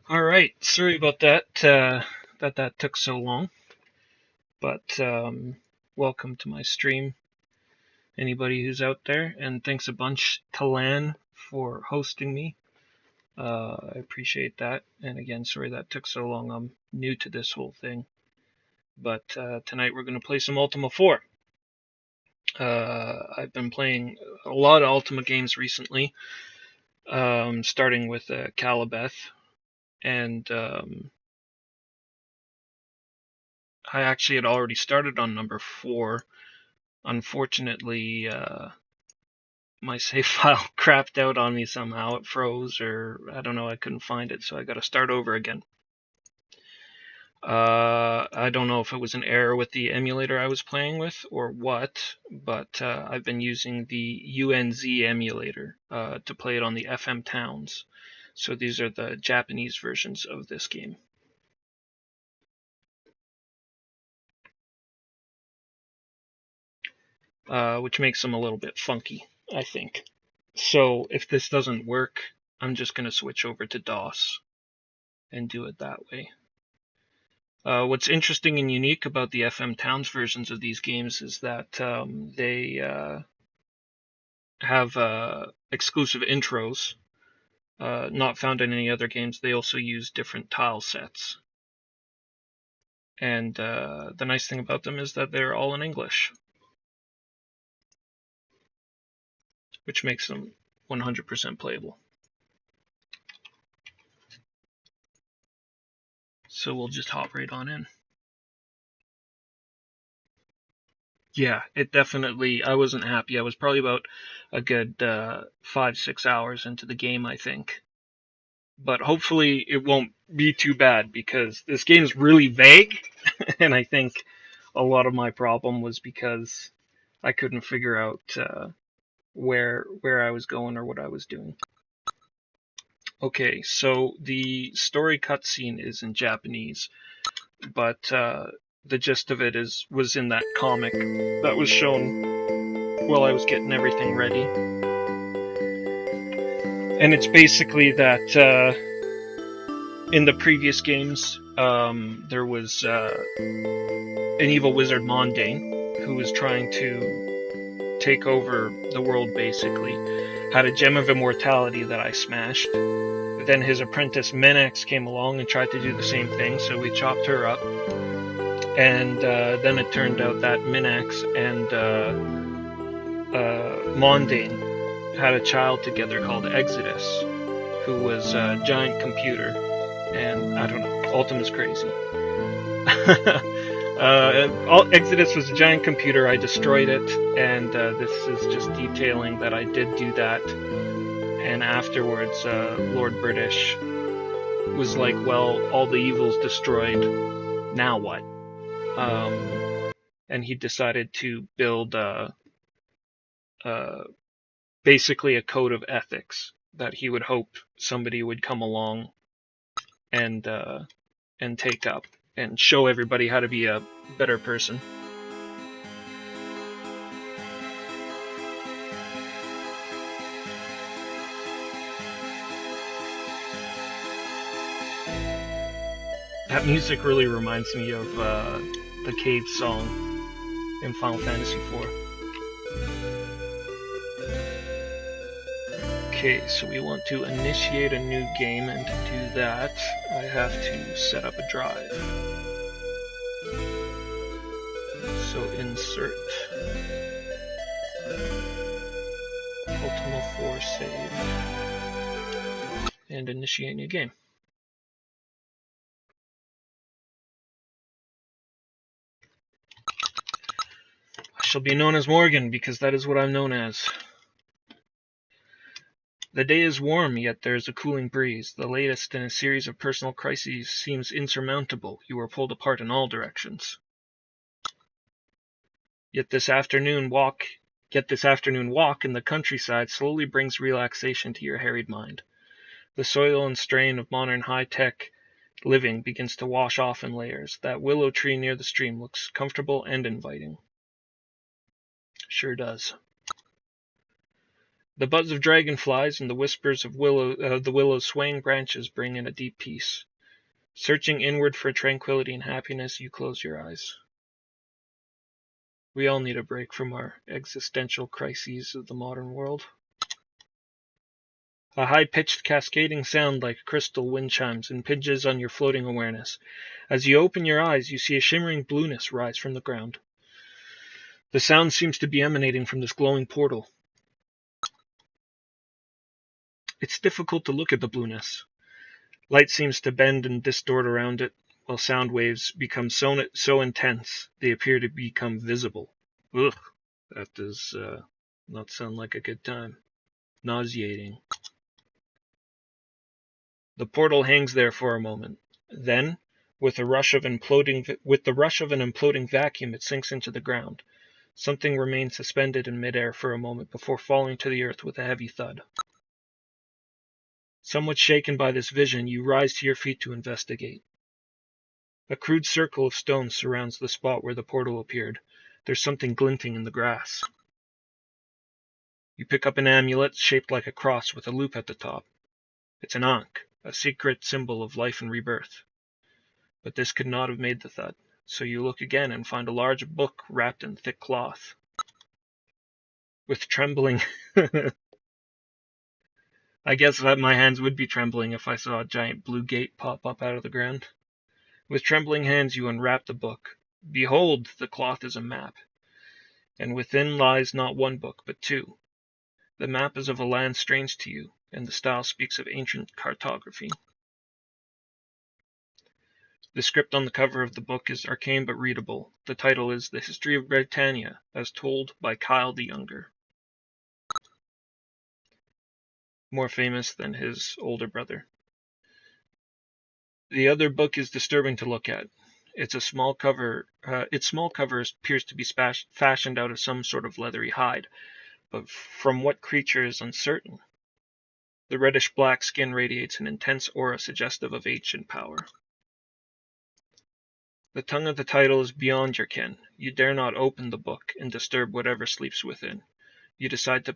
All right, sorry about that. That took so long, but welcome to my stream, anybody who's out there, and thanks a bunch to Lan for hosting me. I appreciate that. And again, sorry that took so long. I'm new to this whole thing, but tonight we're going to play some Ultima 4. I've been playing a lot of Ultima games recently, starting with Calibeth, and I actually had already started on number 4. Unfortunately, my save file crapped out on me somehow. It froze, or I don't know, I couldn't find it, so I got to start over again. I don't know if it was an error with the emulator I was playing with or what, but I've been using the UNZ emulator to play it on the FM Towns. So these are the Japanese versions of this game. Which makes them a little bit funky, I think. So if this doesn't work, I'm just going to switch over to DOS and do it that way. What's interesting and unique about the FM Towns versions of these games is that they have exclusive intros, not found in any other games. They also use different tile sets. And the nice thing about them is that they're all in English, which makes them 100% playable. So we'll just hop right on in. Yeah, it definitely, I wasn't happy. I was probably about a good 5-6 hours into the game, I think. But hopefully it won't be too bad because this game is really vague, and I think a lot of my problem was because I couldn't figure out where I was going or what I was doing. Okay, so the story cutscene is in Japanese, but the gist of it was in that comic that was shown while I was getting everything ready. And it's basically that in the previous games, there was an evil wizard, Mondain, who was trying to take over the world, basically. Had a gem of immortality that I smashed. Then his apprentice, Menax, came along and tried to do the same thing, so we chopped her up. And then it turned out that Minax and Mondain had a child together called Exodus, who was a giant computer. And I don't know, Ultima's crazy. Exodus was a giant computer. I destroyed it, and this is just detailing that I did do that. And afterwards, Lord British was like, well, all the evil's destroyed, now what? And he decided to build basically a code of ethics that he would hope somebody would come along and take up and show everybody how to be a better person. That music really reminds me of the Cave song in Final Fantasy IV. Okay, so we want to initiate a new game, and to do that, I have to set up a drive. So insert Ultima 4 save and initiate new game. I shall be known as Morgan because that is what I'm known as. The day is warm, yet there is a cooling breeze. The latest in a series of personal crises seems insurmountable. You are pulled apart in all directions. Yet this afternoon walk in the countryside slowly brings relaxation to your harried mind. The soil and strain of modern high-tech living begins to wash off in layers. That willow tree near the stream looks comfortable and inviting. Sure does. The buzz of dragonflies and the whispers of the willow's swaying branches bring in a deep peace. Searching inward for tranquility and happiness, you close your eyes. We all need a break from our existential crises of the modern world. A high-pitched cascading sound like crystal wind chimes impinges on your floating awareness. As you open your eyes, you see a shimmering blueness rise from the ground. The sound seems to be emanating from this glowing portal. It's difficult to look at the blueness. Light seems to bend and distort around it, while sound waves become so intense they appear to become visible. Ugh, that does not sound like a good time. Nauseating. The portal hangs there for a moment. Then, with the rush of an imploding vacuum, it sinks into the ground. Something remains suspended in midair for a moment before falling to the earth with a heavy thud. Somewhat shaken by this vision, you rise to your feet to investigate. A crude circle of stone surrounds the spot where the portal appeared. There's something glinting in the grass. You pick up an amulet shaped like a cross with a loop at the top. It's an ankh, a secret symbol of life and rebirth. But this could not have made the thud, so you look again and find a large book wrapped in thick cloth. With trembling... I guess that my hands would be trembling if I saw a giant blue gate pop up out of the ground. With trembling hands you unwrap the book. Behold, the cloth is a map. And within lies not one book, but two. The map is of a land strange to you, and the style speaks of ancient cartography. The script on the cover of the book is arcane but readable. The title is The History of Britannia, as told by Kyle the Younger. More famous than his older brother. The other book is disturbing to look at. Its small cover appears to be fashioned out of some sort of leathery hide, but from what creature is uncertain. The reddish-black skin radiates an intense aura suggestive of ancient power. The tongue of the title is beyond your ken. You dare not open the book and disturb whatever sleeps within. You decide to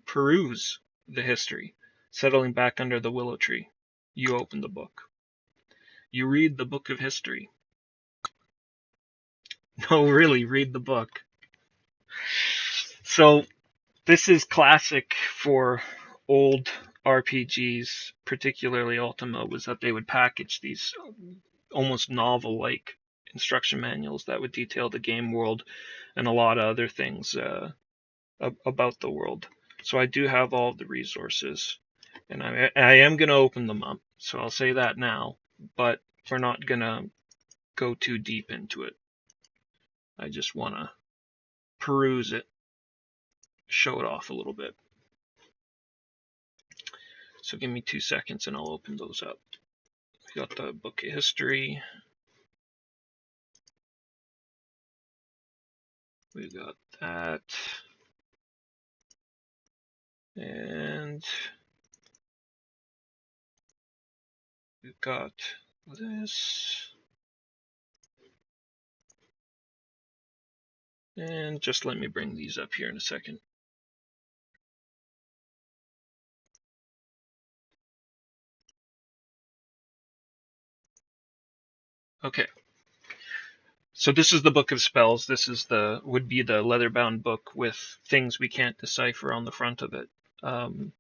peruse the history, settling back under the willow tree. You open the book. You read the book of history. No, really, read the book. So, this is classic for old RPGs, particularly Ultima, was that they would package these almost novel-like instruction manuals that would detail the game world and a lot of other things about the world. So I do have all the resources, and I am going to open them up, so I'll say that now, but we're not going to go too deep into it. I just want to peruse it, show it off a little bit. So give me 2 seconds and I'll open those up. We got the book of history. We got that. And we've got this. And just let me bring these up here in a second. Okay. So this is the Book of Spells. This is would be the leather-bound book with things we can't decipher on the front of it. The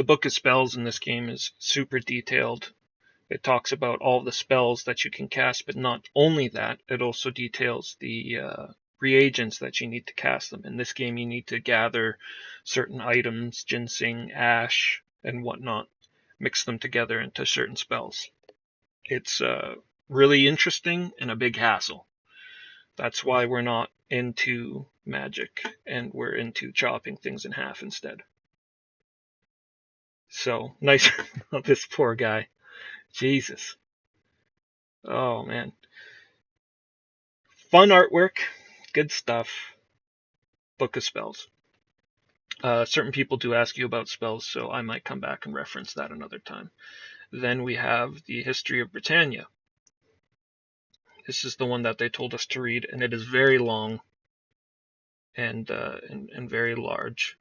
Book of Spells in this game is super detailed. It talks about all the spells that you can cast, but not only that, it also details the reagents that you need to cast them. In this game, you need to gather certain items, ginseng, ash, and whatnot, mix them together into certain spells. It's really interesting and a big hassle. That's why we're not into magic, and we're into chopping things in half instead. So, nice. This poor guy. Jesus. Oh, man. Fun artwork. Good stuff. Book of Spells. Certain people do ask you about spells, so I might come back and reference that another time. Then we have the History of Britannia. This is the one that they told us to read, and it is very long. and very large.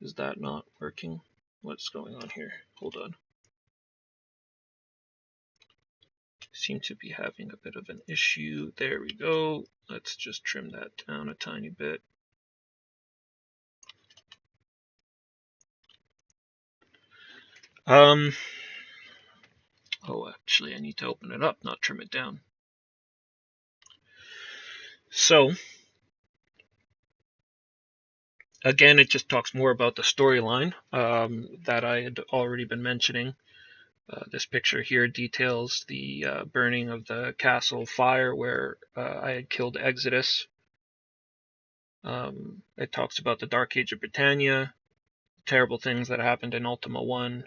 Is that not working? What's going on here? Hold on. Seem to be having a bit of an issue. There we go. Let's just trim that down a tiny bit. Oh, actually, I need to open it up, not trim it down. So, again, it just talks more about the storyline that I had already been mentioning. This picture here details the burning of the castle fire where I had killed Exodus. It talks about the Dark Age of Britannia, terrible things that happened in Ultima 1.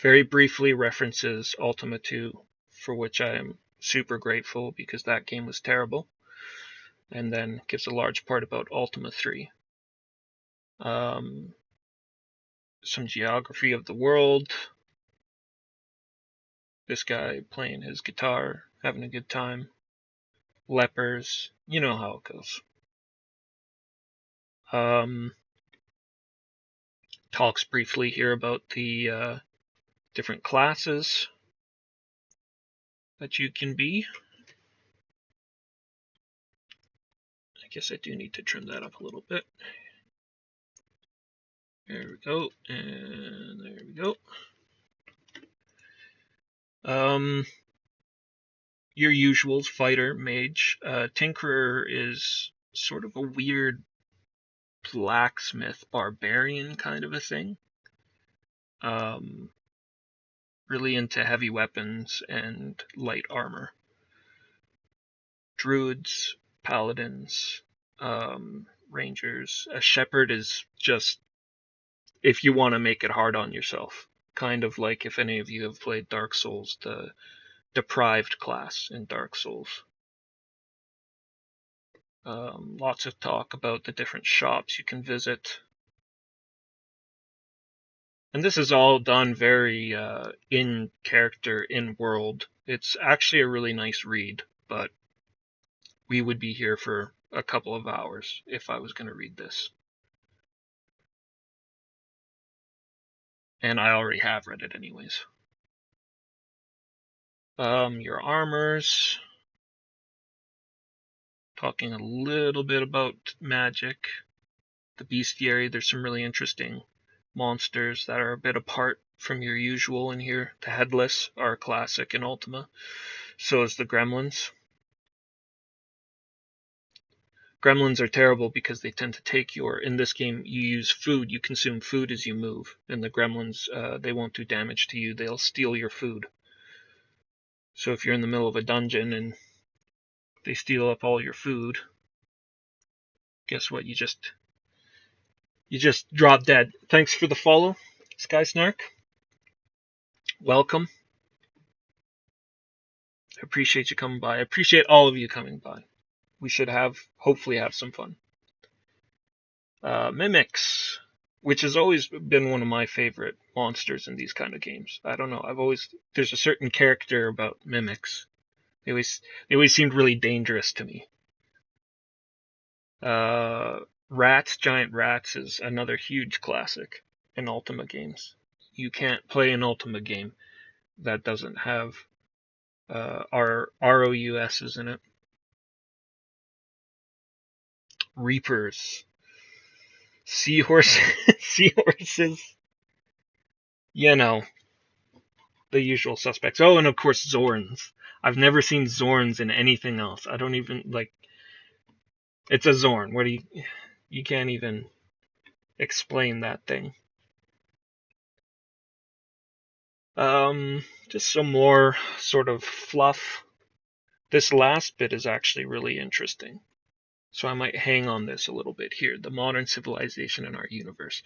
Very briefly references Ultima 2, for which I am super grateful because that game was terrible. And then gives a large part about Ultima 3. Some geography of the world. This guy playing his guitar, having a good time. Lepers, you know how it goes. Talks briefly here about the different classes that you can be. I guess I do need to trim that up a little bit. There we go, and there we go. Your usuals, fighter, mage. Tinkerer is sort of a weird blacksmith, barbarian kind of a thing. Really into heavy weapons and light armor. Druids, paladins, rangers. A shepherd is just if you want to make it hard on yourself. Kind of like if any of you have played Dark Souls, the deprived class in Dark Souls. Lots of talk about the different shops you can visit. And this is all done very in character, in world. It's actually a really nice read, but we would be here for a couple of hours if I was going to read this. And I already have read it anyways. Your armors. Talking a little bit about magic. The bestiary, there's some really interesting monsters that are a bit apart from your usual in here. The headless are a classic in Ultima. So is the gremlins. Gremlins are terrible because they tend to take in this game, you use food, you consume food as you move. And the gremlins, they won't do damage to you, they'll steal your food. So if you're in the middle of a dungeon and they steal up all your food, guess what? You just drop dead. Thanks for the follow, Sky Snark. Welcome. I appreciate you coming by. I appreciate all of you coming by. We should hopefully have some fun. Mimics, which has always been one of my favorite monsters in these kind of games. I don't know. There's a certain character about mimics. They always seemed really dangerous to me. Rats, giant rats is another huge classic in Ultima games. You can't play an Ultima game that doesn't have ROUSs in it. Reapers. Seahorses. You know, the usual suspects. Oh, and of course Zorns. I've never seen Zorns in anything else. I don't even, it's a Zorn. You can't even explain that thing. Just some more sort of fluff. This last bit is actually really interesting. So I might hang on this a little bit here. The modern civilization in our universe.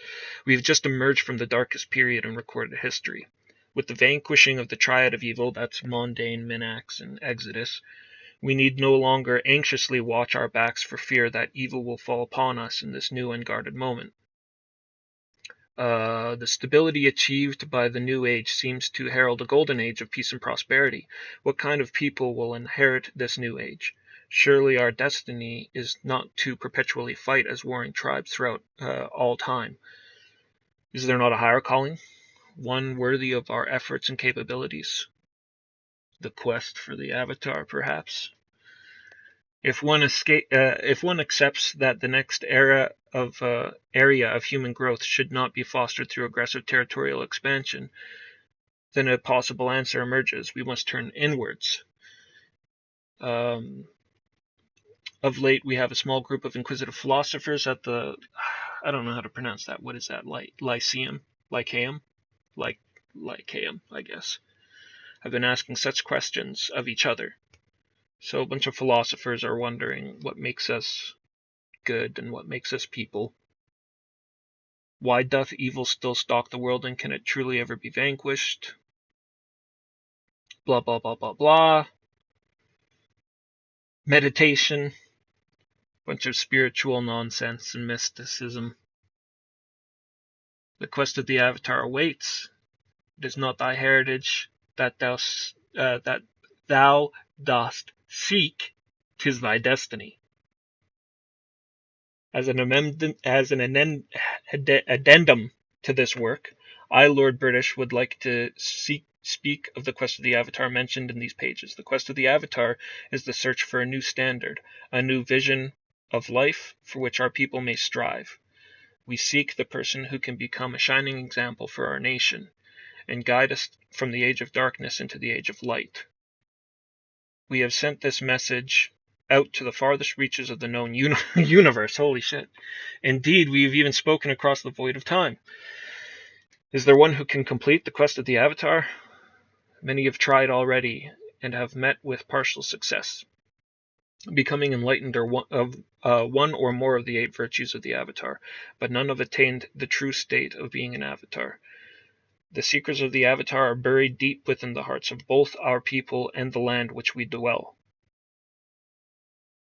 We've just emerged from the darkest period in recorded history. With the vanquishing of the triad of evil, that's Mundane, Minax, and Exodus, we need no longer anxiously watch our backs for fear that evil will fall upon us in this new unguarded moment. The stability achieved by the new age seems to herald a golden age of peace and prosperity. What kind of people will inherit this new age? Surely our destiny is not to perpetually fight as warring tribes throughout all time. Is there not a higher calling, one worthy of our efforts and capabilities? The quest for the Avatar, perhaps? If one accepts that the next area of human growth should not be fostered through aggressive territorial expansion, then a possible answer emerges. We must turn inwards. Of late, we have a small group of inquisitive philosophers at the, I don't know how to pronounce that. What is that? Lyceum? Lyceum? Lyceum, I guess. Have been asking such questions of each other. So a bunch of philosophers are wondering what makes us good and what makes us people. Why doth evil still stalk the world, and can it truly ever be vanquished? Blah, blah, blah, blah, blah. Meditation. Bunch of spiritual nonsense and mysticism. The quest of the Avatar awaits. It is not thy heritage that thou dost seek, 'tis thy destiny. As an addendum to this work, I, Lord British, would like to speak of the quest of the Avatar mentioned in these pages. The quest of the Avatar is the search for a new standard, a new vision of life for which our people may strive. We seek the person who can become a shining example for our nation and guide us from the age of darkness into the age of light. We have sent this message out to the farthest reaches of the known universe. Holy shit. Indeed, we have even spoken across the void of time. Is there one who can complete the quest of the Avatar? Many have tried already and have met with partial success, becoming enlightened of one or more of the 8 virtues of the Avatar, but none have attained the true state of being an Avatar. The seekers of the Avatar are buried deep within the hearts of both our people and the land which we dwell.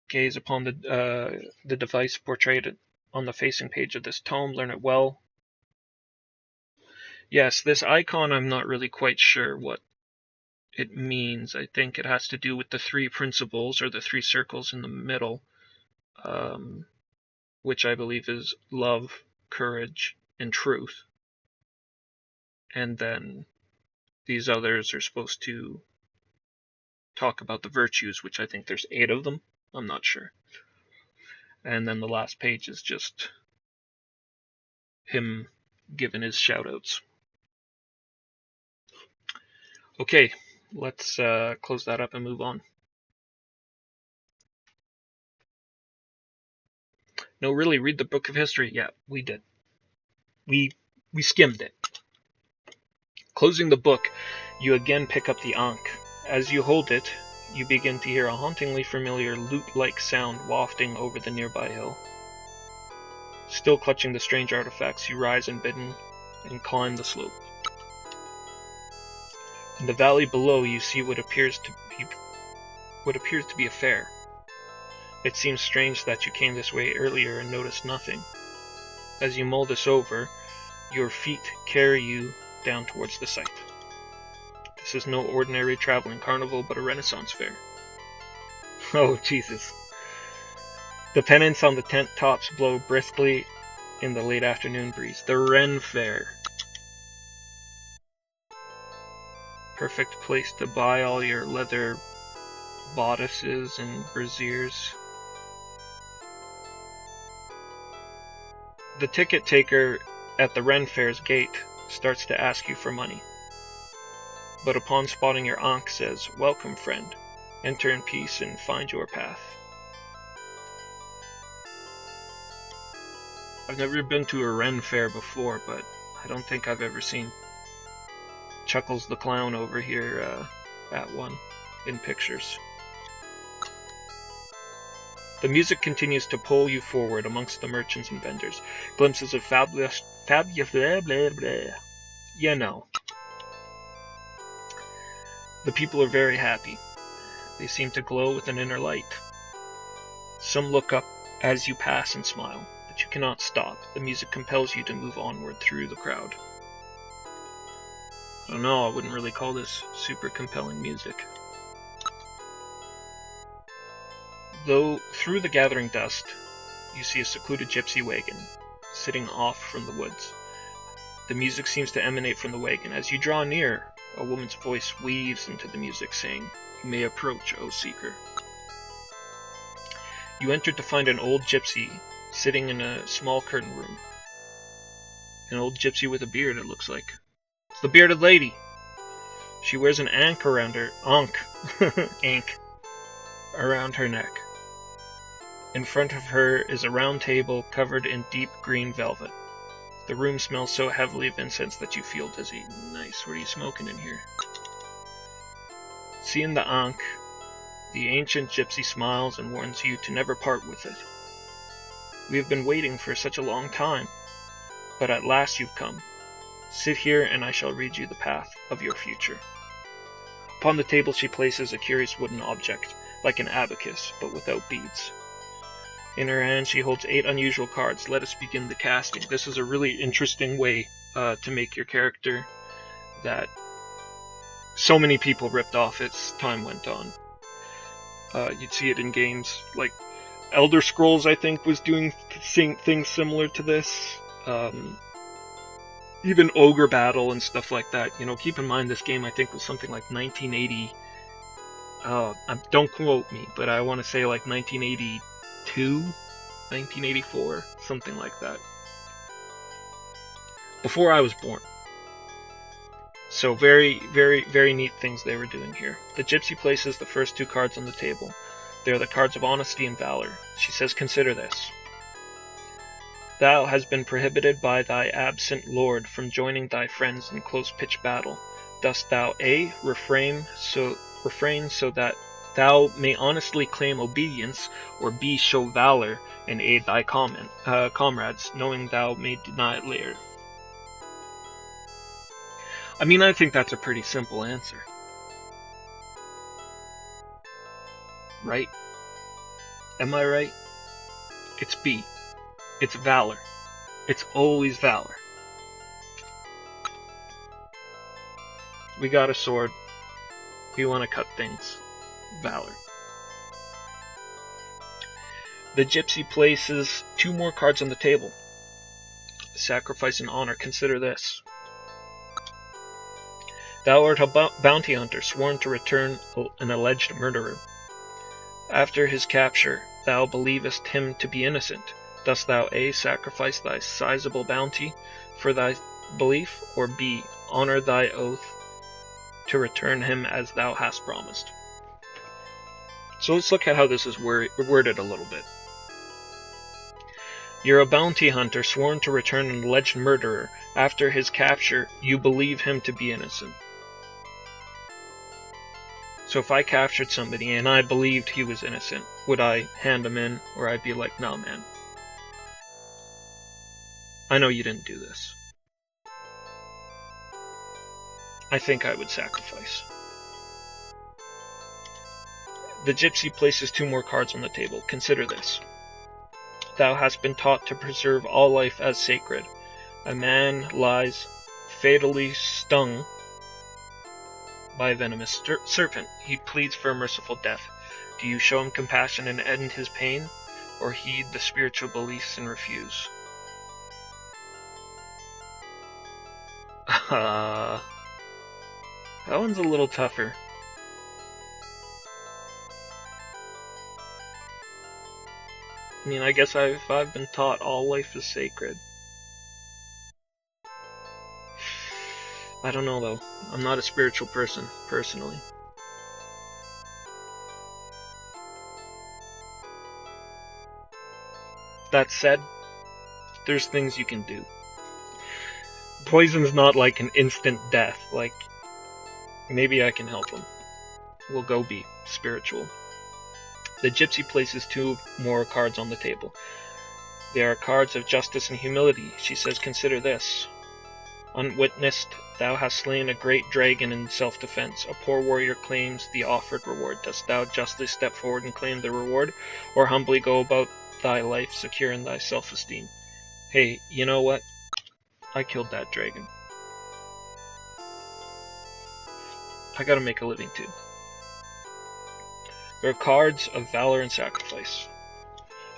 Gaze upon the device portrayed on the facing page of this tome. Learn it well. Yes, this icon, I'm not really quite sure what it means. I think it has to do with the 3 principles, or the 3 circles in the middle, which I believe is love, courage, and truth. And then these others are supposed to talk about the virtues, which I think there's 8 of them. I'm not sure. And then the last page is just him giving his shoutouts. Okay, let's close that up and move on. No, really, read the book of history. Yeah, we did. We skimmed it. Closing the book, you again pick up the Ankh. As you hold it, you begin to hear a hauntingly familiar lute-like sound wafting over the nearby hill. Still clutching the strange artifacts, you rise unbidden and climb the slope. In the valley below, you see what appears to be a fair. It seems strange that you came this way earlier and noticed nothing. As you mull this over, your feet carry you down towards the site. This is no ordinary traveling carnival, but a Renaissance fair. Oh, Jesus. The pennants on the tent tops blow briskly in the late afternoon breeze. The Ren Fair. Perfect place to buy all your leather bodices and brassieres. The ticket taker at the Ren Fair's gate starts to ask you for money. But upon spotting your Ankh says, "Welcome, friend. Enter in peace and find your path." I've never been to a Ren Fair before, but I don't think I've ever seen Chuckles the Clown over here at one in pictures. The music continues to pull you forward amongst the merchants and vendors. Glimpses of fabulous blah, blah, blah. You know. The people are very happy. They seem to glow with an inner light. Some look up as you pass and smile, but you cannot stop. The music compels you to move onward through the crowd. I don't know, I wouldn't really call this super compelling music. Though through the gathering dust, you see a secluded gypsy wagon, sitting off from the woods. The music seems to emanate from the wagon. As you draw near, a woman's voice weaves into the music, saying, "You may approach, O seeker." You enter to find an old gypsy sitting in a small curtain room. An old gypsy with a beard, it looks like. It's the bearded lady! She wears an ankh around her... ankh around her neck. In front of her is a round table covered in deep green velvet. The room smells so heavily of incense that you feel dizzy. Nice, what are you smoking in here? Seeing the ankh, the ancient gypsy smiles and warns you to never part with it. We have been waiting for such a long time, but at last you've come. Sit here and I shall read you the path of your future. Upon the table she places a curious wooden object, like an abacus, but without beads. In her hand she holds 8 unusual cards. Let us begin the casting. This is a really interesting way to make your character that so many people ripped off as time went on. You'd see it in games like Elder Scrolls, I think, was doing things similar to this. Even Ogre Battle and stuff like that. You know, keep in mind this game I think was something like 1980. Don't quote me, but I want to say like 1982, 1984, something like that. Before I was born. So very, very, very neat things they were doing here. The gypsy places the first 2 cards on the table. They are the cards of honesty and valor. She says, "Consider this. Thou hast been prohibited by thy absent lord from joining thy friends in close pitched battle. Dost thou A. refrain so that thou may honestly claim obedience, or B. show valor and aid thy comrades, knowing thou may deny it later?" I mean, I think that's a pretty simple answer. Right? Am I right? It's B. It's valor. It's always valor. We got a sword. We want to cut things. Valor. The gypsy places 2 more cards on the table. Sacrifice and honor. Consider this. Thou art a bounty hunter, sworn to return an alleged murderer. After his capture, thou believest him to be innocent. Dost thou A. sacrifice thy sizable bounty for thy belief, or B. honor thy oath to return him as thou hast promised? So let's look at how this is worded a little bit. You're a bounty hunter sworn to return an alleged murderer. After his capture, you believe him to be innocent. So if I captured somebody and I believed he was innocent, would I hand him in, or I'd be like, "No, man. I know you didn't do this." I think I would sacrifice. The gypsy places 2 more cards on the table. Consider this. Thou hast been taught to preserve all life as sacred. A man lies fatally stung by a venomous serpent. He pleads for a merciful death. Do you show him compassion and end his pain, or heed the spiritual beliefs and refuse? That one's a little tougher. I mean, I guess if I've been taught all life is sacred. I don't know though. I'm not a spiritual person, personally. That said, there's things you can do. Poison's not like an instant death, like, maybe I can help him. We'll go be spiritual. The gypsy places 2 more cards on the table. They are cards of justice and humility. She says, "Consider this. Unwitnessed, thou hast slain a great dragon in self-defense. A poor warrior claims the offered reward. Dost thou justly step forward and claim the reward, or humbly go about thy life secure in thy self-esteem?" Hey, you know what? I killed that dragon. I gotta make a living too. There are cards of valor and sacrifice.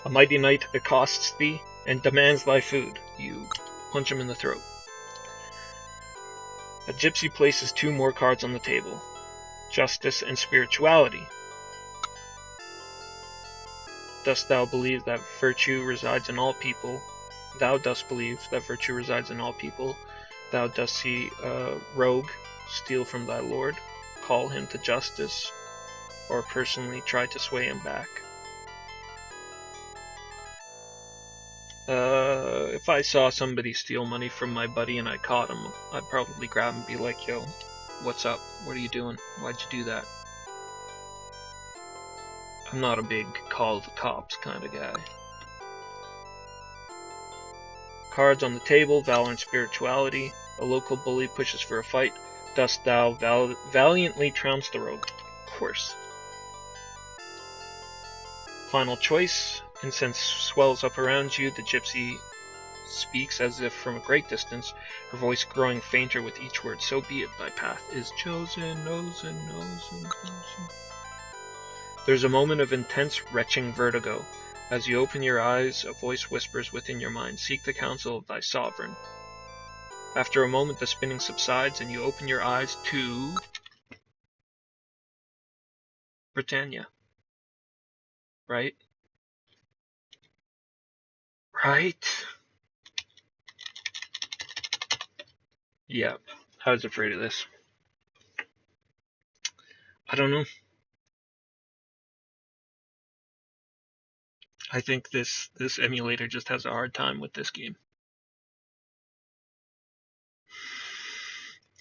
A mighty knight accosts thee and demands thy food. You punch him in the throat. A gypsy places 2 more cards on the table. Justice and spirituality. Dost thou believe that virtue resides in all people? Thou dost believe that virtue resides in all people. Thou dost see a rogue steal from thy lord, call him to justice, or personally try to sway him back. If I saw somebody steal money from my buddy and I caught him, I'd probably grab him and be like, yo, what's up? What are you doing? Why'd you do that? I'm not a big call the cops kind of guy. Cards on the table, valor and spirituality. A local bully pushes for a fight. Dost thou valiantly trounce the rogue? Of course. Final choice. Incense swells up around you. The gypsy speaks as if from a great distance, her voice growing fainter with each word. So be it, thy path is chosen, chosen. There's a moment of intense, retching vertigo. As you open your eyes, a voice whispers within your mind, seek the counsel of thy sovereign. After a moment, the spinning subsides, and you open your eyes to Britannia. Right? Right? Yeah, I was afraid of this. I don't know. I think this emulator just has a hard time with this game.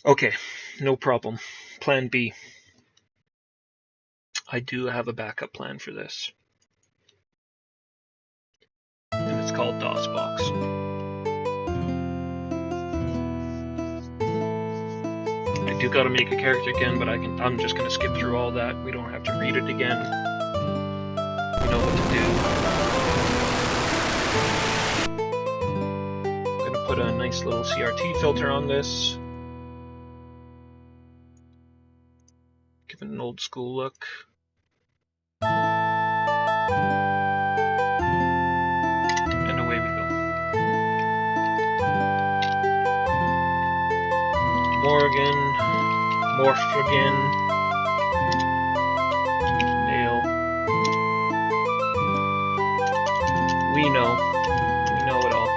Okay, no problem. Plan B. I do have a backup plan for this. And it's called DOSBOX. I do gotta make a character again, but I'm just gonna skip through all that. We don't have to read it again. We know what to do. I'm gonna put a nice little CRT filter on this. Give it an old school look. And away we go. Morgan, Morphagen, Nail. We know it all.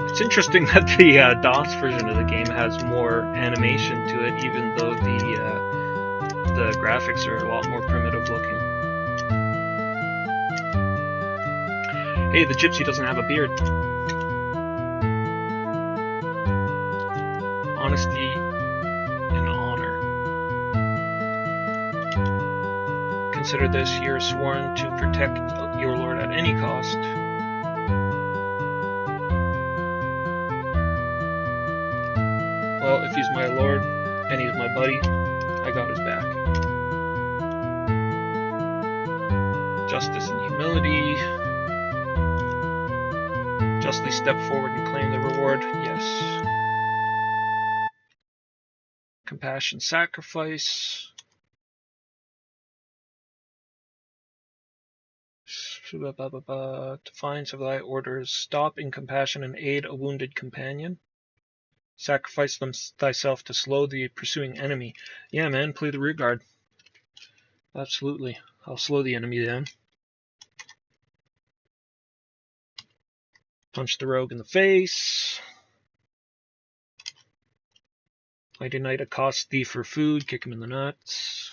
It's interesting that the DOS version of the game has more animation to it, even though the graphics are a lot more primitive looking. Hey, the gypsy doesn't have a beard. Honesty and honor. Consider this, you're sworn to protect your lord at any cost. Well, if he's my lord and he's my buddy, I got his back. Justice and humility. Justly step forward and claim the reward. Yes. Compassion, sacrifice. Defiance of thy orders. Stop in compassion and aid a wounded companion. Sacrifice thyself to slow the pursuing enemy. Yeah, man, play the rear guard. Absolutely. I'll slow the enemy down. Punch the rogue in the face. Mighty knight accosts thee for food. Kick him in the nuts.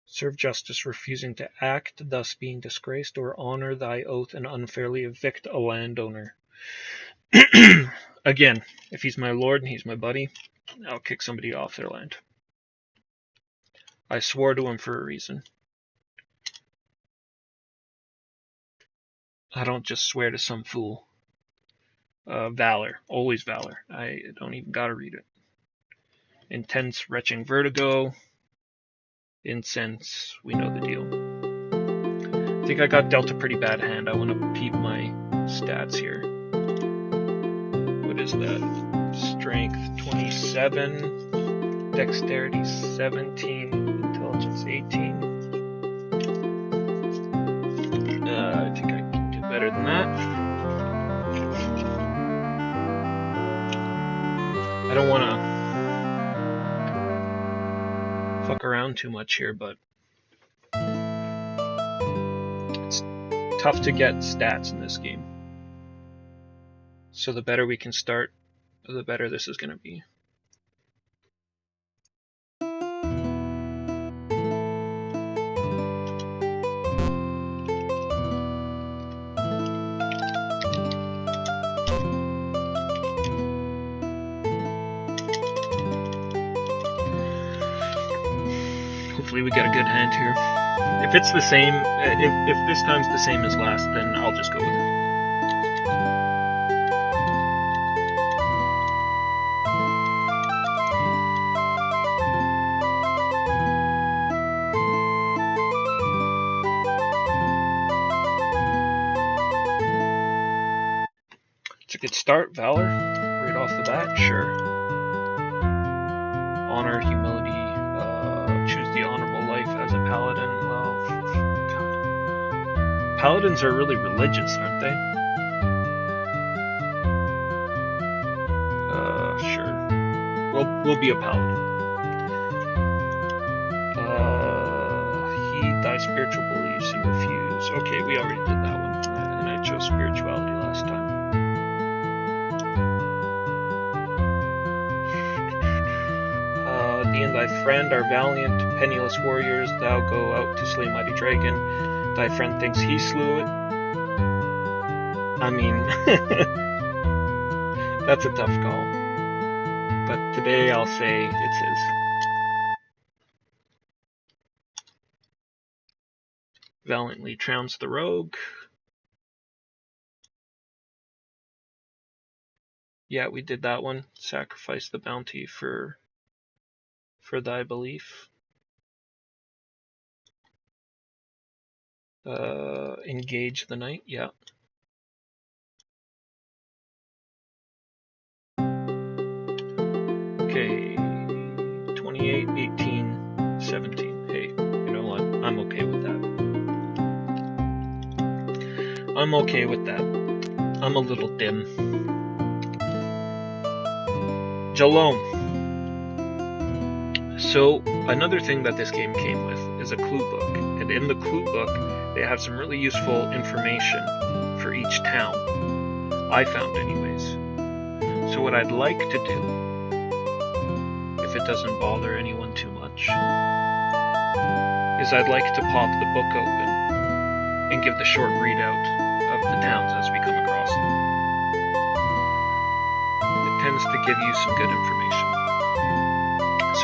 Serve justice, refusing to act, thus being disgraced, or honor thy oath and unfairly evict a landowner. Again, if he's my lord and he's my buddy, I'll kick somebody off their land. I swore to him for a reason. I don't just swear to some fool. Valor. Always valor. I don't even gotta read it. Intense, retching vertigo. Incense. We know the deal. I think I got dealt a pretty bad hand. I want to peep my stats here. What is that? Strength 27, Dexterity 17, Intelligence 18. I think I can do better than that. I don't want to fuck around too much here, but it's tough to get stats in this game. So the better we can start, the better this is going to be. Hopefully we get a good hand here. If it's the same, if this time's the same as last, then I'll just go with it. It's a good start. Valor, right off the bat, sure. Honor, humility, choose the honorable life as a paladin. Well, God. Paladins are really religious, aren't they? Sure. We'll be a paladin. Heed thy spiritual beliefs and refuse. Okay, we already did that one, and I chose spirituality last time. Thee and thy friend are valiant, penniless warriors. Thou go out to slay mighty dragon. Thy friend thinks he slew it. I mean, that's a tough call. But today I'll say it's his. Valiantly trounced the rogue. Yeah, we did that one. Sacrifice the bounty for thy belief. Engage the knight, yeah. Okay, 28, 18, 17. Hey, you know what? I'm okay with that. I'm okay with that. I'm a little dim. Jalom. So, another thing that this game came with is a clue book. And in the clue book, they have some really useful information for each town. I found anyways. So what I'd like to do, if it doesn't bother anyone too much, is I'd like to pop the book open and give the short readout of the towns as we come across them. It tends to give you some good information.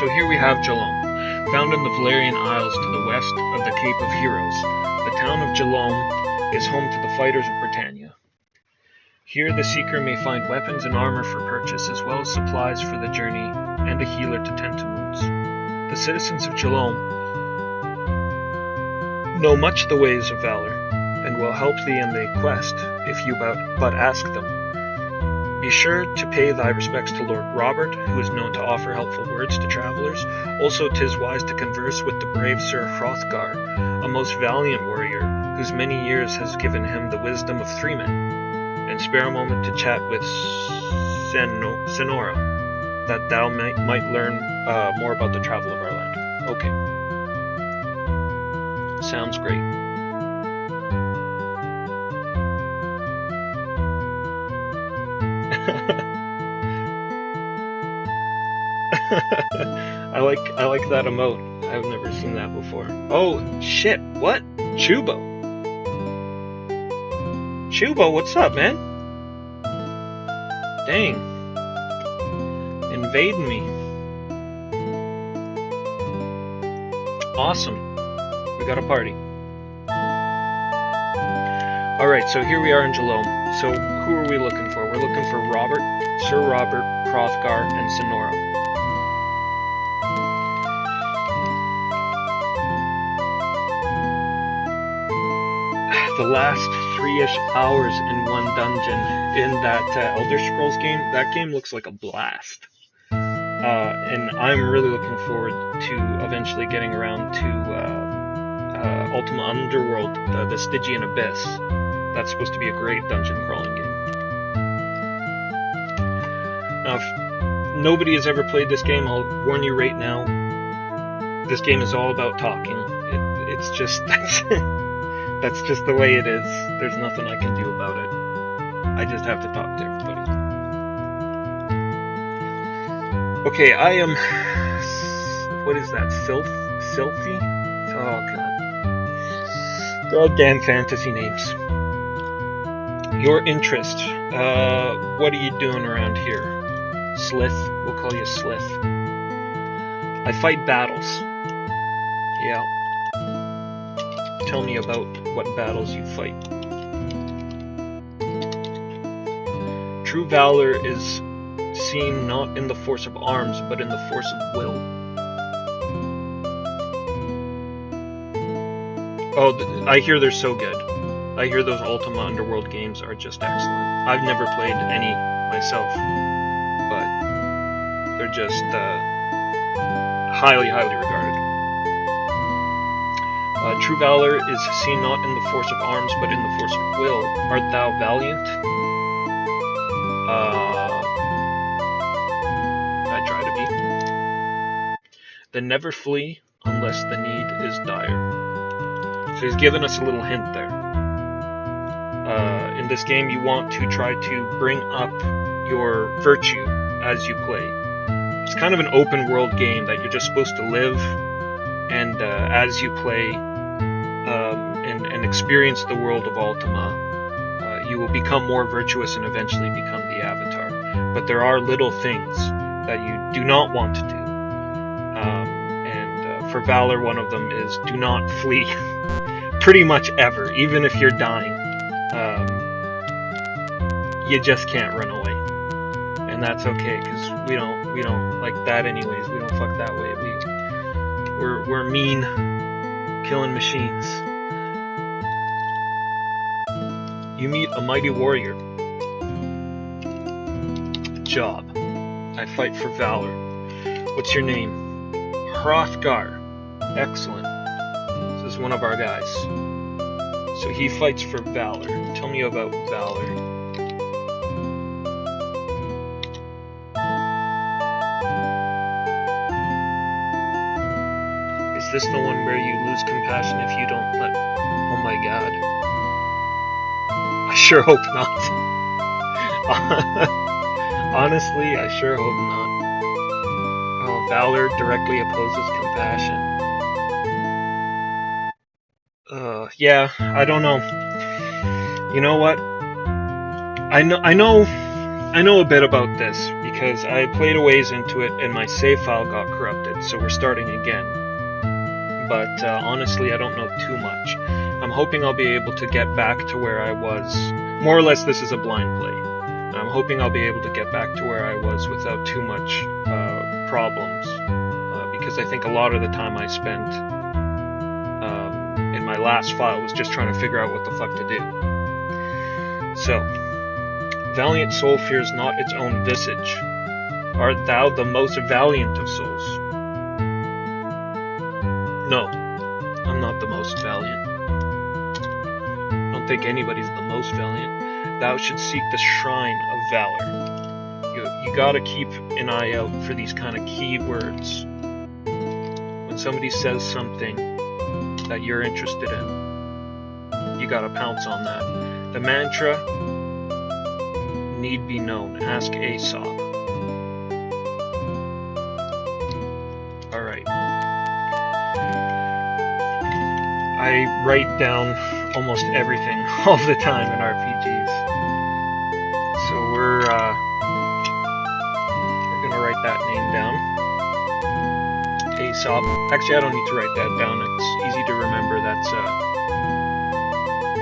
So here we have Jalom, found in the Valerian Isles to the west of the Cape of Heroes. The town of Jalom is home to the fighters of Britannia. Here the seeker may find weapons and armor for purchase, as well as supplies for the journey and a healer to tend to wounds. The citizens of Jalom know much the ways of valor, and will help thee in thy quest, if you but ask them. Be sure to pay thy respects to Lord Robert, who is known to offer helpful words to travelers. Also 'tis wise to converse with the brave Sir Hrothgar, a most valiant warrior, whose many years has given him the wisdom of 3 men. And spare a moment to chat with Senora, that thou might learn more about the travel of our land. Okay. Sounds great. I like that emote. I've never seen that before. Oh shit! What? Chubo? Chubo, what's up, man? Dang. Invading me. Awesome. We got a party. Alright, so here we are in Jalom. So who are we looking for? We're looking for Robert, Sir Robert, Hrothgar, and Sonora. The last 3-ish hours in one dungeon in that Elder Scrolls game. That game looks like a blast. And I'm really looking forward to eventually getting around to Ultima Underworld, the Stygian Abyss. That's supposed to be a great dungeon crawling game. Now, if nobody has ever played this game, I'll warn you right now, this game is all about talking. It's just, that's just the way it is. There's nothing I can do about it. I just have to talk to everybody. Okay, I am, what is that, Sylphie? Oh god. Goddamn fantasy names. Your interest, what are you doing around here? Slith, we'll call you Slith. I fight battles. Yeah. Tell me about what battles you fight. True valor is seen not in the force of arms, but in the force of will. Oh, I hear they're so good. I hear those Ultima Underworld games are just excellent. I've never played any myself, but they're just highly, highly regarded. True valor is seen not in the force of arms, but in the force of will. Art thou valiant? I try to be. Then never flee unless the need is dire. So he's given us a little hint there. In this game, you want to try to bring up your virtue as you play. It's kind of an open world game that you're just supposed to live, and as you play and experience the world of Ultima, you will become more virtuous and eventually become the Avatar. But there are little things that you do not want to do. And for Valor, one of them is do not flee pretty much ever, even if you're dying. You just can't run away. And that's okay, because we don't like that anyways. We don't fuck that way. We're mean, killing machines. You meet a mighty warrior. Job. I fight for valor. What's your name? Hrothgar. Excellent. This is one of our guys. So he fights for valor. Tell me about valor. Is this the one where you lose compassion if you don't let... Oh my god. I sure hope not. Honestly, I sure hope not. Oh, valor directly opposes compassion. Yeah, I don't know. You know what? I know a bit about this because I played a ways into it and my save file got corrupted, so we're starting again. But honestly, I don't know too much. I'm hoping I'll be able to get back to where I was. More or less, this is a blind play. I'm hoping I'll be able to get back to where I was without too much problems, because I think a lot of the time I spent in my last file was just trying to figure out what the fuck to do. So, valiant soul fears not its own visage. Art thou the most valiant of souls? No, I'm not the most valiant. I don't think anybody's the most valiant. Thou should seek the shrine of valor. You gotta keep an eye out for these kind of key words. When somebody says something that you're interested in, you gotta pounce on that. The mantra need be known. Ask Aesop. Alright. I write down almost everything all the time in RPGs. So we're gonna write that name down. Aesop. Actually, I don't need to write that down. It's easy to remember. That's a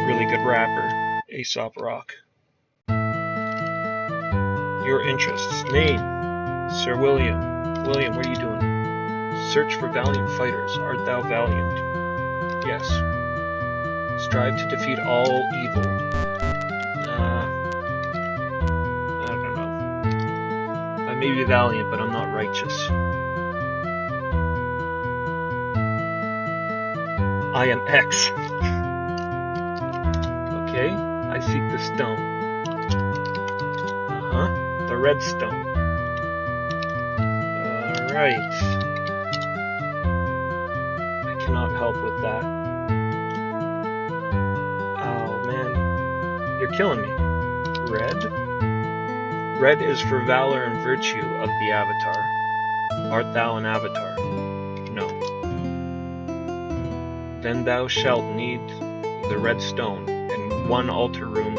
really good rapper. Aesop Rock. Your interests. Name. Sir William. William, what are you doing? Search for valiant fighters. Art thou valiant? Yes. Strive to defeat all evil. I don't know. I may be valiant, but I'm not righteous. I am X. Okay, I seek the stone. The red stone. Alright. I cannot help with that. Oh man. You're killing me. Red? Red is for valor and virtue of the Avatar. Art thou an Avatar? No. Then thou shalt need the red stone and one altar room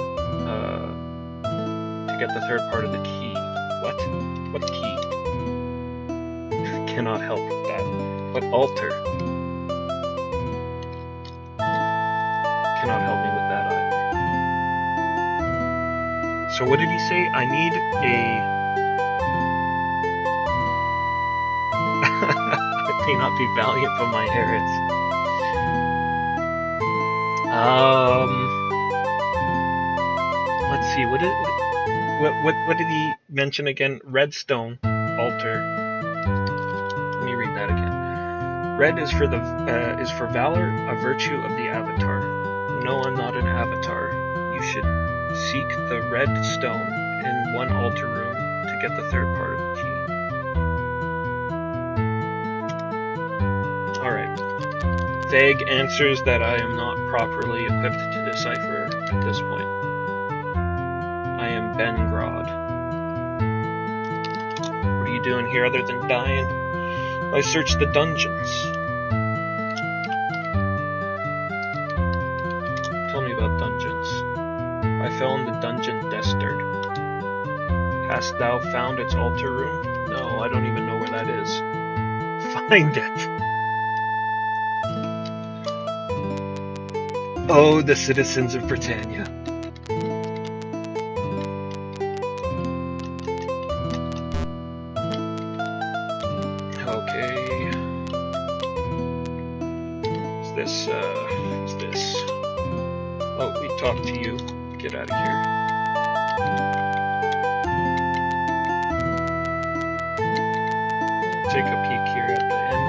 to get the third part of the key. What? What key? Cannot help with that. What altar? Cannot help me with that either. So what did he say? I need a... I may not be valiant, but my hair is. Let's see. What did he mention again? Redstone altar. Let me read that again. Red is for valor, a virtue of the Avatar. No, I'm not an Avatar. You should seek the red stone in one altar room to get the third part of the key. Alright. Vague answers that I am not properly equipped to decipher at this point. I am Ben Grodd. What are you doing here other than dying? I searched the dungeons. Tell me about dungeons. I fell in the dungeon Destard. Hast thou found its altar room? No, I don't even know where that is. Find it! Oh, the citizens of Britannia. Okay. Is this? Oh, we talked to you. Get out of here. Take a peek here at the inn.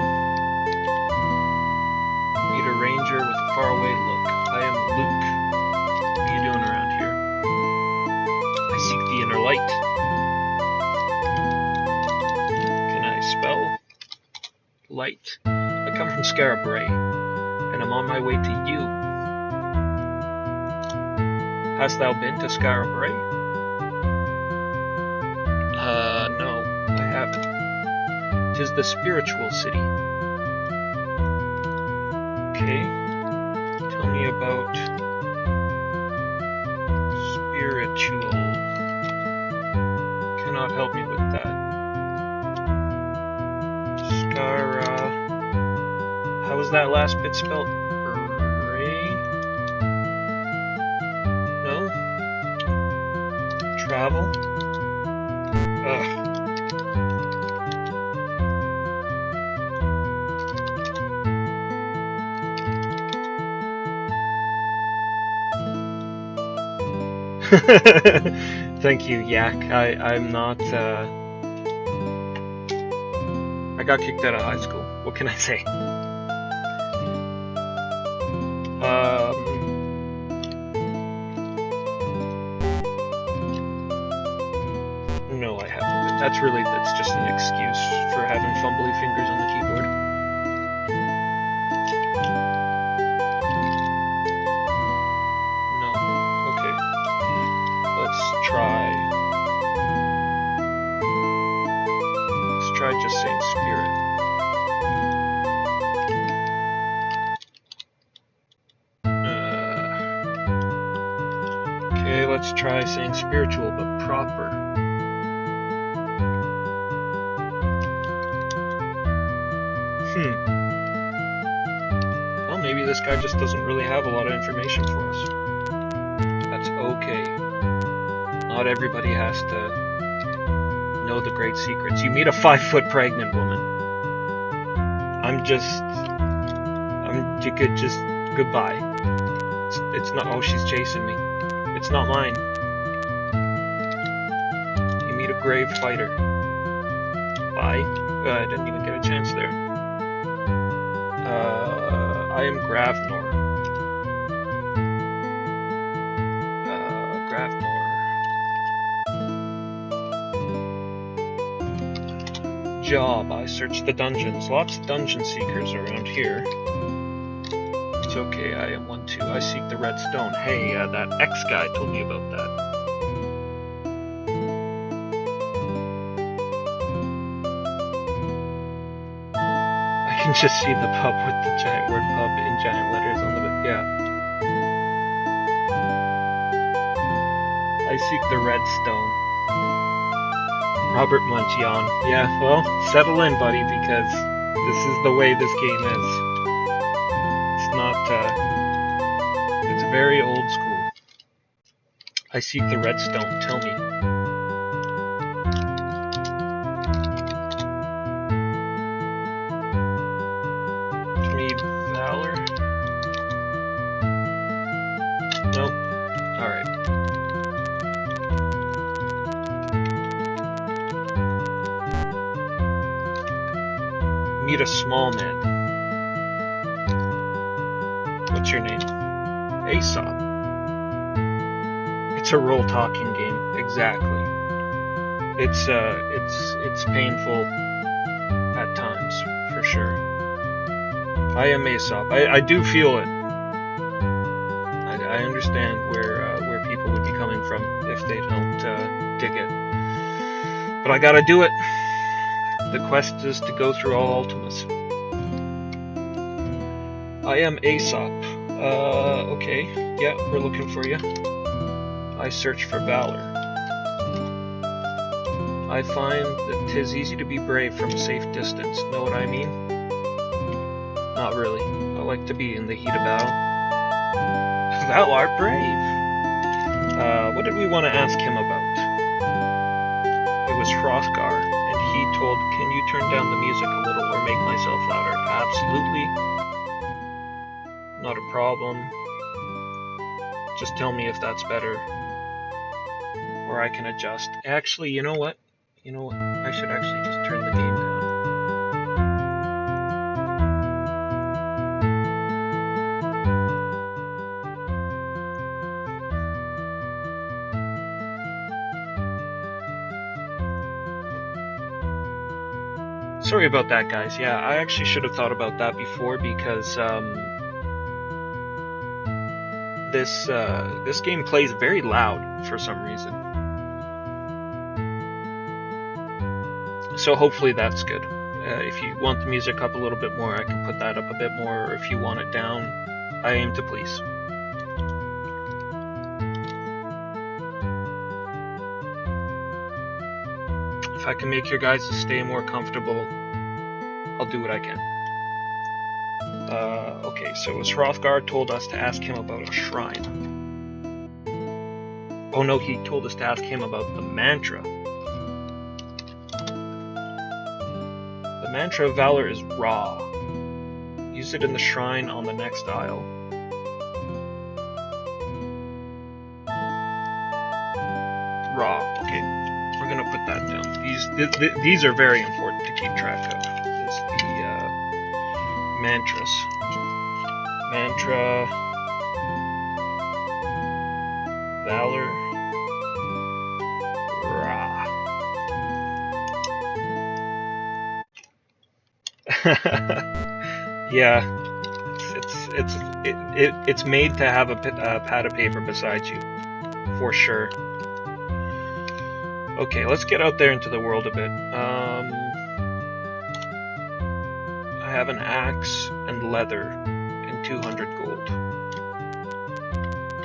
Meet a ranger with a faraway look. I am Luke. What are you doing around here? I seek the inner light. Can I spell? Light. I come from Scarabray, and I'm on my way to you. Hast thou been to Scarabray? No, I haven't. 'Tis the spiritual city. Okay. Tell me about spiritual. Cannot help me with that. Skara. How was that last bit spelled? Ray? No? Travel? Ugh. Thank you, Yak. I'm not, I got kicked out of high school. What can I say? No, I haven't. That's just an excuse for having fumbly fingers on the keyboard. Let's try just saying spirit. Okay, let's try saying spiritual, but proper. Well, maybe this guy just doesn't really have a lot of information for us. That's okay. Not everybody has to know the great secrets. You meet a 5-foot pregnant woman. Goodbye. It's not. Oh, she's chasing me. It's not mine. You meet a grave fighter. Bye. I didn't even get a chance there. I am Gravnor. Gravnor. Job. I search the dungeons. Lots of dungeon seekers around here. It's okay, I am one too. I seek the red stone. Hey, that X guy told me about that. I can just see the pub with the giant word pub in giant letters on the bit. Yeah. I seek the red stone. Robert Munchion. Yeah, well, settle in, buddy, because this is the way this game is. It's not, it's very old school. I seek the red stone, tell me. Need valor? Nope. Alright. Meet a small man. What's your name? Aesop. It's a role-talking game, exactly. It's painful at times, for sure. I am Aesop. I do feel it. I understand where people would be coming from if they don't dig it. But I gotta do it. The quest is to go through all Ultimas. I am Aesop. Okay. Yeah, we're looking for you. I search for valor. I find that 'tis easy to be brave from a safe distance. Know what I mean? Not really. I like to be in the heat of battle. Thou art brave. What did we want to ask him about? It was Hrothgar, and he told, can you turn down the music a little or make myself louder? Absolutely. Not a problem. Just tell me if that's better. Or I can adjust. Actually, you know what? I should actually just turn the game down. Sorry about that, guys. Yeah, I actually should have thought about that before because this game plays very loud for some reason. So hopefully that's good. If you want the music up a little bit more, I can put that up a bit more, or if you want it down, I aim to please. If I can make your guys' stay more comfortable, I'll do what I can. Okay, so as Hrothgar told us to ask him about a shrine. Oh no, he told us to ask him about the mantra. The mantra of valor is Ra. Use it in the shrine on the next aisle. Ra, okay. We're gonna put that down. These are very important to keep track of. Is the mantras. Mantra, valor, Ra. Yeah, it's made to have a pad of paper beside you, for sure. Okay, let's get out there into the world a bit. I have an axe and leather and 200 gold.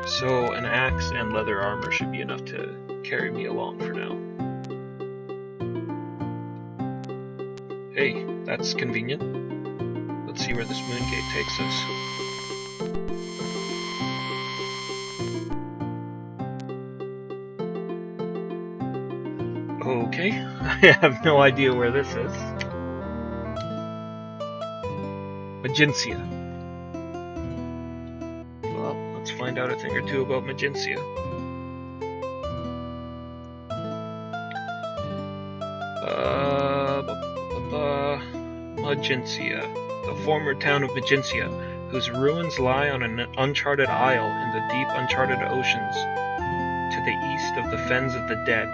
So an axe and leather armor should be enough to carry me along for now. Hey, that's convenient. Let's see where this moon gate takes us. Okay, I have no idea where this is. Magencia. Well, let's find find out a thing or two about Magencia. Magencia. The former town of Magencia, whose ruins lie on an uncharted isle in the deep uncharted oceans to the east of the Fens of the Dead,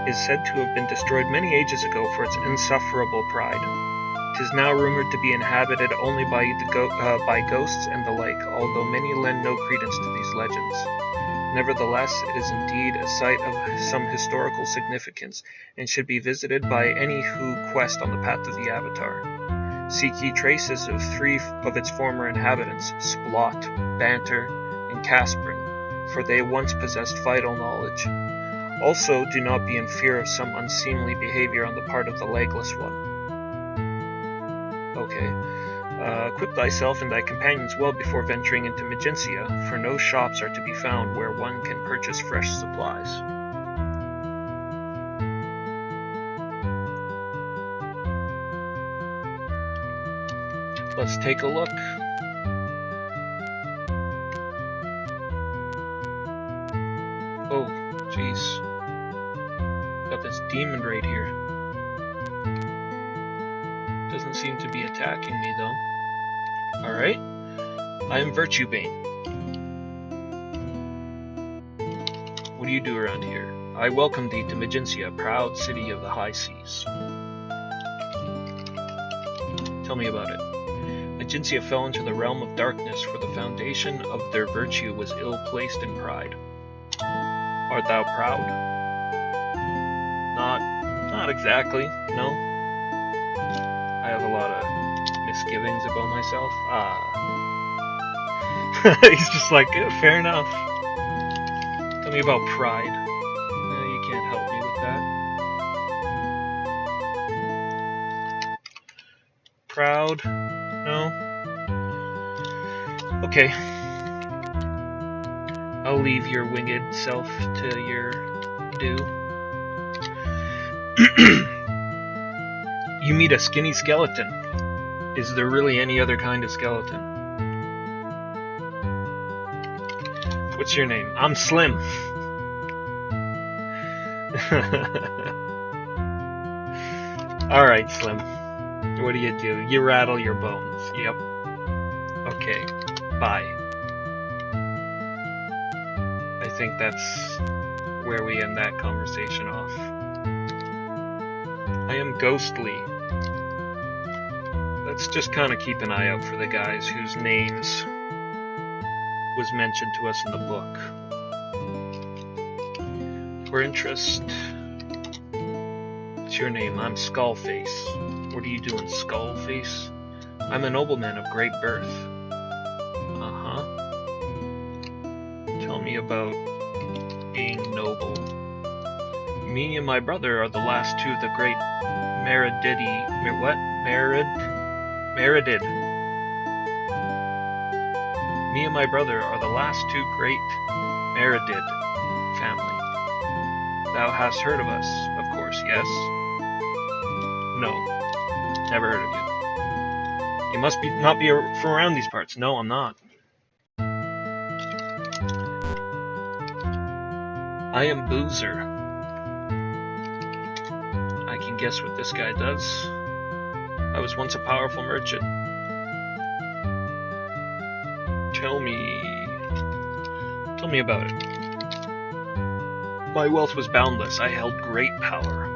is said to have been destroyed many ages ago for its insufferable pride. 'Tis now rumored to be inhabited only by ghosts and the like, although many lend no credence to these legends. Nevertheless, it is indeed a site of some historical significance, and should be visited by any who quest on the path of the Avatar. Seek ye traces of 3 of its former inhabitants, Splot, Banter, and Casprin, for they once possessed vital knowledge. Also, do not be in fear of some unseemly behavior on the part of the Legless One. Okay. Equip thyself and thy companions well before venturing into Magencia, for no shops are to be found where one can purchase fresh supplies. Let's take a look. Oh, jeez. Got this demon right here. Doesn't seem to be attacking me, though. Alright. I am Virtuebane. What do you do around here? I welcome thee to Magencia, proud city of the high seas. Tell me about it. Magencia fell into the realm of darkness, for the foundation of their virtue was ill-placed in pride. Art thou proud? Not exactly, no. I have a lot of misgivings about myself. He's just like, fair enough. Tell me about pride. No, you can't help me with that. Proud? No? Okay. I'll leave your winged self to your due. You meet a skinny skeleton. Is there really any other kind of skeleton? What's your name? I'm Slim. Alright, Slim. What do? You rattle your bones. Yep. Okay. Bye. I think that's where we end that conversation off. I am Ghostly. Let's just kind of keep an eye out for the guys whose names was mentioned to us in the book. For interest, what's your name? I'm Skullface. What are you doing, Skullface? I'm a nobleman of great birth. Uh-huh. Tell me about being noble. Me and my brother are the last 2 of the great Meridid. Me and my brother are the last 2 great Meridid family. Thou hast heard of us, of course, yes? No. Never heard of you. You must not be from around these parts. No, I'm not. I am Boozer. I can guess what this guy does. I was once a powerful merchant. Tell me about it. My wealth was boundless. I held great power.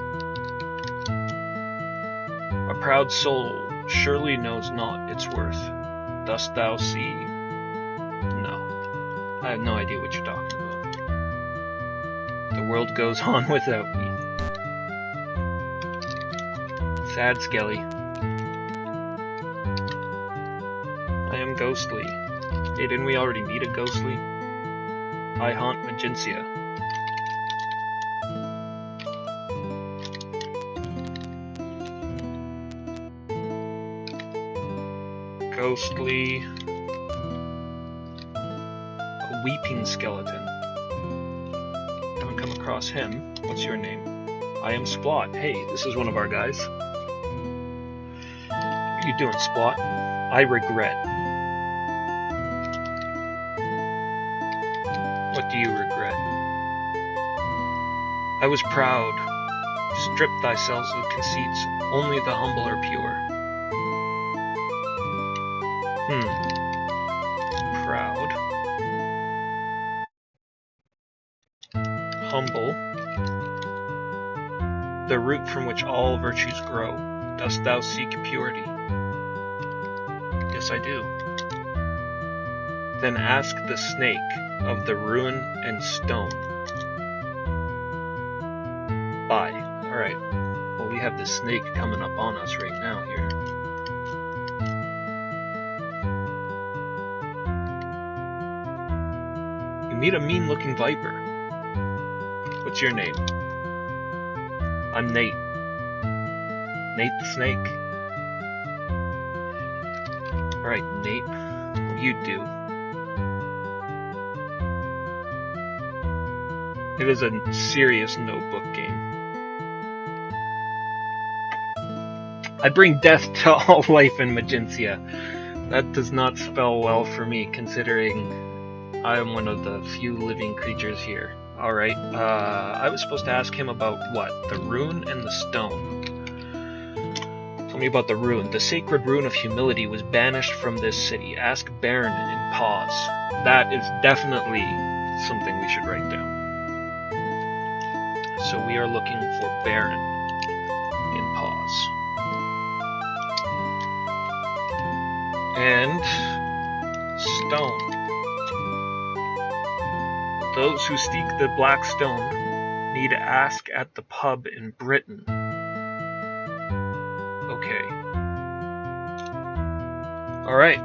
A proud soul surely knows not its worth. Dost thou see? No. I have no idea what you're talking about. The world goes on without me. Sad Skelly. I am Ghostly. Hey, didn't we already meet a Ghostly? I haunt Magencia. Ghostly. A weeping skeleton. Haven't come across him. What's your name? I am Splot. Hey, this is one of our guys. What are you doing, Splot? I regret. do you regret? I was proud. Strip thyself of conceits, only the humble are pure. Proud. Humble. The root from which all virtues grow. Dost thou seek purity? Yes, I do. Then ask the snake of the ruin and stone. Bye. Alright. Well, we have the snake coming up on us right now here. You meet a mean-looking viper. What's your name? I'm Nate. Nate the snake. Alright, Nate. What do you do? It is a serious notebook game. I bring death to all life in Magencia. That does not spell well for me, considering I am one of the few living creatures here. Alright, I was supposed to ask him about what? The rune and the stone. Tell me about the rune. The sacred rune of humility was banished from this city. Ask Baron in pause. That is definitely something we should write down. So we are looking for Baron in pause. And stone. Those who seek the black stone need to ask at the pub in Britain. Okay. Alright.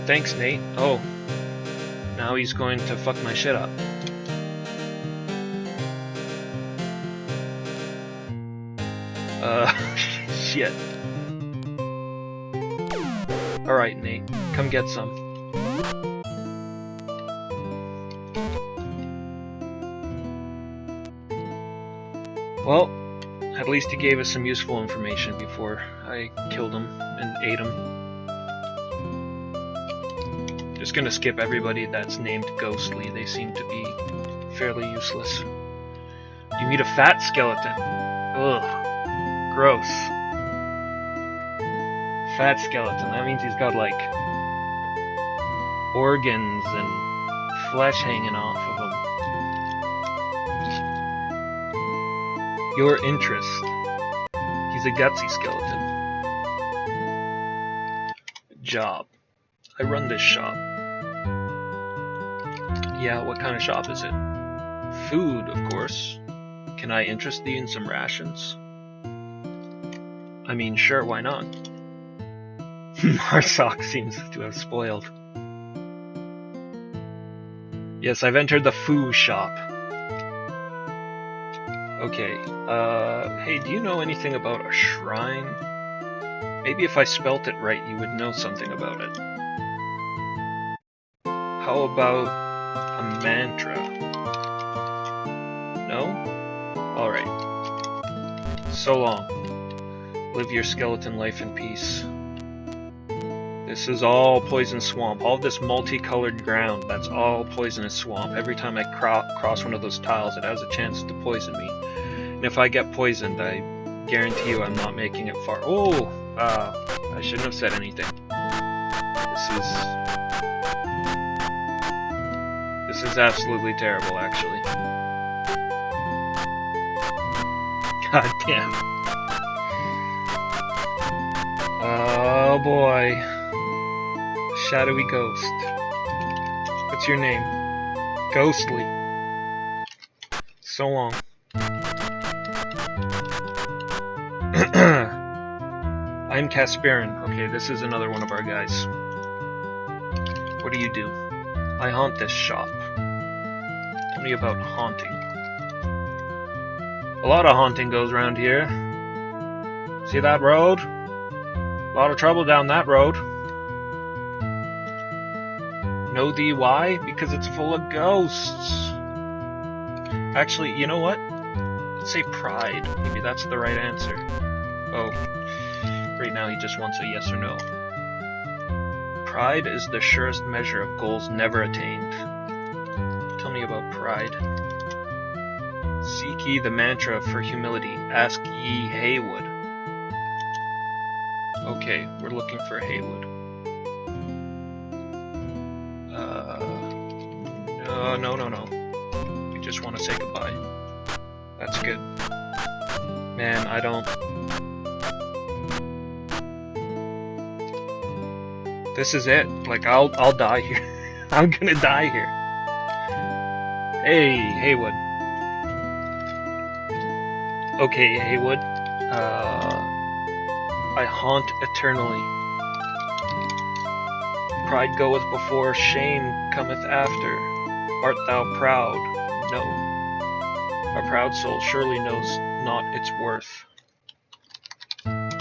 Thanks, Nate. Oh. Now he's going to fuck my shit up. Shit. Alright, Nate. Come get some. Well, at least he gave us some useful information before I killed him and ate him. Just gonna skip everybody that's named Ghostly. They seem to be fairly useless. You meet a fat skeleton. Ugh. Gross. Fat skeleton. That means he's got, like, organs and flesh hanging off of him. Your interest. He's a gutsy skeleton. Job. I run this shop. Yeah, what kind of shop is it? Food, of course. Can I interest thee in some rations? I mean, sure, why not? Marsock seems to have spoiled. Yes, I've entered the foo shop. Okay, hey, do you know anything about a shrine? Maybe if I spelt it right, you would know something about it. How about a mantra? No? Alright. So long. Live your skeleton life in peace. This is all poison swamp. All this multicolored ground, that's all poisonous swamp. Every time I cross one of those tiles, it has a chance to poison me. And if I get poisoned, I guarantee you I'm not making it far. Oh! I shouldn't have said anything. This is absolutely terrible, actually. God damn. Oh boy. Shadowy ghost. What's your name? Ghostly. So long. I'm Casperin. Okay, this is another one of our guys. What do you do? I haunt this shop. Tell me about haunting. A lot of haunting goes around here. See that road? A lot of trouble down that road. Know thee why? Because it's full of ghosts. Actually, you know what? Let's say pride. Maybe that's the right answer. Oh. Right now he just wants a yes or no. Pride is the surest measure of goals never attained. Tell me about pride. Seek ye the mantra for humility. Ask ye Haywood. Okay, we're looking for Haywood. No. We just want to say goodbye. That's good. Man, I don't... This is it. Like, I'll die here. I'm gonna die here. Hey, Haywood. Okay, Haywood. I haunt eternally. Pride goeth before, shame cometh after. Art thou proud? No. A proud soul surely knows not its worth.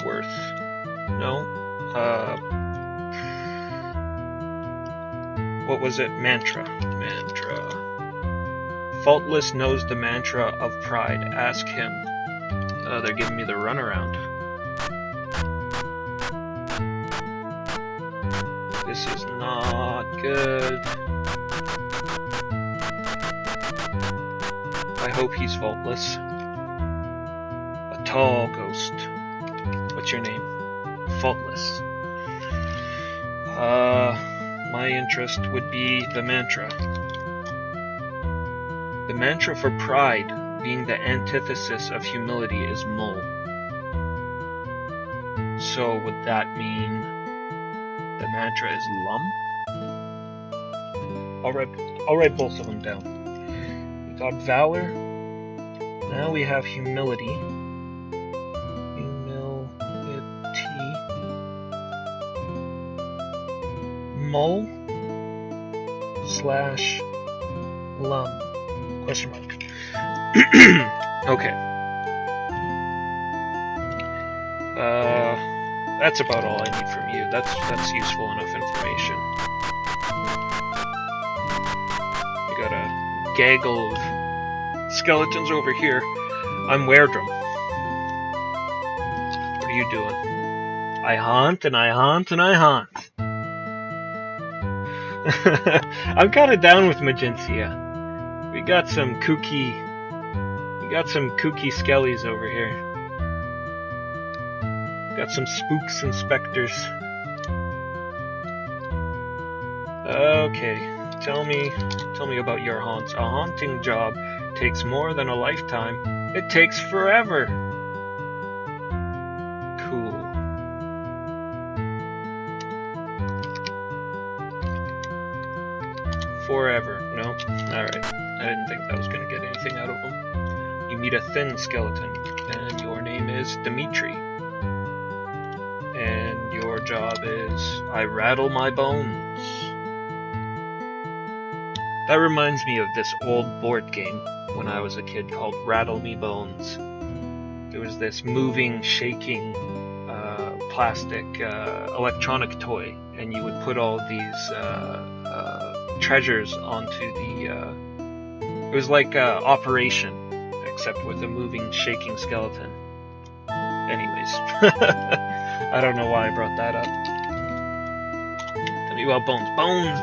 Worth. No. What was it? Mantra. Mantra. Faultless knows the mantra of pride. Ask him. They're giving me the runaround. This is not good. I hope he's faultless. A tall ghost. What's your name? Faultless. My interest would be the mantra. The mantra for pride, being the antithesis of humility, is mole. So would that mean the mantra is lum? I'll write both of them down. We got valor. Now we have humility. Humility. Mole slash lum. Question mark. Okay. That's about all I need from you. That's useful enough information. We got a gaggle of skeletons over here. I'm Weirdrum. What are you doing? I haunt and I haunt and I haunt. I'm kind of down with Magencia. We got some kooky skellies over here. Got some spooks and specters. Okay, tell me about your haunts. A haunting job takes more than a lifetime. It takes forever. Cool. Forever. No? Alright. I didn't think that was going to get anything out of him. You meet a thin skeleton, and your name is Dimitri. And your job is, I rattle my bones. That reminds me of this old board game when I was a kid called Rattle Me Bones. There was this moving, shaking, plastic, electronic toy, and you would put all these treasures onto the... it was like Operation, except with a moving, shaking skeleton. Anyways. I don't know why I brought that up. Tell me about bones. Bones,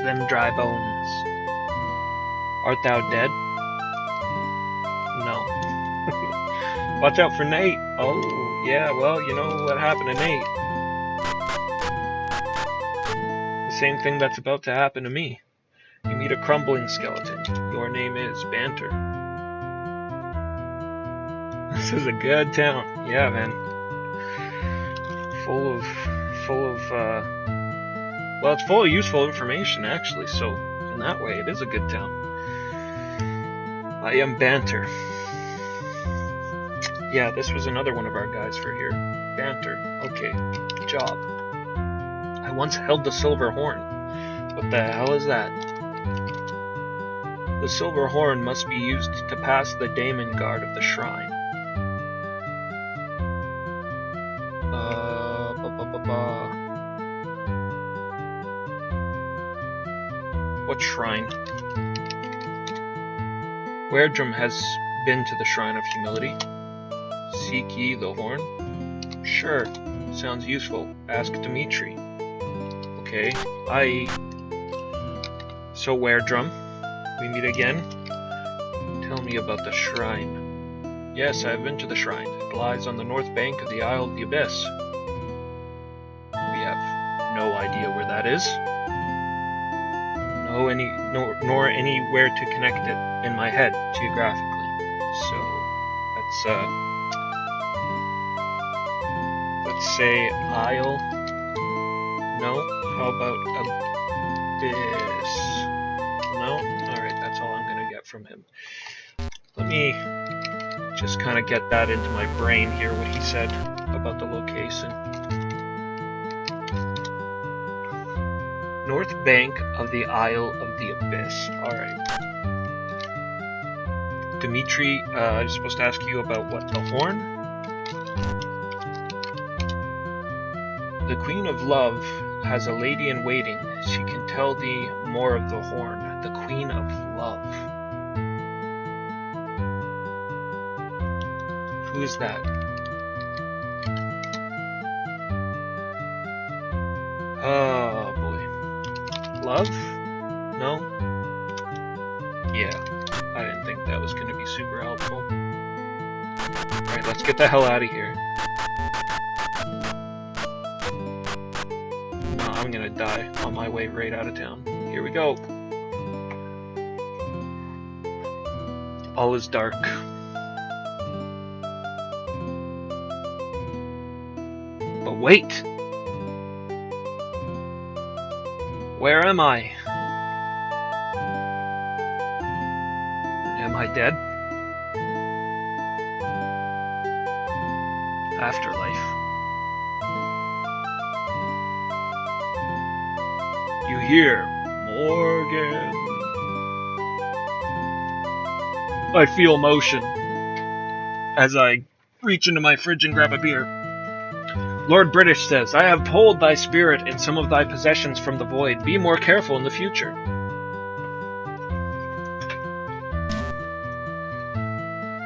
them dry bones. Art thou dead? No. Watch out for Nate. Oh, yeah, well, you know what happened to Nate. The same thing that's about to happen to me. You meet a crumbling skeleton. Your name is Banter. This is a good town. Yeah, man. Full of well, it's full of useful information, actually, so in that way, it is a good town. I am Banter. Yeah, this was another one of our guys for here. Banter. Okay, job. I once held the silver horn. What the hell is that? The silver horn must be used to pass the daemon guard of the shrine. What shrine? Weirdrum has been to the Shrine of Humility. Seek ye the horn? Sure, sounds useful. Ask Dimitri. Okay, So Weirdrum, We meet again. Tell me about the shrine. Yes, I have been to the shrine. It lies on the north bank of the Isle of the Abyss. We have no idea where that is. Nor anywhere to connect it in my head geographically. So let's say Isle. No. How about Abyss? No. All right, that's all I'm gonna get from him. Let me just kind of get that into my brain here, what he said about the location. North bank of the Isle of the Abyss. Alright. Dimitri, I'm supposed to ask you about what? The horn? The Queen of Love has a lady in waiting. She can tell thee more of the horn. The Queen of Love. Who is that? Oh boy. Love? No? Yeah. I didn't think that was going to be super helpful. Alright, let's get the hell out of here. No, I'm going to die on my way right out of town. Here we go. All is dark. But wait! Where am I? Am I dead? Afterlife. You hear, Morgan. I feel motion as I reach into my fridge and grab a beer. Lord British says, I have pulled thy spirit and some of thy possessions from the void. Be more careful in the future.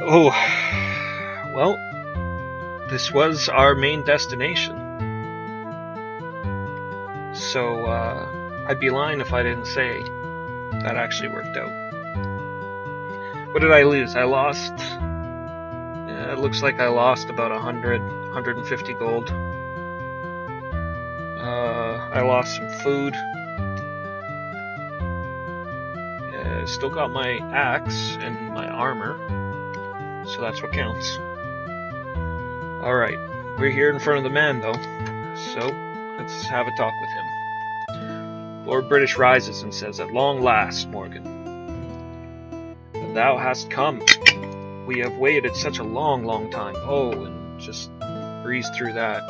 Oh, well, this was our main destination. So, I'd be lying if I didn't say that actually worked out. What did I lose? I lost... it looks like I lost about 150 gold. I lost some food. Still got my axe and my armor. So that's what counts. Alright, we're here in front of the man though. So, let's have a talk with him. Lord British rises and says, At long last, Morgan. Thou hast come. We have waited such a long, long time. Oh, and just breeze through that.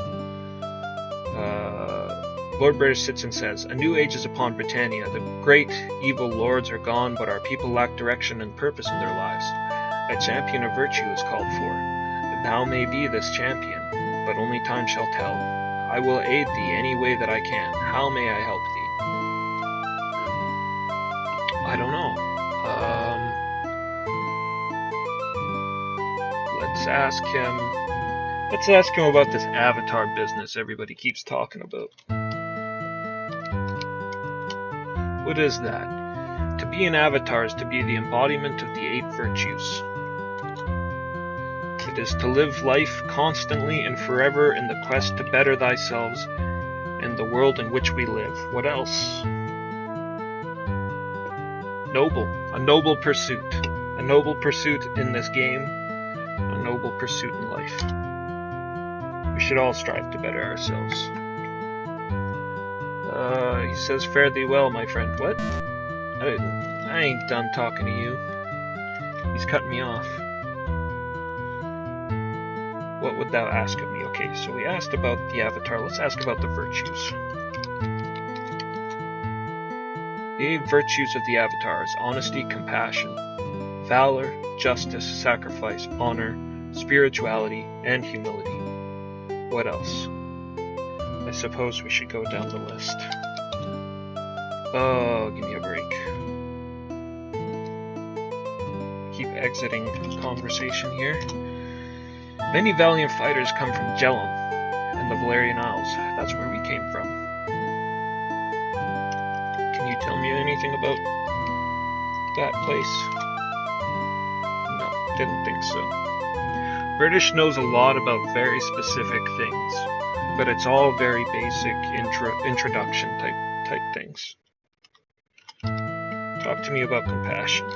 Lord British sits and says, A new age is upon Britannia. The great evil lords are gone, but our people lack direction and purpose in their lives. A champion of virtue is called for. Thou may be this champion, but only time shall tell. I will aid thee any way that I can. How may I help thee? I don't know. Let's ask him about this avatar business everybody keeps talking about. What is that? To be an avatar is to be the embodiment of the 8 virtues. It is to live life constantly and forever in the quest to better thyself and the world in which we live. What else? Noble. A noble pursuit. A noble pursuit in this game. A noble pursuit in life. We should all strive to better ourselves. He says, fare thee well, my friend. What? I ain't done talking to you. He's cutting me off. What would thou ask of me? Okay, so we asked about the avatar. Let's ask about the virtues. The 8 virtues of the avatar is honesty, compassion, valor, justice, sacrifice, honor, spirituality, and humility. What else? I suppose we should go down the list. Oh, give me a break. Keep exiting conversation here. Many valiant fighters come from Jellum and the Valerian Isles. That's where we came from. Can you tell me anything about that place? No, didn't think so. British knows a lot about very specific things, but it's all very basic introduction type things. Talk to me about compassion.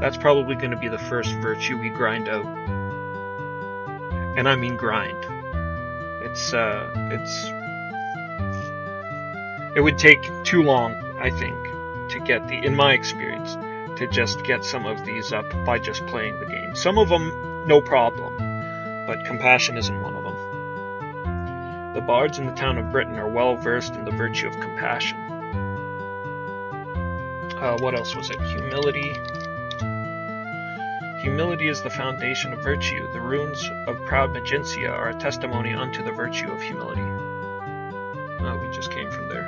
That's probably going to be the first virtue we grind out. And I mean grind. It would take too long, I think, to get in my experience, to just get some of these up by just playing the game. Some of them, no problem, but compassion isn't one of them. The bards in the town of Britain are well versed in the virtue of compassion. What else was it? Humility. Humility is the foundation of virtue. The runes of proud Magencia are a testimony unto the virtue of humility. Oh, we just came from there.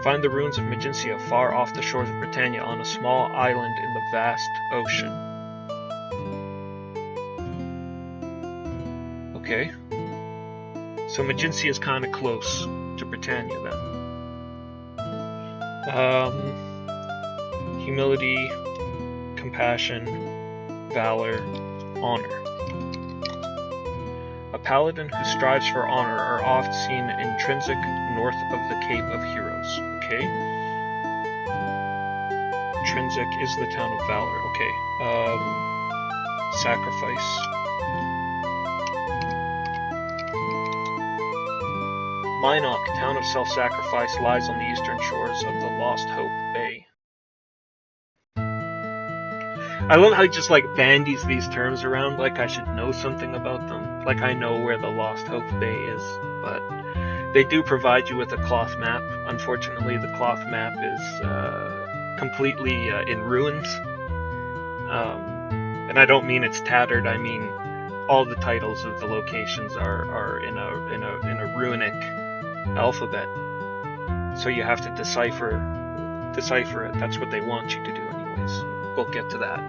Find the runes of Magencia far off the shores of Britannia on a small island in the vast ocean. Okay. So Magencia is kind of close to Britannia then. Humility, compassion, valor, honor. A paladin who strives for honor are oft seen intrinsic north of the Cape of Heroes. Okay. Intrinsic is the town of valor. Okay. Sacrifice. Minok, town of self-sacrifice, lies on the eastern shores of the Lost Hope Bay. I love how he just like bandies these terms around like I should know something about them. Like I know where the Lost Hope Bay is, but they do provide you with a cloth map. Unfortunately, the cloth map is completely in ruins. And I don't mean it's tattered, I mean all the titles of the locations are in a runic alphabet. So you have to decipher it. That's what they want you to do anyways. We'll get to that.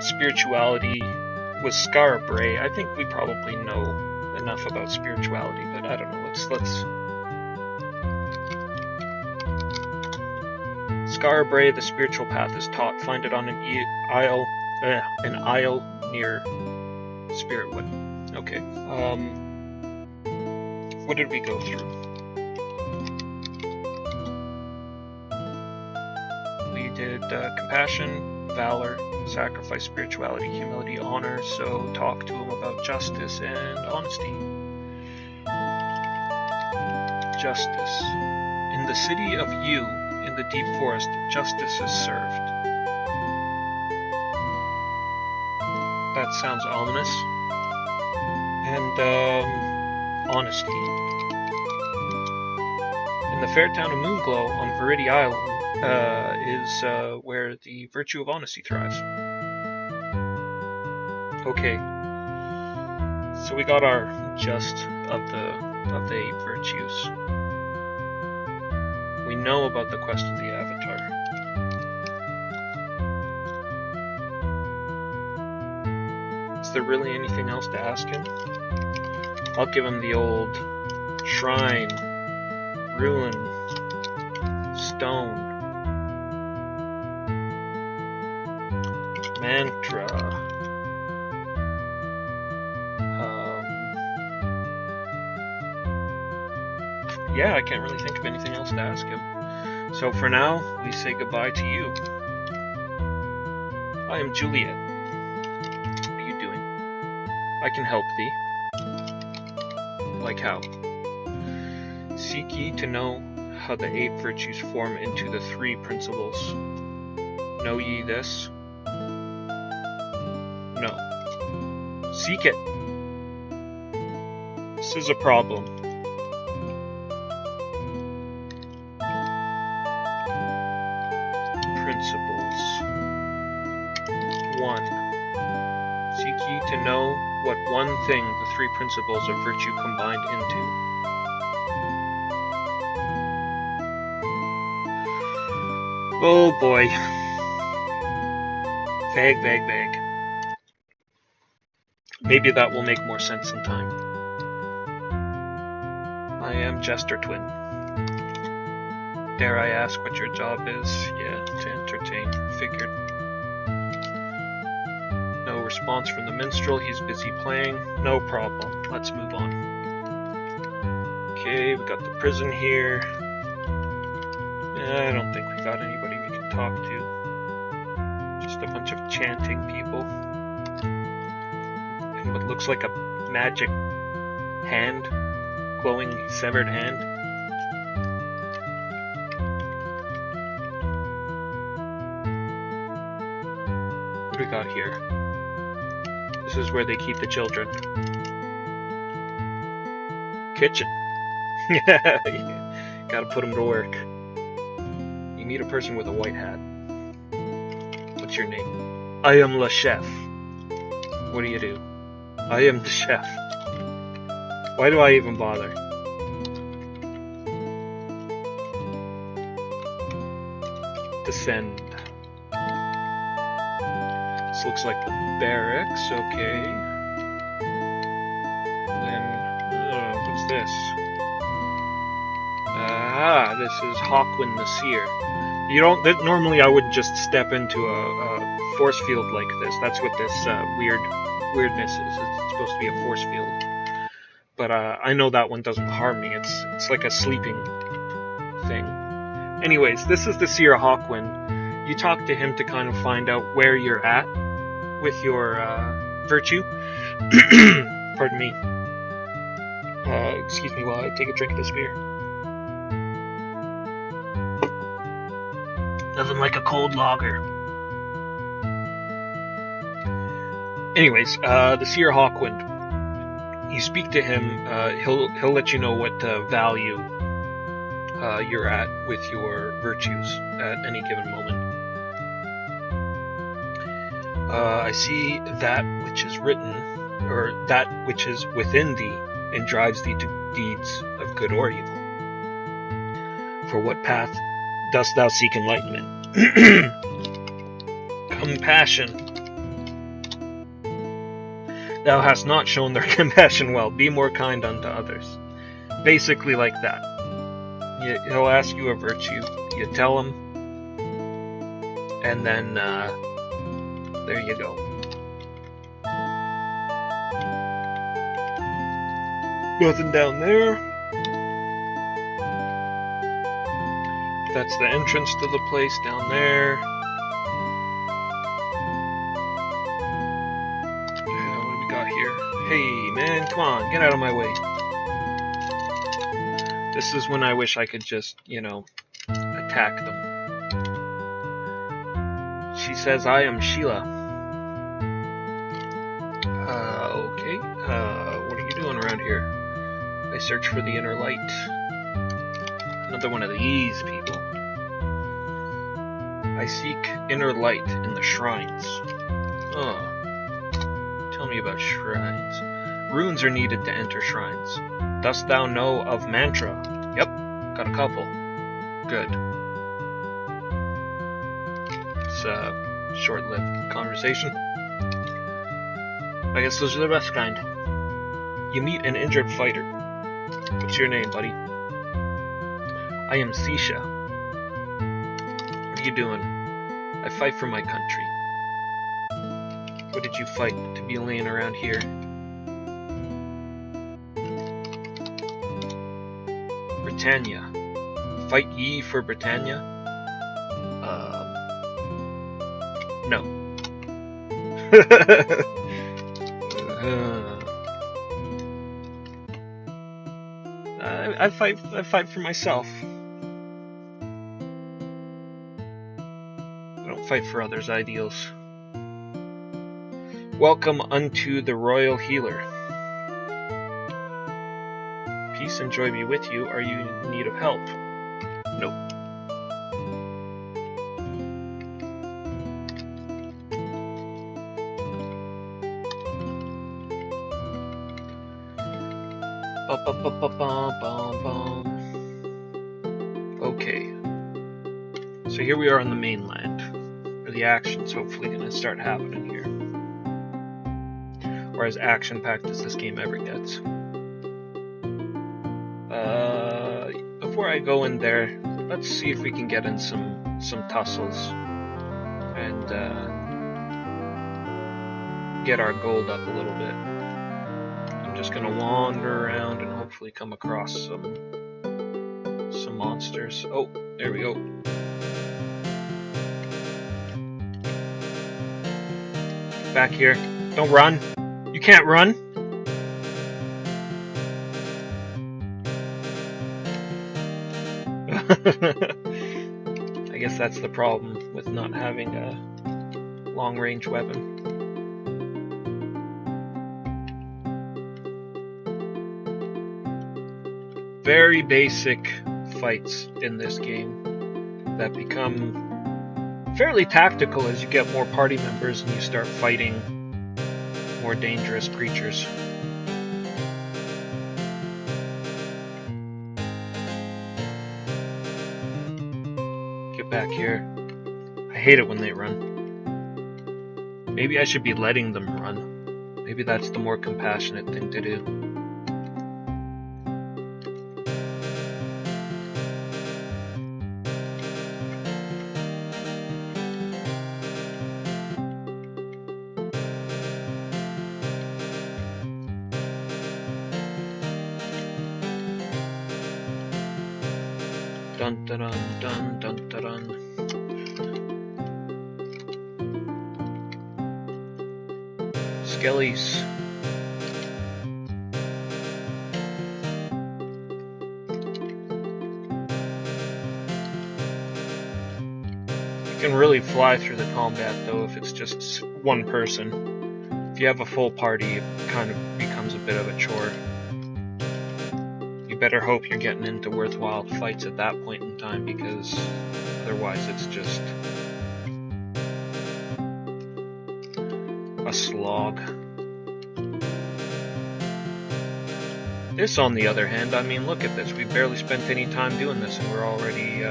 Spirituality was Scarabray. I think we probably know enough about spirituality, but I don't know. Let's Scarabray, the spiritual path is taught. Find it on an isle near Spiritwood. Okay. What did we go through? We did compassion, valor, sacrifice, spirituality, humility, honor. So talk to him about justice and honesty. Justice. In the city of Yu, in the deep forest, justice is served. That sounds ominous. And honesty. In the fair town of Moonglow on Viridi Island is where the virtue of honesty thrives. Okay. So we got our gist of the 8 virtues. We know about the quest of the Avatar. Is there really anything else to ask him? I'll give him the old shrine, ruin, stone, mantra. Yeah, I can't really think of anything else to ask him. So for now, we say goodbye to you. I am Juliet. What are you doing? I can help thee. Like how? Seek ye to know how the 8 virtues form into the 3 principles. Know ye this? No. Seek it. This is a problem. Principles. 1. Seek ye to know what one thing the 3 principles of virtue combined into. Oh boy. Vague. Maybe that will make more sense in time. I am Jester Twin. Dare I ask what your job is? Yeah, to entertain. Figured. No response from the minstrel. He's busy playing. No problem. Let's move on. Okay, we got the prison here. I don't think we got anybody we can talk to. Just a bunch of chanting people. And what looks like a magic hand. Glowing severed hand. What do we got here? This is where they keep the children. Kitchen. Yeah, gotta put them to work. You meet a person with a white hat. What's your name? I am le chef. What do you do? I am the chef. Why do I even bother? Descend. This looks like the barracks, okay. And then, what's this? This is Hawkwin the Seer. You don't. Normally, I wouldn't just step into a force field like this. That's what this weirdness is. It's supposed to be a force field. But I know that one doesn't harm me. It's like a sleeping thing. Anyways, this is the Seer Hawkwin. You talk to him to kind of find out where you're at with your virtue. Pardon me. Excuse me while I take a drink of this beer. Nothing like a cold lager. Anyways, the Seer Hawkwind. You speak to him, he'll let you know what value you're at with your virtues at any given moment. I see that which is written, or that which is within thee, and drives thee to deeds of good or evil. For what path dost thou seek enlightenment? Compassion. Thou hast not shown their compassion well. Be more kind unto others. Basically like that. He'll ask you a virtue. You tell him. And then, there you go. Nothing down there. That's the entrance to the place down there. What do we got here? Hey, man, come on, get out of my way. This is when I wish I could just, attack them. She says, I am Sheila. Okay. What are you doing around here? I search for the inner light. Another one of these people. I seek inner light in the shrines. Oh. Tell me about shrines. Runes are needed to enter shrines. Dost thou know of mantra? Yep, got a couple. Good. It's a short-lived conversation. I guess those are the best kind. You meet an injured fighter. What's your name, buddy? I am Sisha. What are you doing? I fight for my country. What did you fight to be laying around here? Britannia. Fight ye for Britannia? No. I fight for myself. I don't fight for others' ideals. Welcome unto the Royal Healer. Peace and joy be with you. Are you in need of help? Nope. Okay. So here we are on the mainland, where the action's hopefully going to start happening here. Or as action-packed as this game ever gets. Before I go in there, let's see if we can get in some tussles and get our gold up a little bit. I'm just gonna wander around and hopefully come across some monsters. Oh, there we go. Back here. Don't run. You can't run. I guess that's the problem with not having a long-range weapon. Very basic fights in this game that become fairly tactical as you get more party members and you start fighting more dangerous creatures. Get back here. I hate it when they run. Maybe I should be letting them run. Maybe that's the more compassionate thing to do. Dun dun dun dun dun dun. Skellies. You can really fly through the combat though if it's just one person. If you have a full party, it kind of becomes a bit of a chore. You better hope you're getting into worthwhile fights at that point in time, because otherwise it's just a slog. This, on the other hand, I mean, look at this. We barely spent any time doing this, and we're already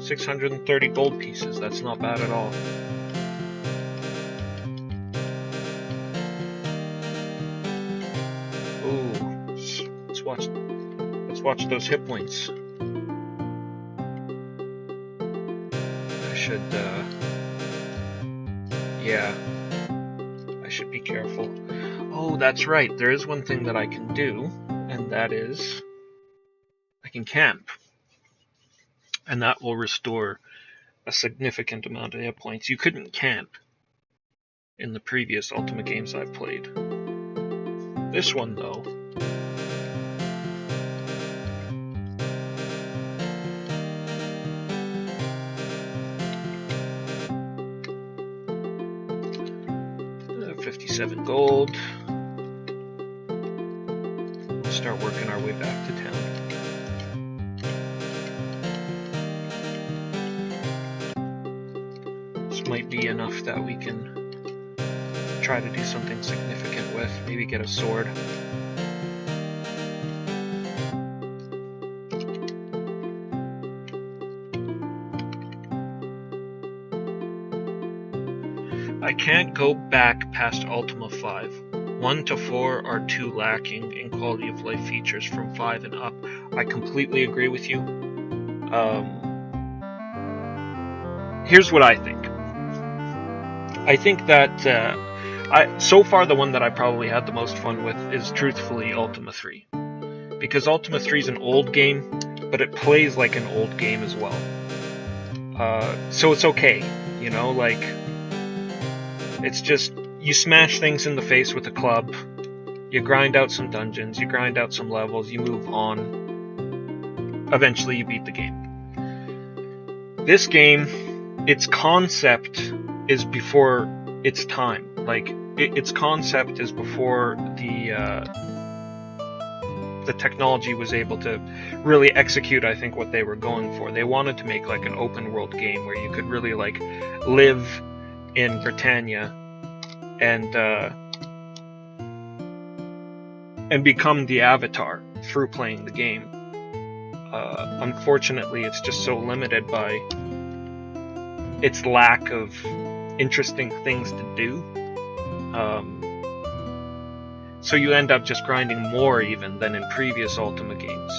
630 gold pieces. That's not bad at all. Ooh, let's watch those hit points. I should, yeah, I should be careful. Oh, that's right, there is one thing that I can do, and that is, I can camp. And that will restore a significant amount of hit points. You couldn't camp in the previous Ultima games I've played. This one, though, $57 gold. We'll start working our way back to town. This might be enough that we can try to do something significant with. Maybe get a sword. I can't go back past Ultima V. 1 to 4 are too lacking in quality of life features from 5 and up. I completely agree with you. Here's what I think. I think that so far the one that I probably had the most fun with is truthfully Ultima 3. Because Ultima 3 is an old game, but it plays like an old game as well. So it's okay, you know, like, it's just, you smash things in the face with a club, you grind out some dungeons, you grind out some levels, you move on, eventually you beat the game. This game, its concept is before its time. Like, its concept is before the technology was able to really execute, I think, what they were going for. They wanted to make like an open world game where you could really like live in Britannia and become the Avatar through playing the game. Unfortunately, it's just so limited by its lack of interesting things to do. So you end up just grinding more even than in previous Ultima games.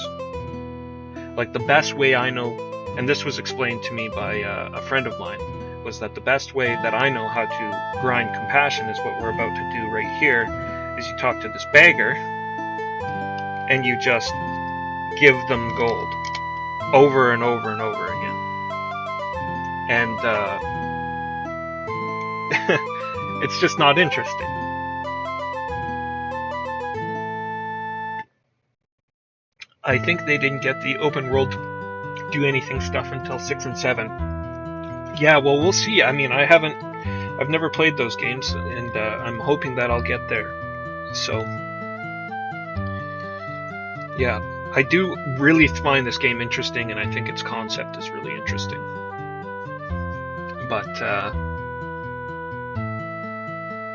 like the best way I know, and this was explained to me by a friend of mine, was that the best way that I know how to grind compassion is what we're about to do right here, is you talk to this beggar, and you just give them gold over and over and over again. And it's just not interesting. I think they didn't get the open world do anything stuff until 6 and 7. Yeah, well, we'll see. I mean, I've never played those games, and I'm hoping that I'll get there. So, yeah, I do really find this game interesting, and I think its concept is really interesting. But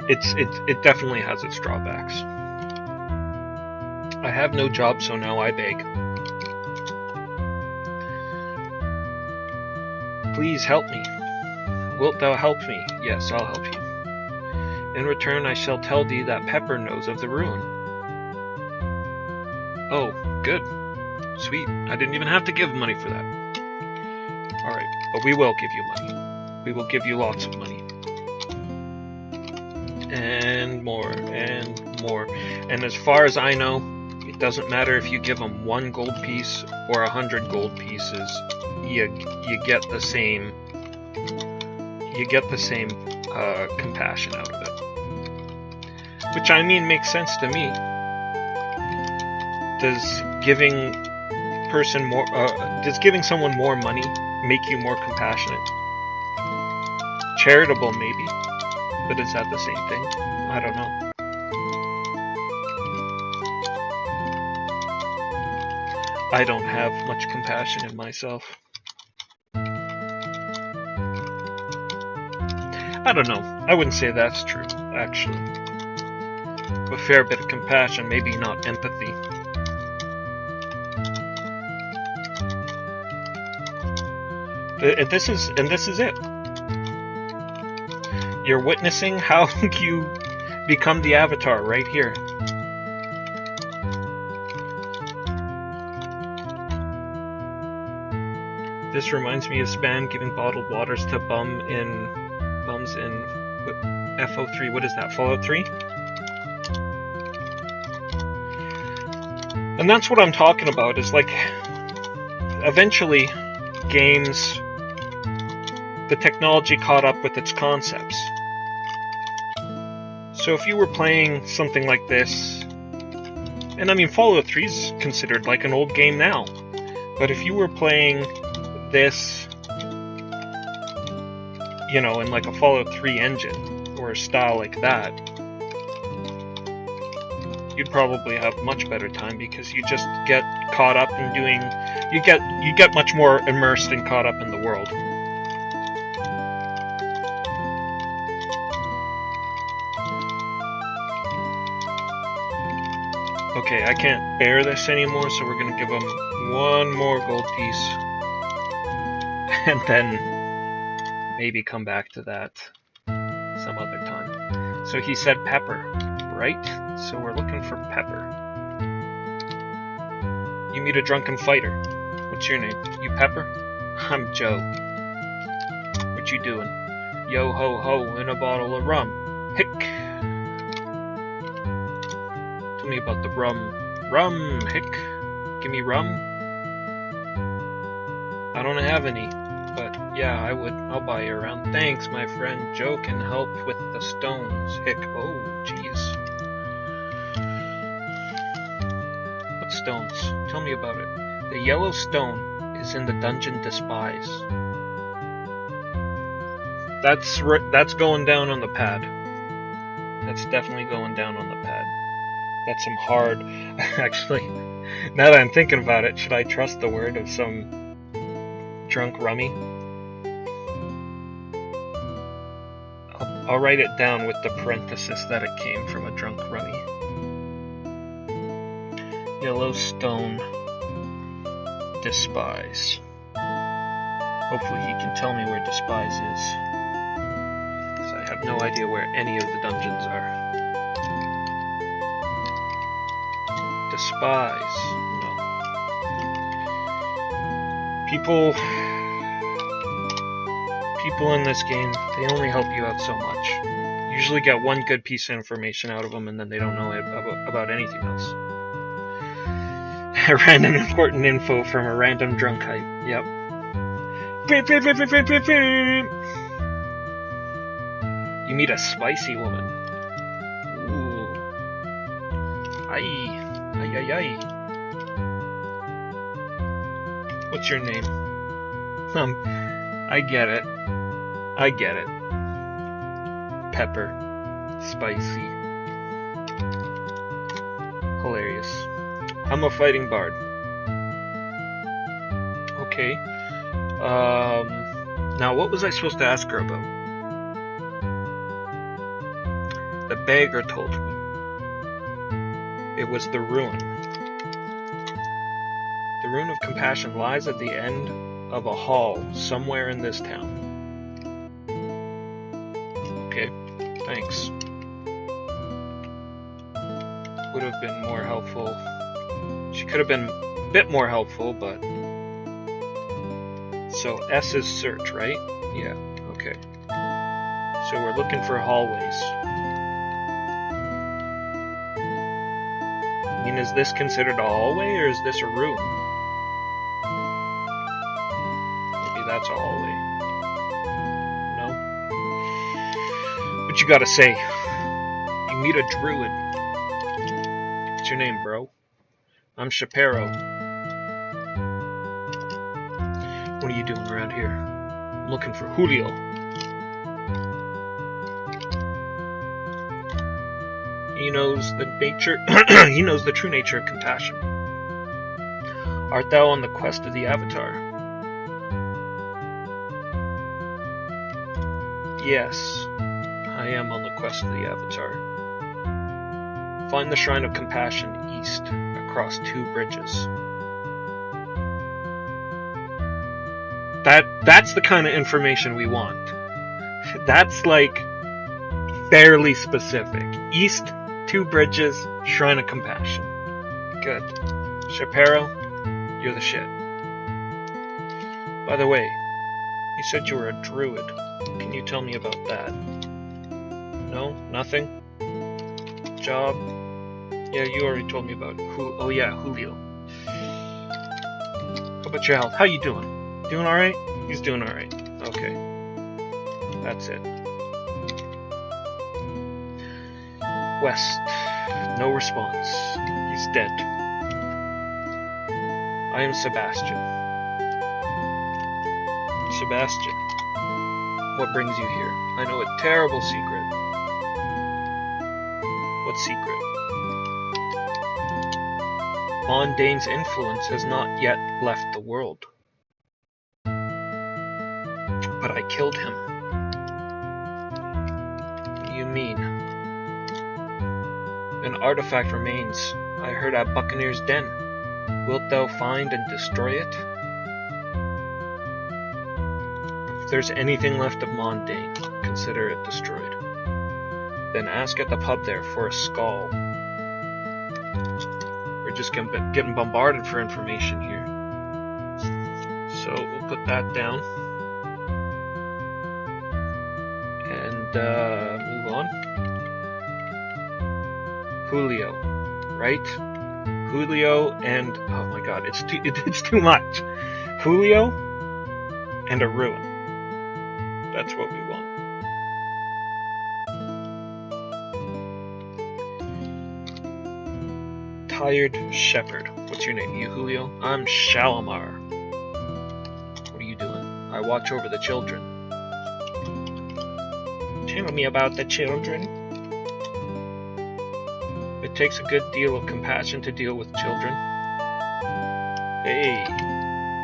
it definitely has its drawbacks. I have no job, so now I beg. Please help me. Wilt thou help me? Yes, I'll help you. In return, I shall tell thee that Pepper knows of the ruin. Oh, good. Sweet. I didn't even have to give money for that. Alright, but we will give you money. We will give you lots of money. And more, and more. And as far as I know, it doesn't matter if you give them 1 gold piece or 100 gold pieces. You get the same. You get the same compassion out of it, which I mean makes sense to me. Does giving someone more money make you more compassionate? Charitable, maybe, but is that the same thing? I don't know. I don't have much compassion in myself. I don't know. I wouldn't say that's true, actually. A fair bit of compassion, maybe not empathy. This is it. You're witnessing how you become the Avatar right here. This reminds me of Span giving bottled waters to bums in FO3. What is that? Fallout 3? And that's what I'm talking about, is like, eventually games, the technology caught up with its concepts. So if you were playing something like this, and I mean Fallout 3 is considered like an old game now, but if you were playing this, you know, in like a Fallout 3 engine, or a style like that, you'd probably have much better time, because you just get caught up in doing, you get much more immersed and caught up in the world. Okay, I can't bear this anymore, so we're gonna give him 1 more gold piece, and then maybe come back to that some other time. So he said Pepper, right? So we're looking for Pepper. You meet a drunken fighter. What's your name? You Pepper? I'm Joe. What you doing? Yo ho ho in a bottle of rum. Hick. Tell me about the rum. Rum, hick. Give me rum. I don't have any, but yeah, I would. I'll buy you around. Thanks, my friend. Joe can help with the stones. Hick. Oh, jeez. What stones? Tell me about it. The yellow stone is in the dungeon Despise. That's going down on the pad. That's definitely going down on the pad. That's some hard... Actually, now that I'm thinking about it, should I trust the word of some drunk rummy? I'll write it down with the parenthesis that it came from a drunk rummy. Yellowstone Despise. Hopefully he can tell me where Despise is, because I have no idea where any of the dungeons are. Despise. No. People in this game, they only help you out so much. You usually get one good piece of information out of them, and then they don't know about anything else. Random important info from a random drunkite. Yep. You meet a spicy woman. Ooh. Aye. Aye, aye, aye. What's your name? I get it. I get it. Pepper. Spicy. Hilarious. I'm a fighting bard. Okay. Now what was I supposed to ask her about? The beggar told me. It was the ruin. The Rune of Compassion lies at the end of a hall somewhere in this town. Okay, thanks. Would have been more helpful. She could have been a bit more helpful, but... So S is search, right? Yeah, okay. So we're looking for hallways. I mean, is this considered a hallway, or is this a room? Maybe that's a hallway. No? What you gotta say? You meet a druid. What's your name, bro? I'm Shapiro. What are you doing around here? I'm looking for Julio. He knows the nature. He knows the true nature of compassion. Art thou on the quest of the Avatar? Yes, I am on the quest of the Avatar. Find the Shrine of Compassion east, across 2 bridges. That's the kind of information we want. That's like fairly specific. East, 2 bridges, Shrine of Compassion. Good. Shapiro, you're the shit. By the way, you said you were a druid. Can you tell me about that? No? Nothing? Job? Yeah, you already told me about oh yeah, Julio. How about your health? How you doing? Doing alright? He's doing alright. Okay. That's it. West. No response. He's dead. I am Sebastian. Sebastian. What brings you here? I know a terrible secret. What secret? Mondane's influence has not yet left the world. But I killed him. What do you mean? An artifact remains. I heard at Buccaneer's Den. Wilt thou find and destroy it? If there's anything left of Mondane, consider it destroyed. Then ask at the pub there for a skull. We're just getting bombarded for information here. So we'll put that down. And move on. Julio, right? Julio and oh my god, it's too much. Julio and a ruin. That's what we want. Tired Shepherd. What's your name? You Julio? I'm Shalimar. What are you doing? I watch over the children. Tell me about the children. It takes a good deal of compassion to deal with children. Hey,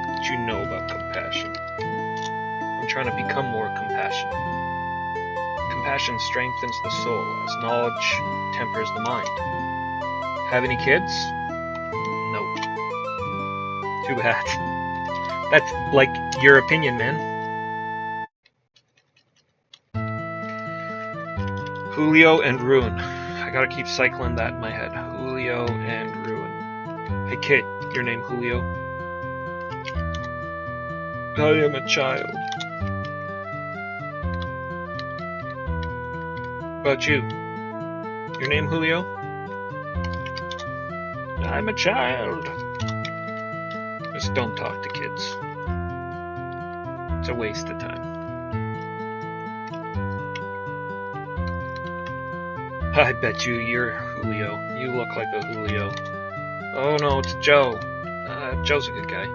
what you know about compassion? I'm trying to become more compassionate. Compassion strengthens the soul, as knowledge tempers the mind. Have any kids? Nope. Too bad. That's like your opinion, man. Julio and Ruin. I gotta keep cycling that in my head. Julio and Ruin. Hey kid, your name Julio? I am a child. About you? Your name, Julio? I'm a child. Just don't talk to kids. It's a waste of time. I bet you're Julio. You look like a Julio. Oh no, it's Joe. Joe's a good guy.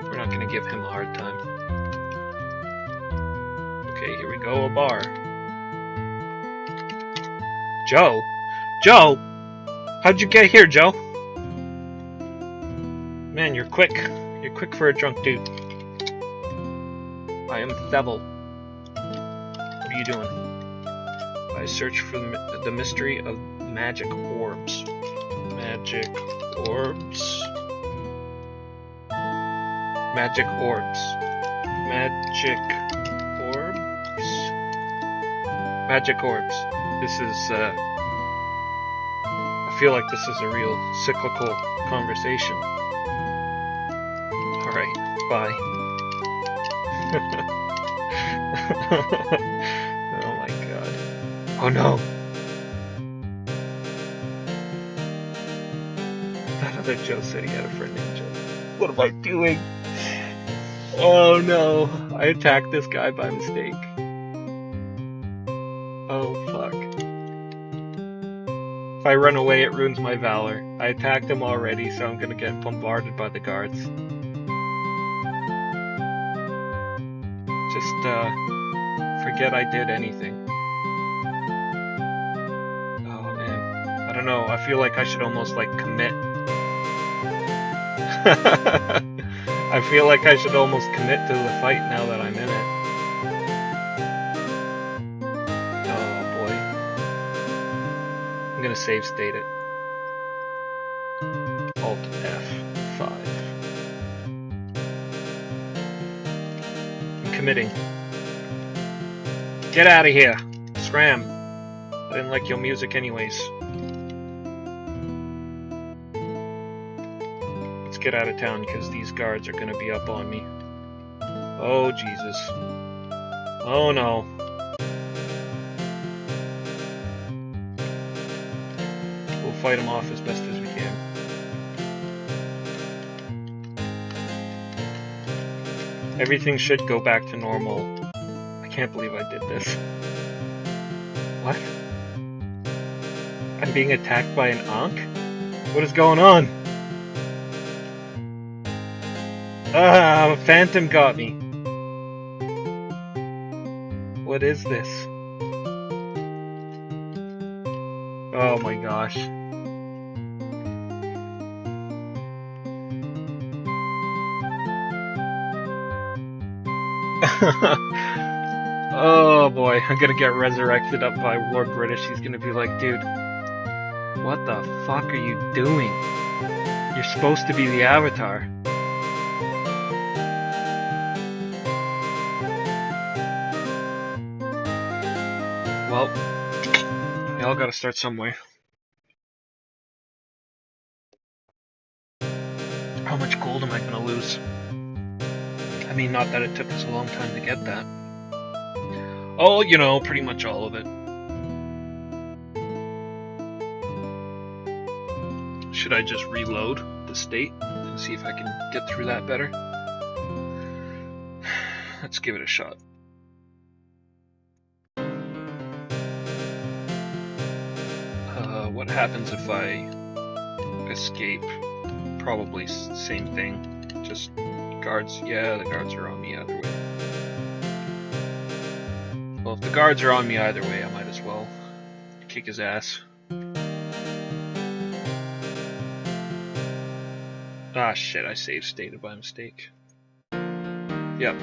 We're not gonna give him a hard time. Okay, here we go, a bar. Joe? Joe! How'd you get here, Joe? Man, you're quick. You're quick for a drunk dude. I am Thebble. What are you doing? I search for the mystery of magic orbs. Magic orbs. Magic orbs. Magic orbs. Magic orbs. This is, I feel like this is a real cyclical conversation. Alright, bye. Oh my god. Oh no! That other Joe said he had a friend named Joe. What am I doing? Oh no! I attacked this guy by mistake. Oh fuck. If I run away, it ruins my valor. I attacked him already, so I'm gonna get bombarded by the guards. Just, forget I did anything. Oh man. I don't know, I feel like I should almost, like, commit. I feel like I should almost commit to the fight now that I'm in it. Oh boy. I'm gonna save state it. Alt F5. I'm committing. Get out of here! Scram! I didn't like your music anyways. Let's get out of town because these guards are gonna be up on me. Oh Jesus. Oh no. We'll fight them off as best as we can. Everything should go back to normal. I can't believe I did this. What? I'm being attacked by an Ankh? What is going on? Ah, a phantom got me. What is this? Oh my gosh. Oh boy, I'm gonna get resurrected up by Lord British. He's gonna be like, dude, what the fuck are you doing? You're supposed to be the Avatar. Well, we all gotta start somewhere. How much gold am I gonna lose? I mean, not that it took us a long time to get that. Oh, you know, pretty much all of it. Should I just reload the state and see if I can get through that better? Let's give it a shot. What happens if I escape? Probably same thing. Just guards. Yeah, the guards are on me either way. Well, if the guards are on me either way, I might as well kick his ass. Ah shit, I save stated by mistake. Yep.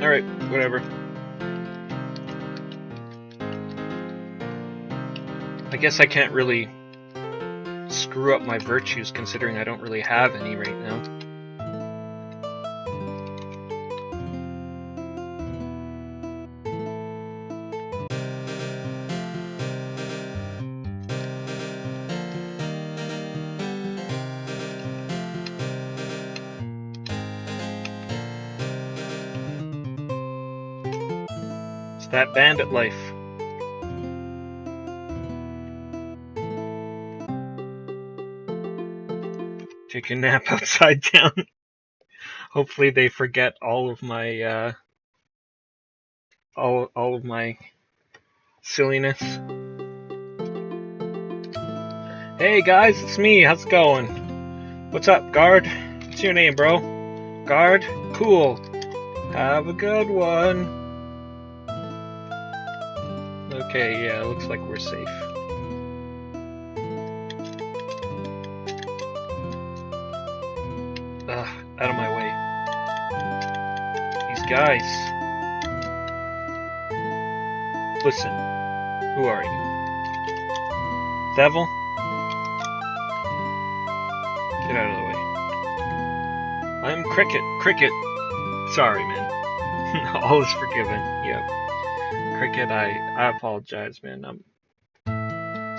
Alright, whatever. I guess I can't really screw up my virtues considering I don't really have any right now. that bandit life. Take a nap outside town. Hopefully they forget all of my all of my silliness. Hey guys, it's me. How's it going? What's up, guard? What's your name, bro? Guard? Cool. Have a good one. Okay, yeah, looks like we're safe. Out of my way. These guys. Listen, who are you? Devil? Get out of the way. I'm Cricket. Cricket. Sorry, man. All is forgiven. Yep. Cricket, I apologize, man. I'm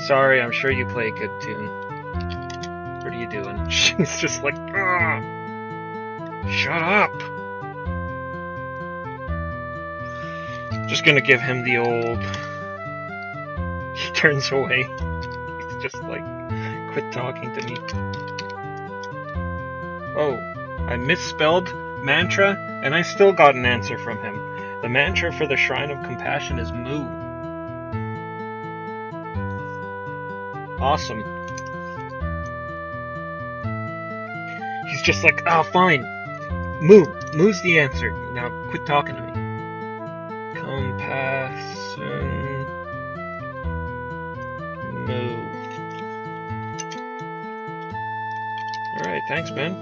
sorry, I'm sure you play a good tune. What are you doing? She's just like, ah! Shut up! Just gonna give him the old... He turns away. He's just like, quit talking to me. Oh, I misspelled mantra, and I still got an answer from him. The mantra for the Shrine of Compassion is Moo. Awesome. He's just like, oh, fine. Moo. Moo's the answer. Now quit talking to me. Compassion. Moo. Alright, thanks, man.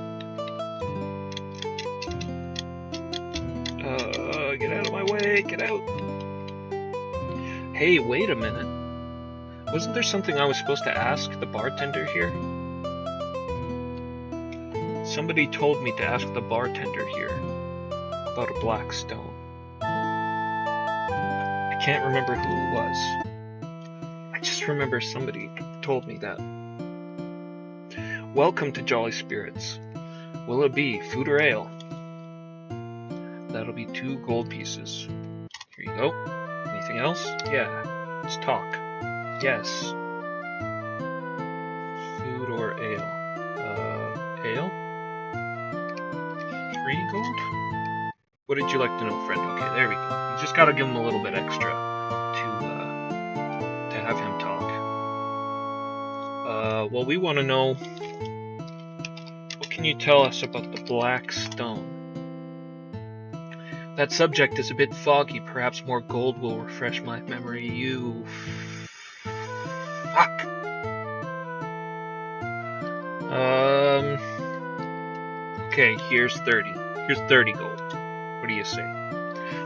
Get out of my way. Get out. Hey, wait a minute. Wasn't there something I was supposed to ask the bartender here? Somebody told me to ask the bartender here about a black stone. I can't remember who it was. I just remember somebody told me that. Welcome to Jolly Spirits. Will it be food or ale? That'll be 2 gold pieces. Here you go. Anything else? Yeah. Let's talk. Yes. Food or ale? Ale? 3 gold? What did you like to know, friend? Okay, there we go. You just gotta give him a little bit extra to have him talk. Well, we want to know, what can you tell us about the black stone? That subject is a bit foggy. Perhaps more gold will refresh my memory. You... Fuck! Okay, here's 30. Here's 30 gold. What do you say?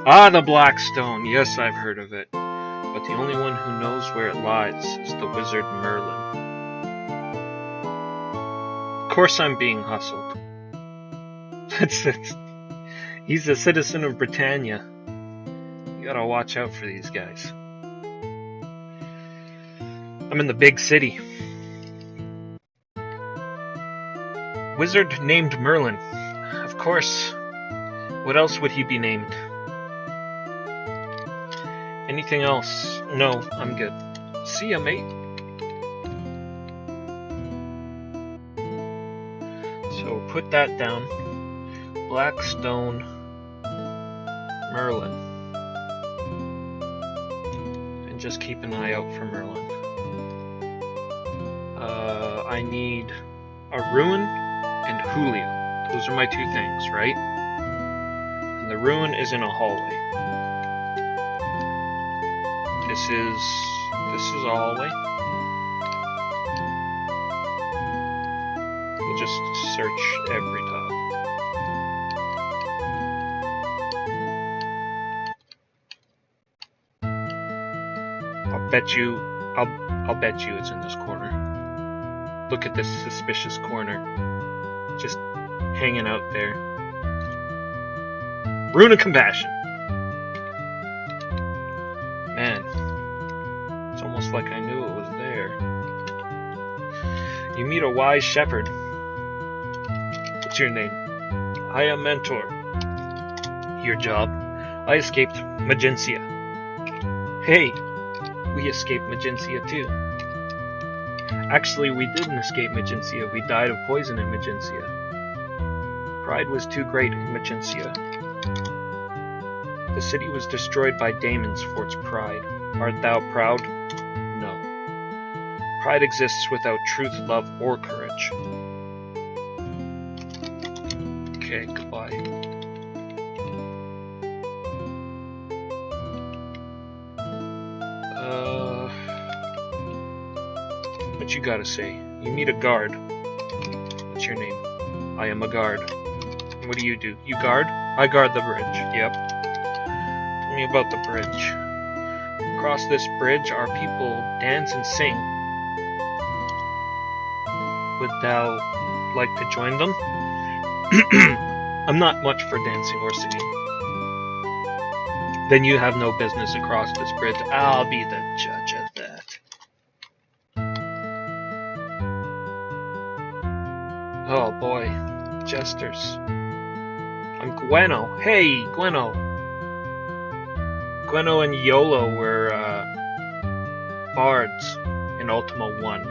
Ah, the black stone. Yes, I've heard of it. But the only one who knows where it lies is the wizard Merlin. Of course I'm being hustled. That's it. He's a citizen of Britannia. You gotta watch out for these guys. I'm in the big city. Wizard named Merlin. Of course. What else would he be named? Anything else? No, I'm good. See ya, mate. So put that down. Blackstone Merlin. And just keep an eye out for Merlin. I need a ruin and Julio. Those are my 2 things, right? And the ruin is in a hallway. This is a hallway. We'll just search every tile. I'll bet you it's in this corner. Look at this suspicious corner. Just hanging out there. Rune of Compassion. Man, it's almost like I knew it was there. You meet a wise shepherd. What's your name? I am Mentor. Your job? I escaped Magencia. Hey, we escaped Magencia too. Actually, we didn't escape Magencia. We died of poison in Magencia. Pride was too great in Magencia. The city was destroyed by daemons for its pride. Art thou proud? No. Pride exists without truth, love, or courage. Okay, goodbye. What you gotta say? You meet a guard. What's your name? I am a guard. What do? You guard? I guard the bridge. Yep. Tell me about the bridge. Across this bridge our people dance and sing. Would thou like to join them? I'm not much for dancing or singing. Then you have no business across this bridge. I'll be the judge of that. Oh boy, jesters. I'm Gweno. Hey, Gweno. Gweno and Yolo were bards in Ultima 1.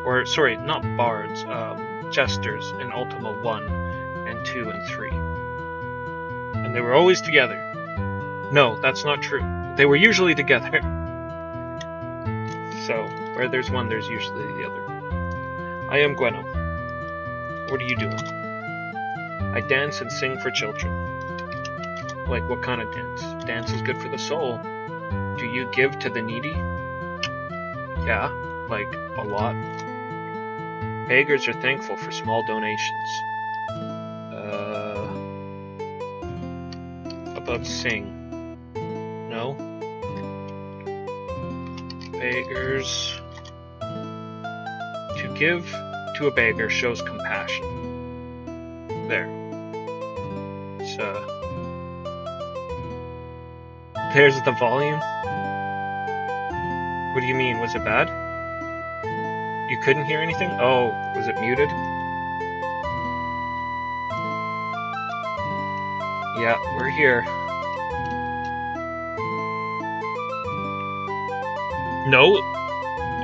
Or, sorry, not bards, jesters in Ultima 1 and 2 and 3. And they were always together. No, that's not true. They were usually together. So, where there's one, there's usually the other. I am Gweno. What are you doing? I dance and sing for children. Like, what kind of dance? Dance is good for the soul. Do you give to the needy? Yeah, like, a lot. Beggars are thankful for small donations. About sing? No? Beggars. To give to a beggar shows compassion. There. There's the volume. What do you mean? Was it bad? You couldn't hear anything? Oh, was it muted? Yeah, we're here. No?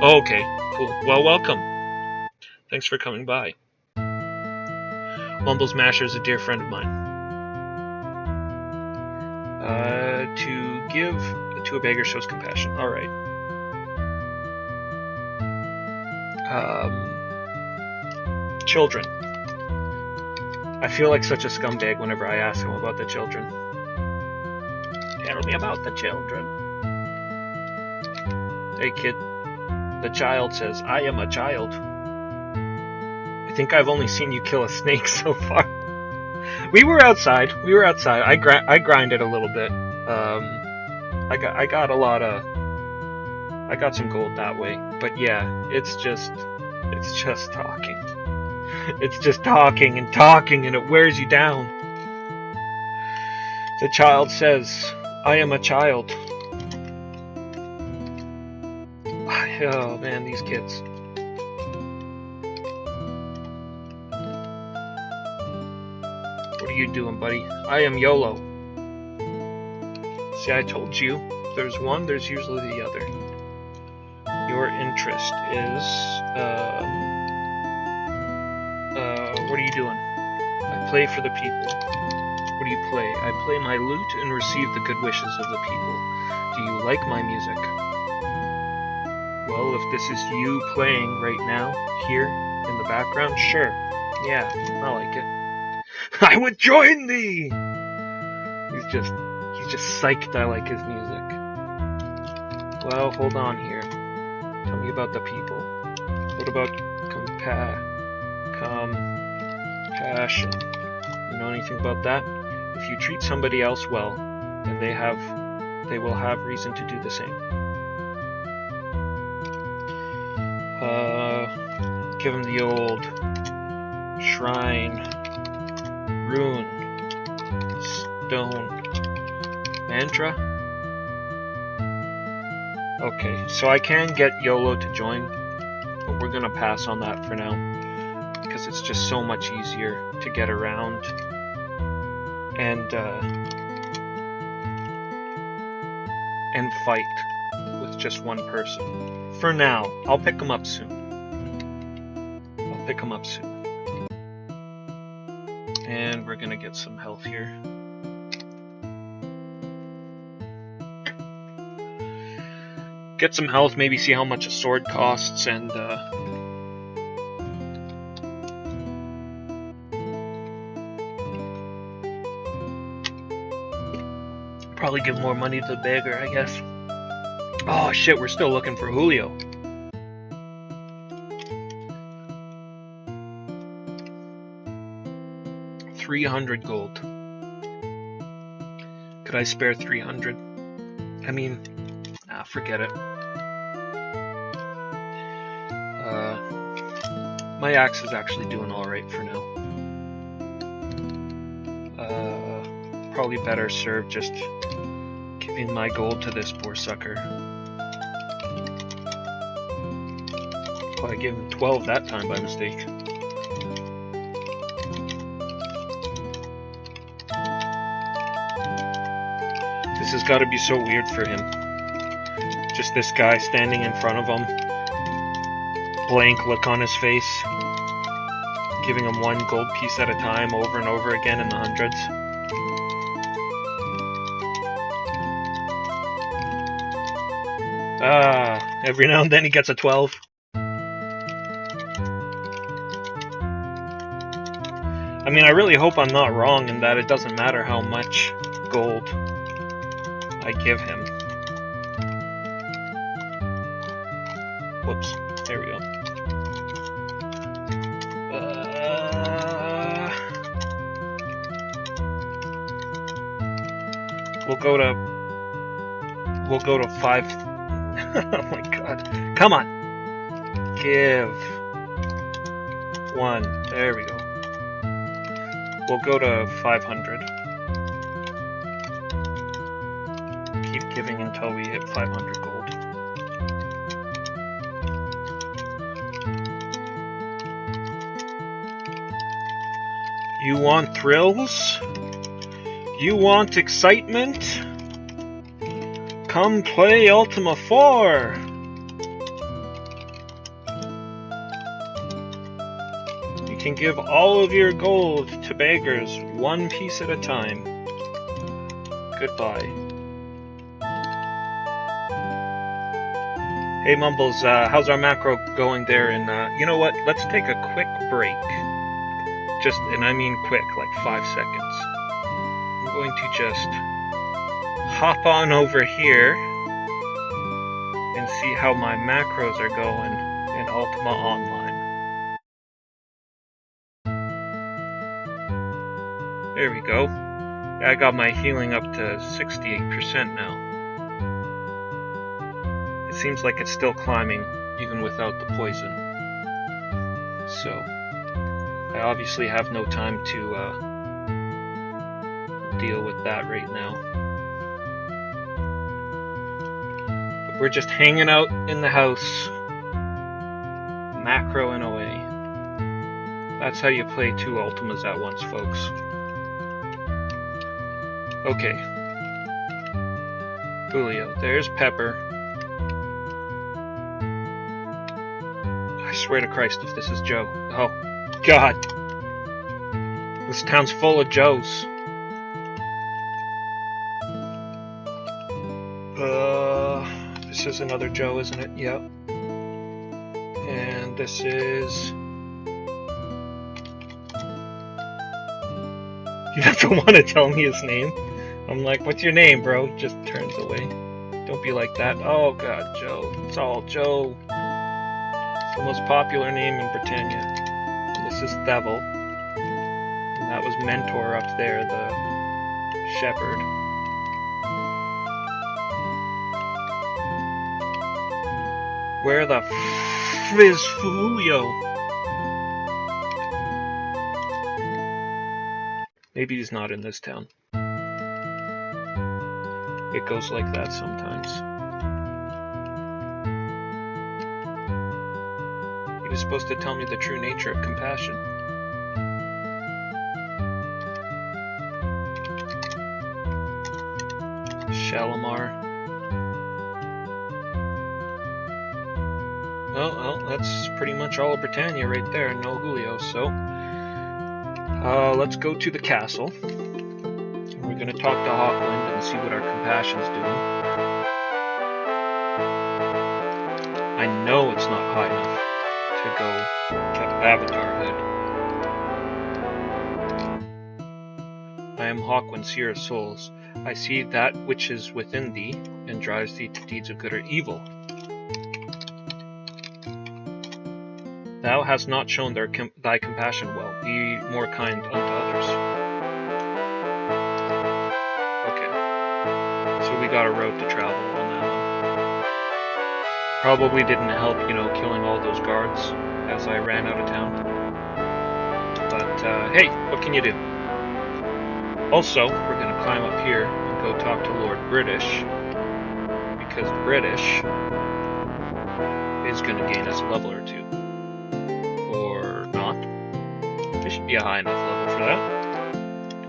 Oh, okay, cool. Well, welcome. Thanks for coming by. Mumbles Masher is a dear friend of mine. To give to a beggar shows compassion. Alright. Children. I feel like such a scumbag whenever I ask him about the children. Tell me about the children. Hey kid. The child says, I am a child. I think I've only seen you kill a snake so far. We were outside. I grinded a little bit. I got a lot of... I got some gold that way. But yeah, it's just talking. It's just talking and it wears you down. The child says, I am a child. Oh man, these kids. What are you doing, buddy? I am YOLO. See, I told you, if there's one, there's usually the other. Your interest is, what are you doing? I play for the people. What do you play? I play my lute and receive the good wishes of the people. Do you like my music? Well, if this is you playing right now, here, in the background, sure. Yeah, I like it. I would join thee! He's just psyched I like his music. Well, hold on here. Tell me about the people. What about compassion? You know anything about that? If you treat somebody else well, then they will have reason to do the same. Give him the old shrine, rune, stone, mantra. Okay, so I can get YOLO to join, but we're gonna pass on that for now, because it's just so much easier to get around, and and fight with just one person. For now, I'll pick him up soon. And we're gonna get some health here. Get some health, maybe see how much a sword costs, and probably give more money to the beggar, I guess. Oh shit, we're still looking for Julio. $300 gold. Could I spare 300? I mean, forget it. My axe is actually doing alright for now. Probably better served just giving my gold to this poor sucker. Oh, I gave him 12 that time by mistake. This has got to be so weird for him. Just this guy standing in front of him, blank look on his face, giving him one gold piece at a time over and over again in the hundreds. Every now and then he gets a 12. I mean, I really hope I'm not wrong in that it doesn't matter how much gold I give him. Whoops, there we go. We'll go to 5. Oh my god. Come on! Give 1. There we go. We'll go to 500. Keep giving until we hit 500 gold. You want thrills? You want excitement? Come play Ultima IV! You can give all of your gold to beggars, one piece at a time. Goodbye. Hey Mumbles, how's our macro going there? And you know what? Let's take a quick break. Just, and I mean quick, like 5 seconds. I'm going to just hop on over here and see how my macros are going in Ultima Online. There we go. I got my healing up to 68% now. It seems like it's still climbing even without the poison. So, I obviously have no time to deal with that right now. We're just hanging out in the house, macroing away. That's how you play 2 Ultimas at once, folks. Okay. Julio, there's Pepper. I swear to Christ if this is Joe. Oh, God. This town's full of Joes. This is another Joe, isn't it? Yep. And this is... You don't want to tell me his name. I'm like, what's your name, bro? He just turns away. Don't be like that. Oh, God, Joe. It's all Joe. It's the most popular name in Britannia. And this is Thevel. And that was Mentor up there, the shepherd. Where the f is Julio? Maybe he's not in this town. It goes like that sometimes. He was supposed to tell me the true nature of compassion. Shalimar. Well, that's pretty much all of Britannia right there. No Julio, so... let's go to the castle. We're gonna talk to Hawkwind and see what our compassion's doing. I know it's not high enough to go to Avatarhood. I am Hawkwind, Seer of Souls. I see that which is within thee, and drives thee to deeds of good or evil. Thou hast not shown thy compassion well. Be more kind unto others. Okay. So we got a road to travel on that one. Probably didn't help, killing all those guards as I ran out of town. But, hey, what can you do? Also, we're going to climb up here and go talk to Lord British. Because British is going to gain us a level or two. Or not. There should be a high enough level for that.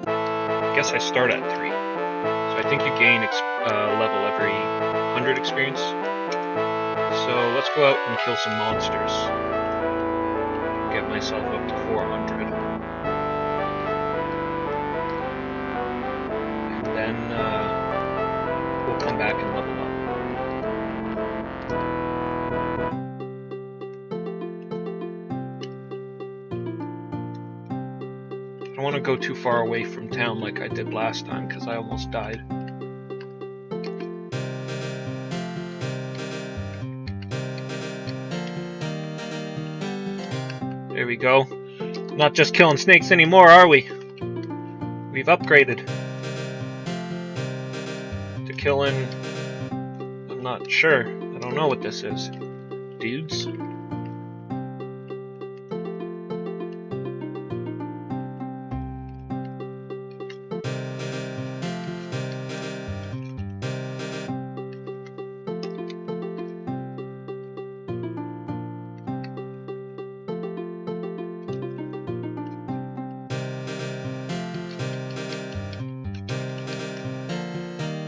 I guess I start at 3. So I think you gain level every 100 experience. So let's go out and kill some monsters. Get myself up to 400. And then we'll come back and level up. I don't want to go too far away from town like I did last time because I almost died. There we go. Not just killing snakes anymore, are we? We've upgraded to killing... I'm not sure. I don't know what this is. Dudes?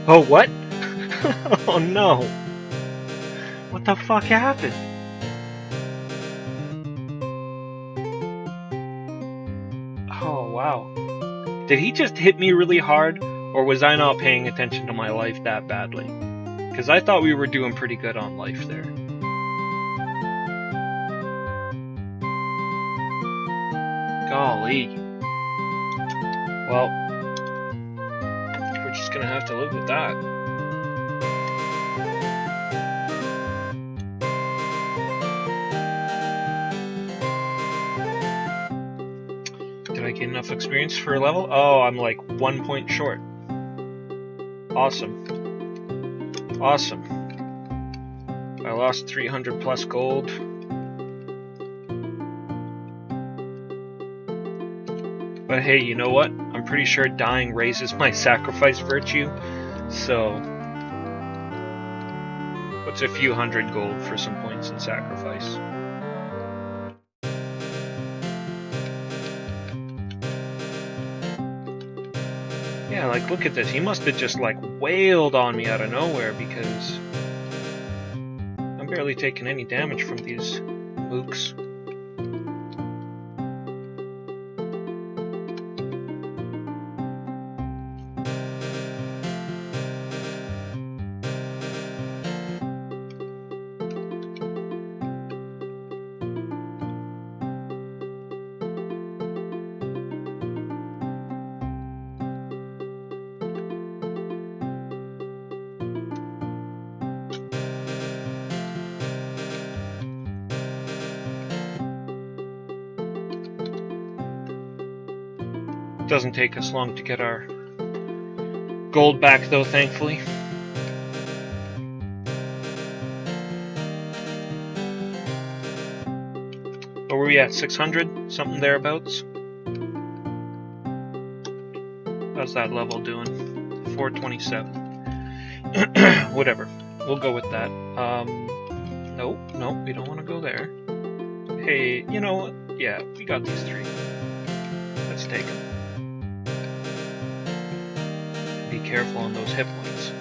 Oh, what? Oh no! What the fuck happened? Oh wow. Did he just hit me really hard, or was I not paying attention to my life that badly? Because I thought we were doing pretty good on life there. Golly. Well, we're just gonna have to live with that. Did I get enough experience for a level? Oh, I'm like 1 point short. Awesome. Awesome. I lost 300 plus gold. But hey, you know what? I'm pretty sure dying raises my sacrifice virtue, so... What's a few hundred gold for some points in sacrifice? Yeah, like, look at this. He must have just, like, wailed on me out of nowhere, because... I'm barely taking any damage from these mooks. Doesn't take us long to get our gold back, though, thankfully. What were we at? 600? Something thereabouts? How's that level doing? 427. Whatever. We'll go with that. Nope, we don't want to go there. Hey, you know what? Yeah, we got these 3. Let's take them. Be careful on those hit points.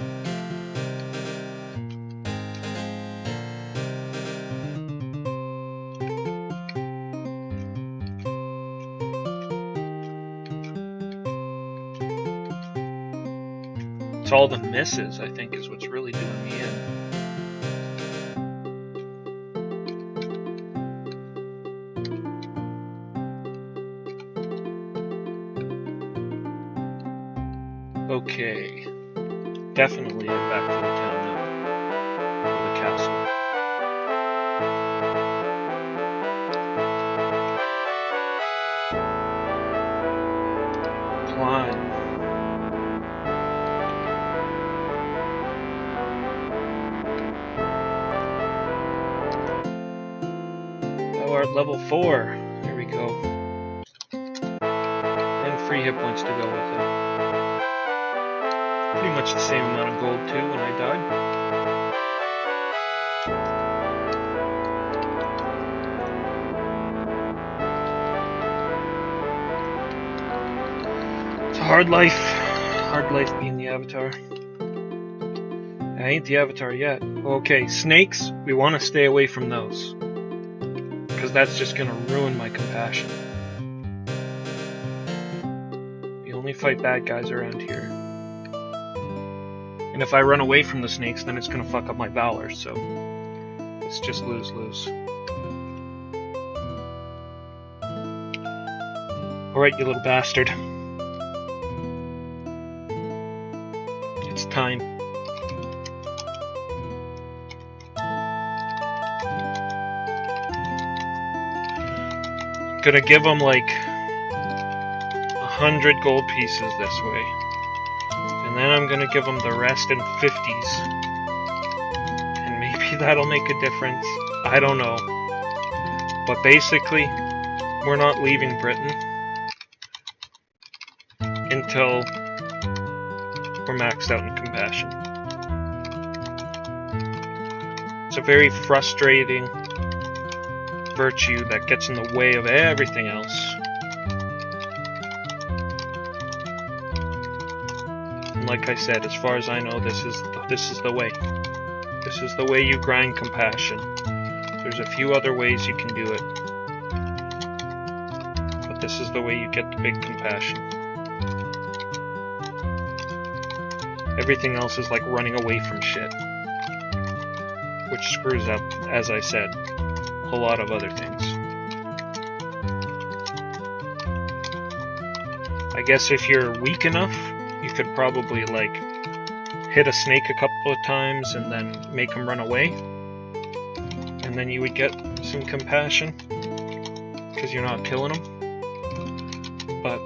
It's all the misses, I think, is what's really doing me in. Okay. Definitely head back to the town now. Or the castle. Climb. Oh, we're at level 4. There we go. And free hit points to go with it. Pretty much the same amount of gold too when I died. It's a hard life. Hard life being the Avatar. I ain't the Avatar yet. Okay, snakes, we want to stay away from those. Because that's just going to ruin my compassion. We only fight bad guys around here. And if I run away from the snakes, then it's going to fuck up my valor, so it's just lose-lose. Alright, you little bastard. It's time. Gonna give them like 100 gold pieces this way. And then I'm gonna give them the rest in 50s. And maybe that'll make a difference. I don't know. But basically, we're not leaving Britain until we're maxed out in compassion. It's a very frustrating virtue that gets in the way of everything else. And like I said, as far as I know, this is the way. This is the way you grind compassion. There's a few other ways you can do it, but this is the way you get the big compassion. Everything else is like running away from shit, which screws up, as I said, a lot of other things. I guess if you're weak enough, you could probably like hit a snake a couple of times and then make him run away, and then you would get some compassion because you're not killing him. But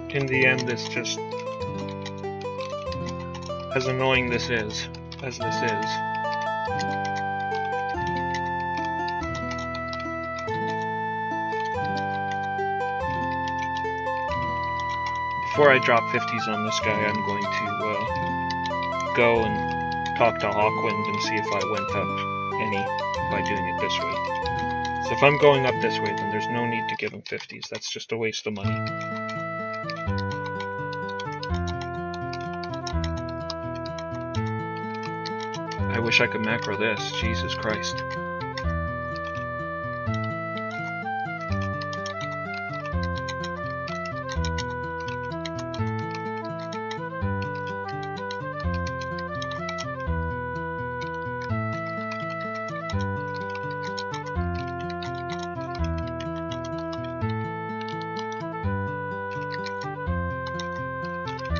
in the end, this just, as annoying as this is, before I drop 50s on this guy, I'm going to go and talk to Hawkwind and see if I went up any by doing it this way. So if I'm going up this way, then there's no need to give him 50s. That's just a waste of money. I wish I could macro this. Jesus Christ.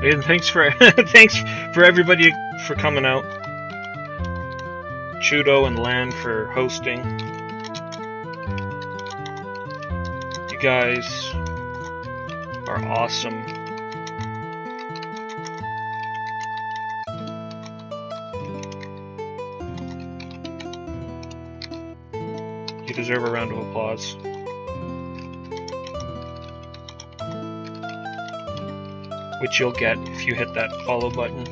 And thanks for everybody for coming out. Chudo and Lan for hosting. You guys are awesome. You deserve a round of applause. Which you'll get if you hit that follow button.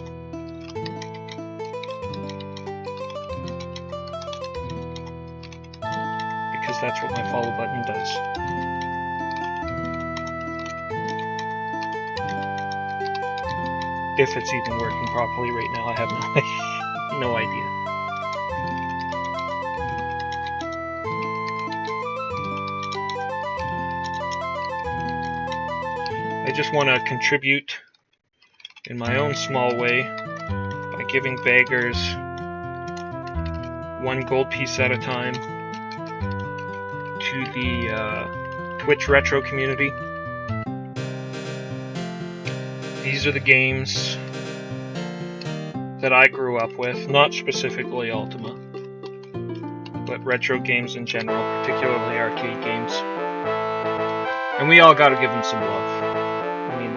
Because that's what my follow button does. If it's even working properly right now, I have no idea. I just want to contribute in my own small way by giving beggars 1 gold piece at a time to the Twitch retro community. These are the games that I grew up with, not specifically Ultima, but retro games in general, particularly arcade games. And we all gotta give them some love. I mean,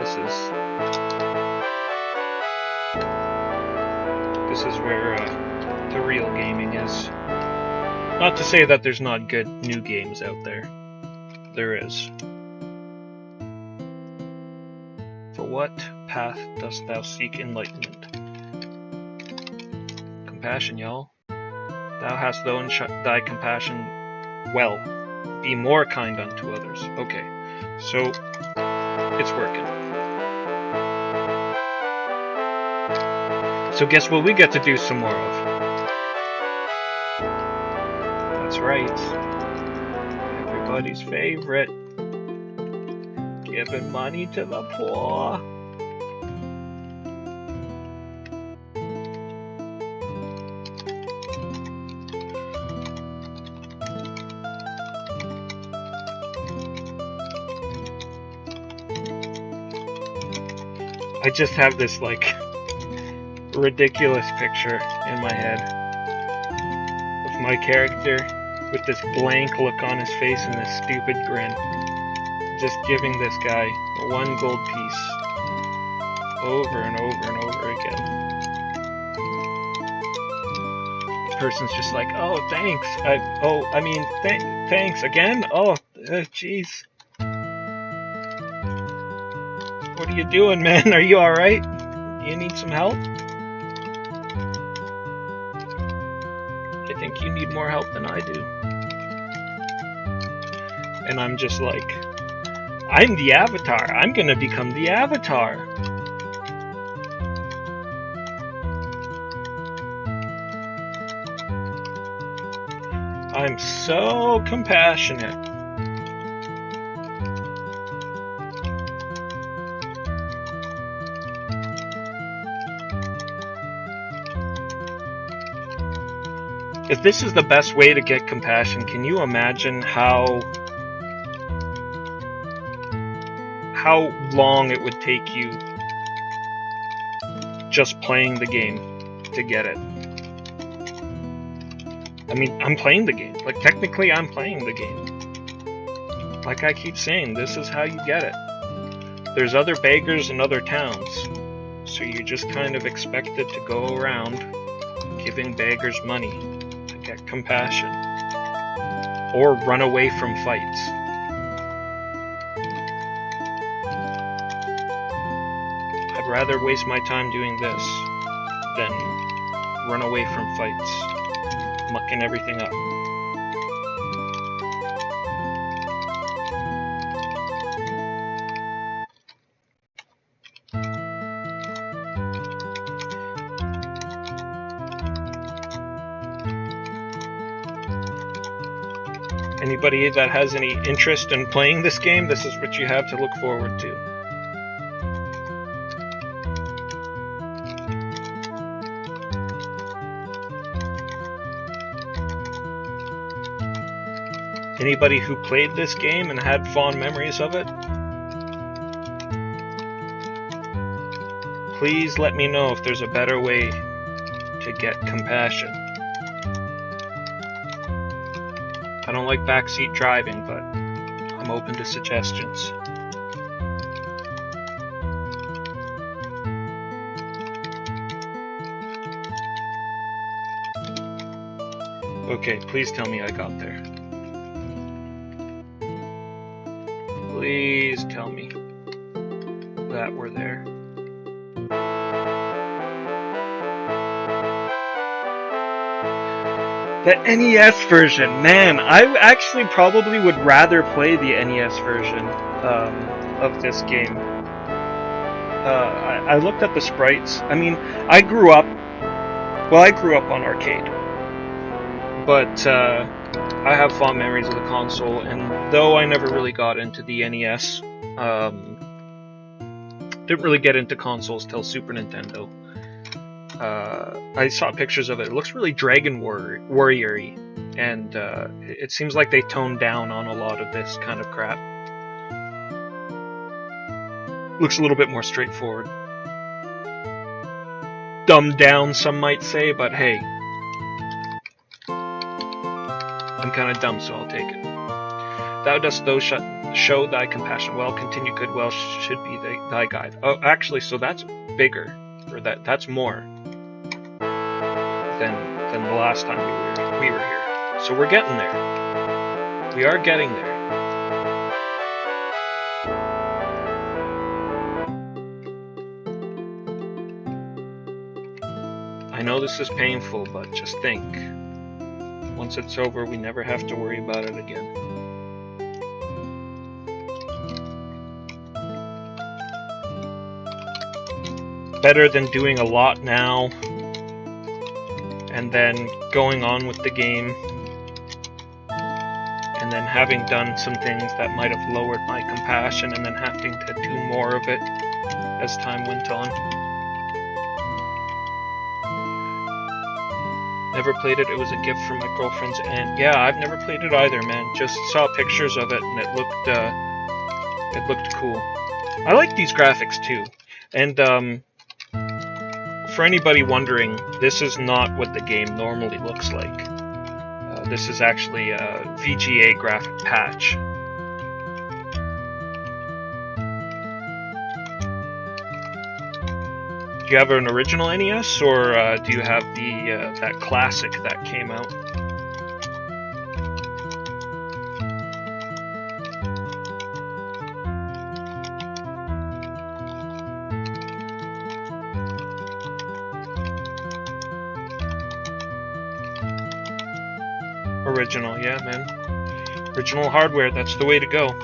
this is where the real gaming is. Not to say that there's not good new games out there. There is. For what path dost thou seek enlightenment? Compassion, y'all. Thou hast thou thy compassion well. Be more kind unto others. Okay, so it's working. So guess what we get to do some more of? That's right. Everybody's favorite. Giving money to the poor. I just have this, like, ridiculous picture in my head of my character with this blank look on his face and this stupid grin, just giving this guy 1 gold piece over and over and over again. This person's just like, oh, thanks. Thanks again? Oh, jeez. What are you doing, man? Are you alright? Do you need some help? I think you need more help than I do. And I'm just like, I'm the Avatar. I'm gonna become the Avatar. I'm so compassionate. If this is the best way to get compassion, can you imagine how long it would take you just playing the game to get it? I mean, I'm playing the game. Like, technically, I'm playing the game. Like I keep saying, this is how you get it. There's other beggars in other towns, so you're just kind of expected to go around giving beggars money to get compassion, or run away from fights. I'd rather waste my time doing this than run away from fights, mucking everything up. Anybody that has any interest in playing this game, this is what you have to look forward to. Anybody who played this game and had fond memories of it, please let me know if there's a better way to get compassion. I don't like backseat driving, but I'm open to suggestions. Okay, please tell me I got there. Please tell me that we're there. The NES version, man, I actually probably would rather play the NES version of this game. I looked at the sprites. I mean, I grew up on arcade, but I have fond memories of the console, and though I never really got into the NES, Didn't really get into consoles till Super Nintendo. I saw pictures of it. It looks really Dragon Warrior-y, and it seems like they toned down on a lot of this kind of crap. Looks a little bit more straightforward. Dumbed down, some might say, but hey. I'm kind of dumb, so I'll take it. Thou dost thou show thy compassion well, continue good well should be thy guide. Oh, actually, so that's bigger, or that's more than the last time we were here. So we're getting there. We are getting there. I know this is painful, but just think. Once it's over, we never have to worry about it again. Better than doing a lot now and then going on with the game and then having done some things that might have lowered my compassion and then having to do more of it as time went on. Never played it. It was a gift from my girlfriend's aunt. Yeah, I've never played it either, man. Just saw pictures of it and it looked cool. I like these graphics too. And for anybody wondering, this is not what the game normally looks like. This is actually a VGA graphic patch. Do you have an original NES, or do you have the that classic that came out? Original, yeah, man. Original hardware, that's the way to go.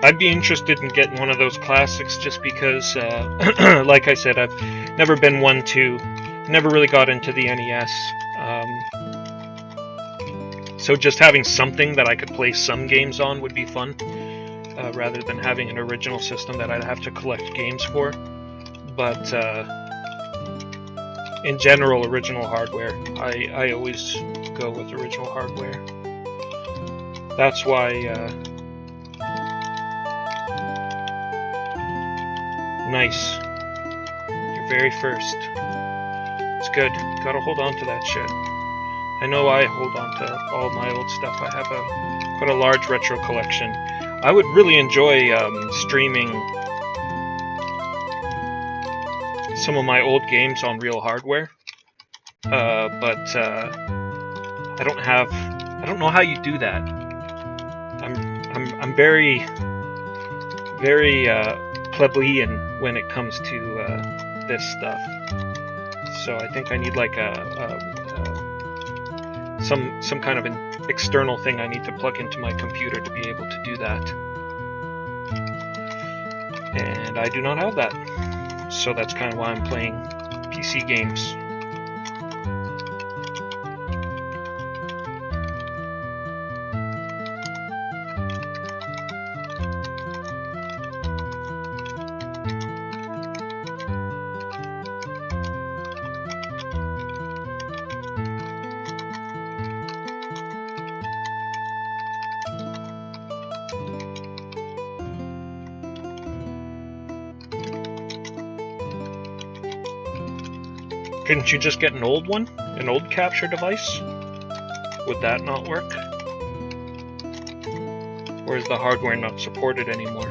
I'd be interested in getting one of those classics just because, like I said, I've never been one to, never really got into the NES. So just having something that I could play some games on would be fun, rather than having an original system that I'd have to collect games for. But in general, original hardware. I always go with original hardware. That's why nice. You're very first. It's good. Gotta hold on to that shit. I know I hold on to all my old stuff. I have quite a large retro collection. I would really enjoy streaming some of my old games on real hardware, but I don't know how you do that. I'm very plebeian when it comes to this stuff. So I think I need like some kind of an external thing I need to plug into my computer to be able to do that. And I do not have that. So that's kind of why I'm playing PC games. Couldn't you just get an old one? An old capture device? Would that not work? Or is the hardware not supported anymore?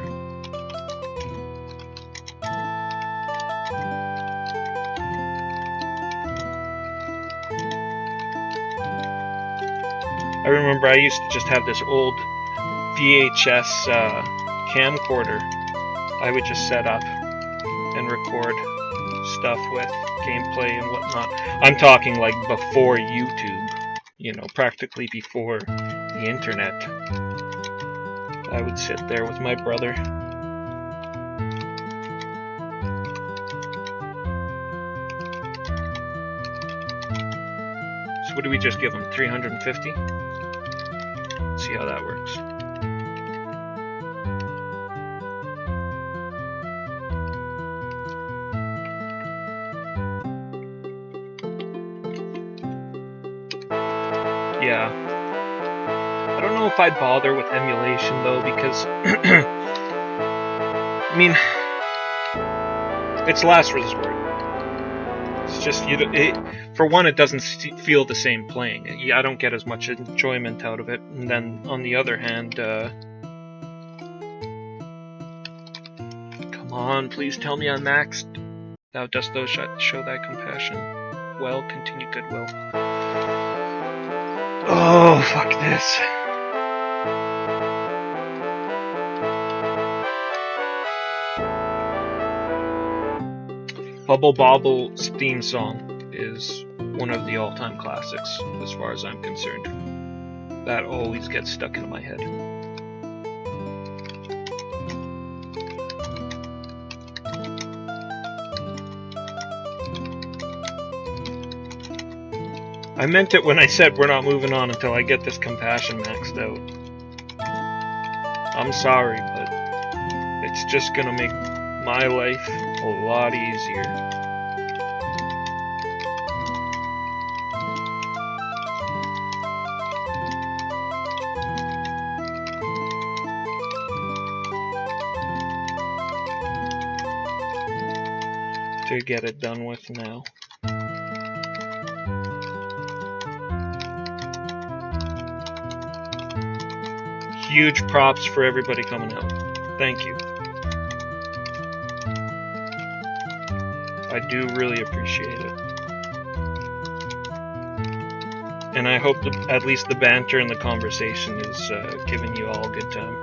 I remember I used to just have this old VHS camcorder I would just set up and record stuff with, gameplay and whatnot. I'm talking like before YouTube, you know, practically before the internet. I would sit there with my brother. So what do we just give him? 350? See how that works. Yeah. I don't know if I'd bother with emulation though, because I mean, it's last resort. It's just for one, it doesn't feel the same playing. I don't get as much enjoyment out of it. And then on the other hand, come on, please tell me I'm maxed. Thou dost thou show thy compassion. Well, continue goodwill. Oh, fuck this. Bubble Bobble's theme song is one of the all-time classics, as far as I'm concerned. That always gets stuck into my head. I meant it when I said we're not moving on until I get this compassion maxed out. I'm sorry, but it's just gonna make my life a lot easier. To get it done with now. Huge props for everybody coming out. Thank you. I do really appreciate it. And I hope at least the banter and the conversation is giving you all a good time.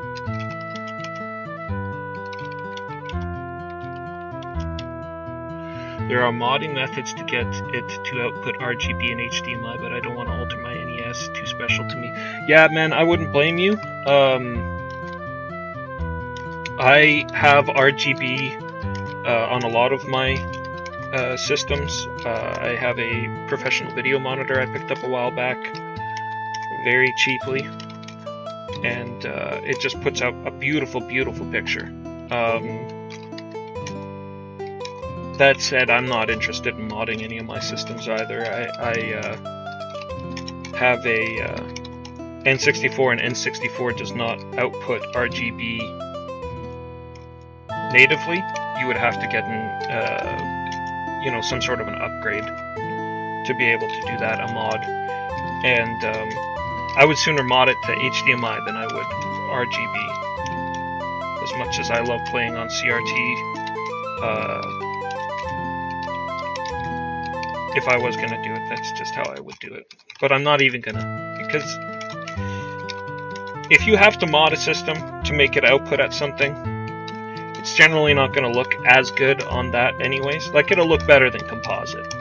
There are modding methods to get it to output RGB and HDMI, but I don't want to alter my NES. Too special to me. Yeah, man, I wouldn't blame you. I have RGB on a lot of my systems. I have a professional video monitor I picked up a while back, very cheaply, and it just puts out a beautiful, beautiful picture. That said, I'm not interested in modding any of my systems either. I have a N64, and N64 does not output RGB natively. You would have to get some sort of an upgrade to be able to do that, a mod. And I would sooner mod it to HDMI than I would RGB. As much as I love playing on CRT, if I was going to do it, that's just how I would do it. But I'm not even going to, because if you have to mod a system to make it output at something, it's generally not going to look as good on that anyways. Like, it'll look better than composite.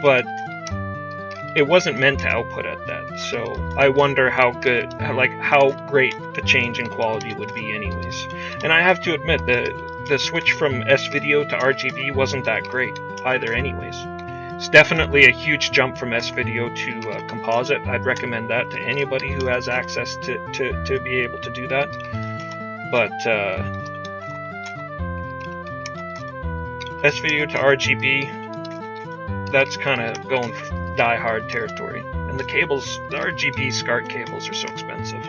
But it wasn't meant to output at that, so I wonder how great the change in quality would be anyways. And I have to admit, the switch from S-Video to RGB wasn't that great either anyways. It's definitely a huge jump from S-Video to composite. I'd recommend that to anybody who has access to be able to do that. But S-Video to RGB, that's kind of going die-hard territory. And the cables, the RGB SCART cables are so expensive.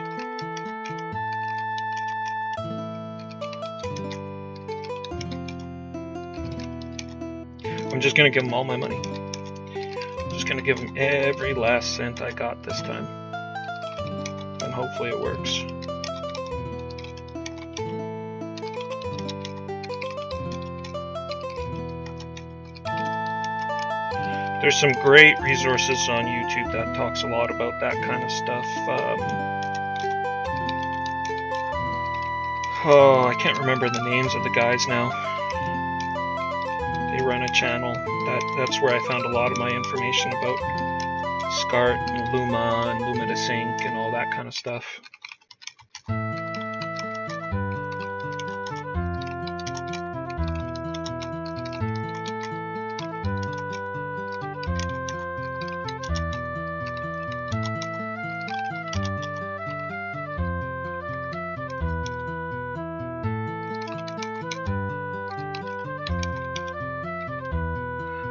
I'm just going to give them all my money. I'm just going to give them every last cent I got this time. And hopefully it works. There's some great resources on YouTube that talks a lot about that kind of stuff. I can't remember the names of the guys now. They run a channel. That's where I found a lot of my information about SCART and Luma and Luma to Sync and all that kind of stuff.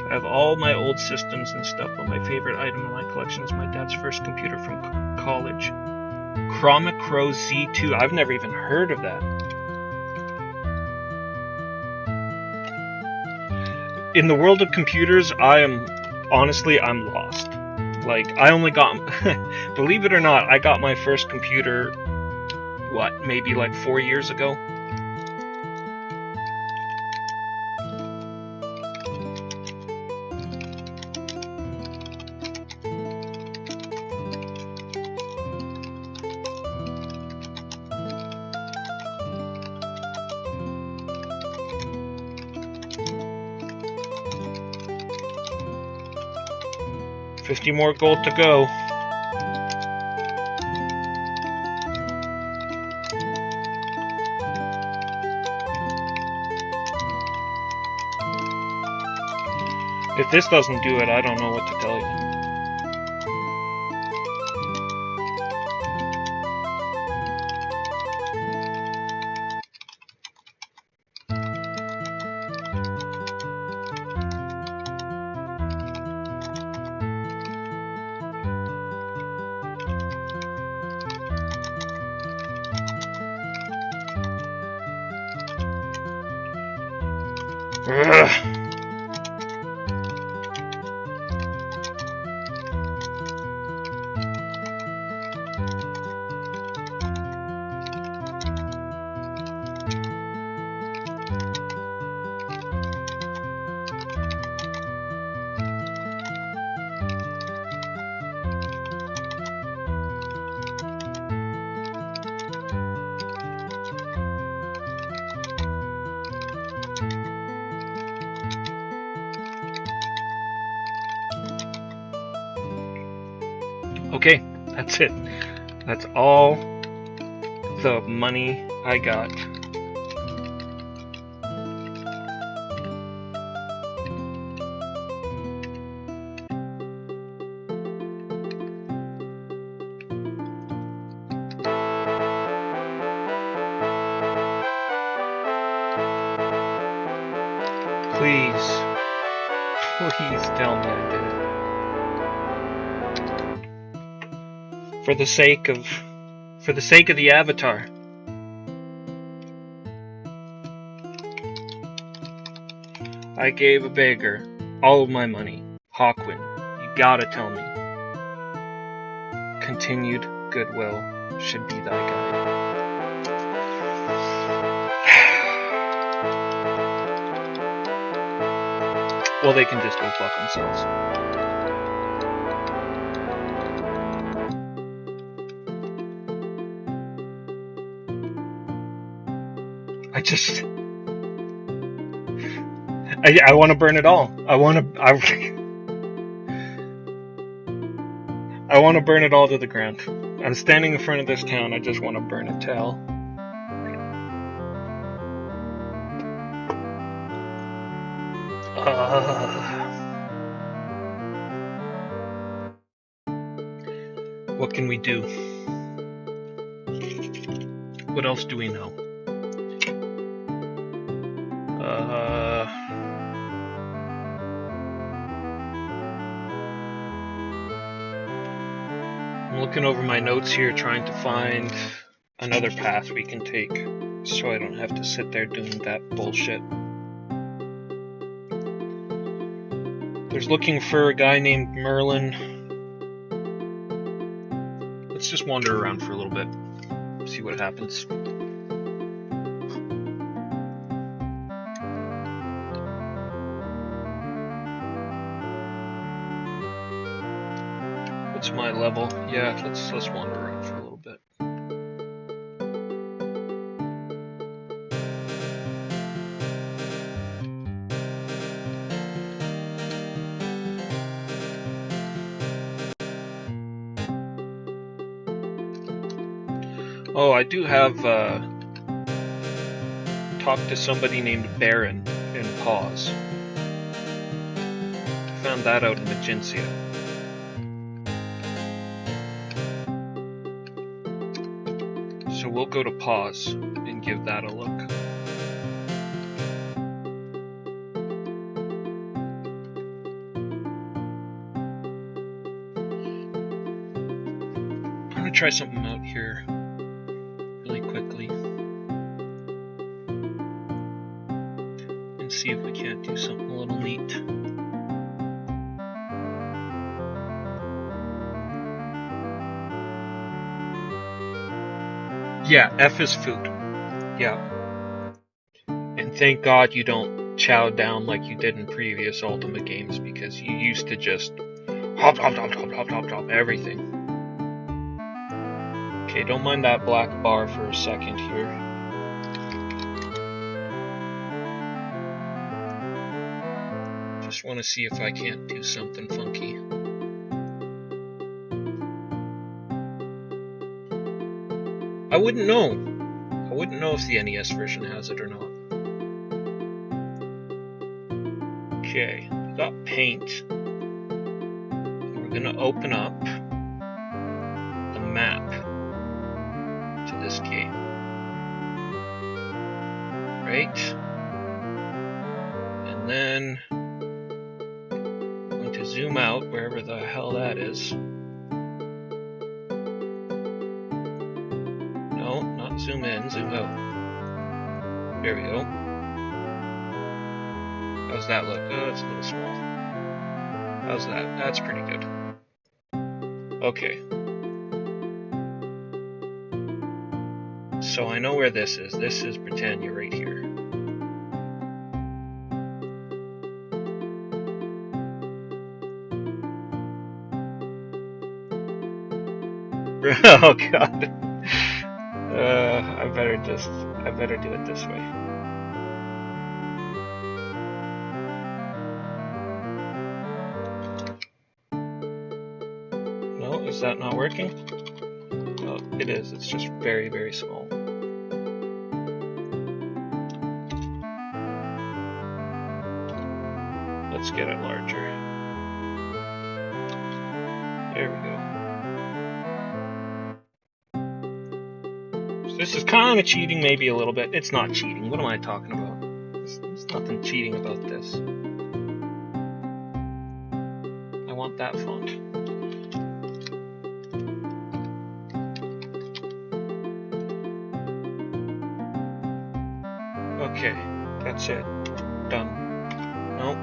I have all my old systems and stuff, but my favorite item in my collection is my dad's first computer from college. Chromacro Z2. I've never even heard of that. In the world of computers, I'm lost. Like, I only got, believe it or not, I got my first computer, maybe like 4 years ago? $50 more gold to go. If this doesn't do it, I don't know what to tell you. Ugh. Okay, that's it. That's all the money I got. Please tell me I did it. For the sake of the avatar. I gave a beggar all of my money. Hawkwind, you gotta tell me. Continued goodwill should be thy guide. Well, they can just go fuck themselves. I want to burn it all. I want to burn it all to the ground. I'm standing in front of this town. I just want to burn it to hell. What can we do? What else do we know? I'm looking over my notes here, trying to find another path we can take, so I don't have to sit there doing that bullshit. There's looking for a guy named Merlin. Let's just wander around for a little bit, see what happens. What's my level? Yeah, let's wander around for a little bit. Oh, I do have talked to somebody named Baron in Pause. Found that out in Magencia. So we'll go to Pause and give that a look. to try something out here really quickly and see if we can't do something a little neat. Yeah, F is food. Yeah. And thank God you don't chow down like you did in previous Ultima games, because you used to just hop, hop, hop, hop, hop, hop, hop, everything. Okay, don't mind that black bar for a second here. Just want to see if I can't do something funky. I wouldn't know. I wouldn't know if the NES version has it or not. Okay, we got paint. We're gonna open up the map to this game. Right? And then I'm going to zoom out wherever the hell that is. No, not zoom in, zoom out. There we go. How's that look? Oh, it's a little small. How's that? That's pretty good. Okay. So I know where this is. This is Britannia right here. Oh god. I better do it this way. No, is that not working? Oh, it is. It's just very, very small. Let's get it larger. There we go. So this is kind of cheating, maybe a little bit. It's not cheating. What am I talking about? There's nothing cheating about this. I want that font. Okay, that's it. Done. Nope.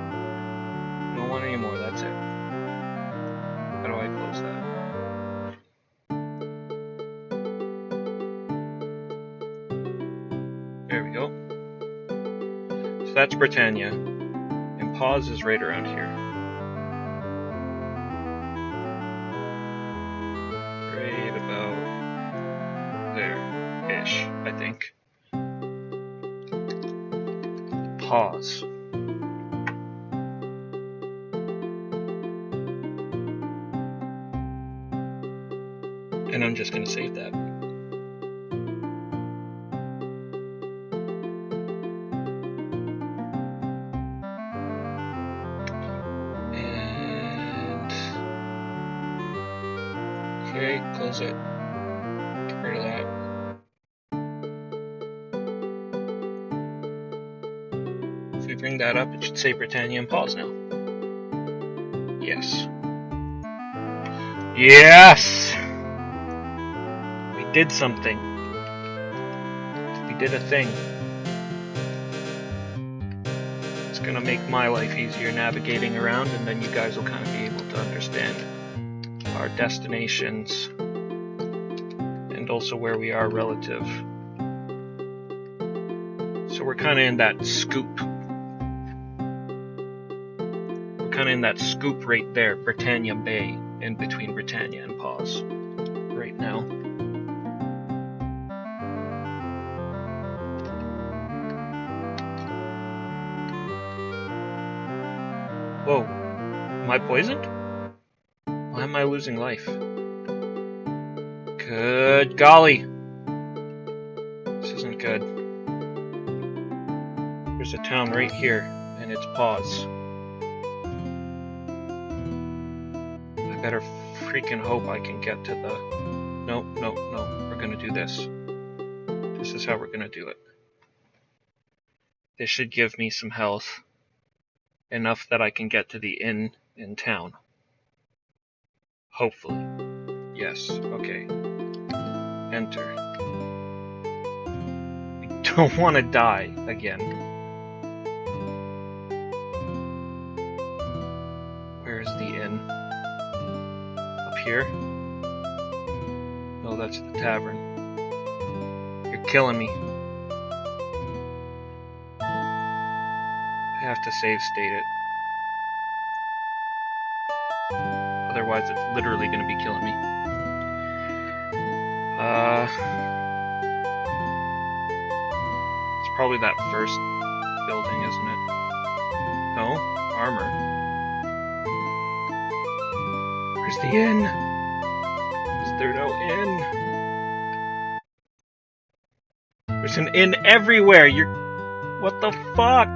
Don't want any more, that's it. How do I close that? There we go. So that's Britannia. And pause is right around here. Right about there-ish, I think. Pause. And I'm just going to save that. And okay, close it. Get rid of that. If we bring that up, it should say Britannia and pause now. Yes. Yes! We did something. We did a thing. It's gonna make my life easier navigating around, and then you guys will kind of be able to understand our destinations and also where we are relative. So we're kind of in that scoop. We're kind of in that scoop right there, Britannia Bay, in between Britannia and pause right now. Whoa, am I poisoned? Why am I losing life? Good golly. This isn't good. There's a town right here, and it's pause. I better freaking hope I can get to the... No, no, no. We're gonna do this. This is how we're gonna do it. This should give me some health. Enough that I can get to the inn in town. Hopefully. Yes, okay. Enter. I don't want to die again. Where's the inn? Up here? Oh, that's the tavern. You're killing me. I have to save state it. Otherwise, it's literally going to be killing me. It's probably that first building, isn't it? No? Armor. Where's the inn? Is there no inn? There's an inn everywhere! What the fuck?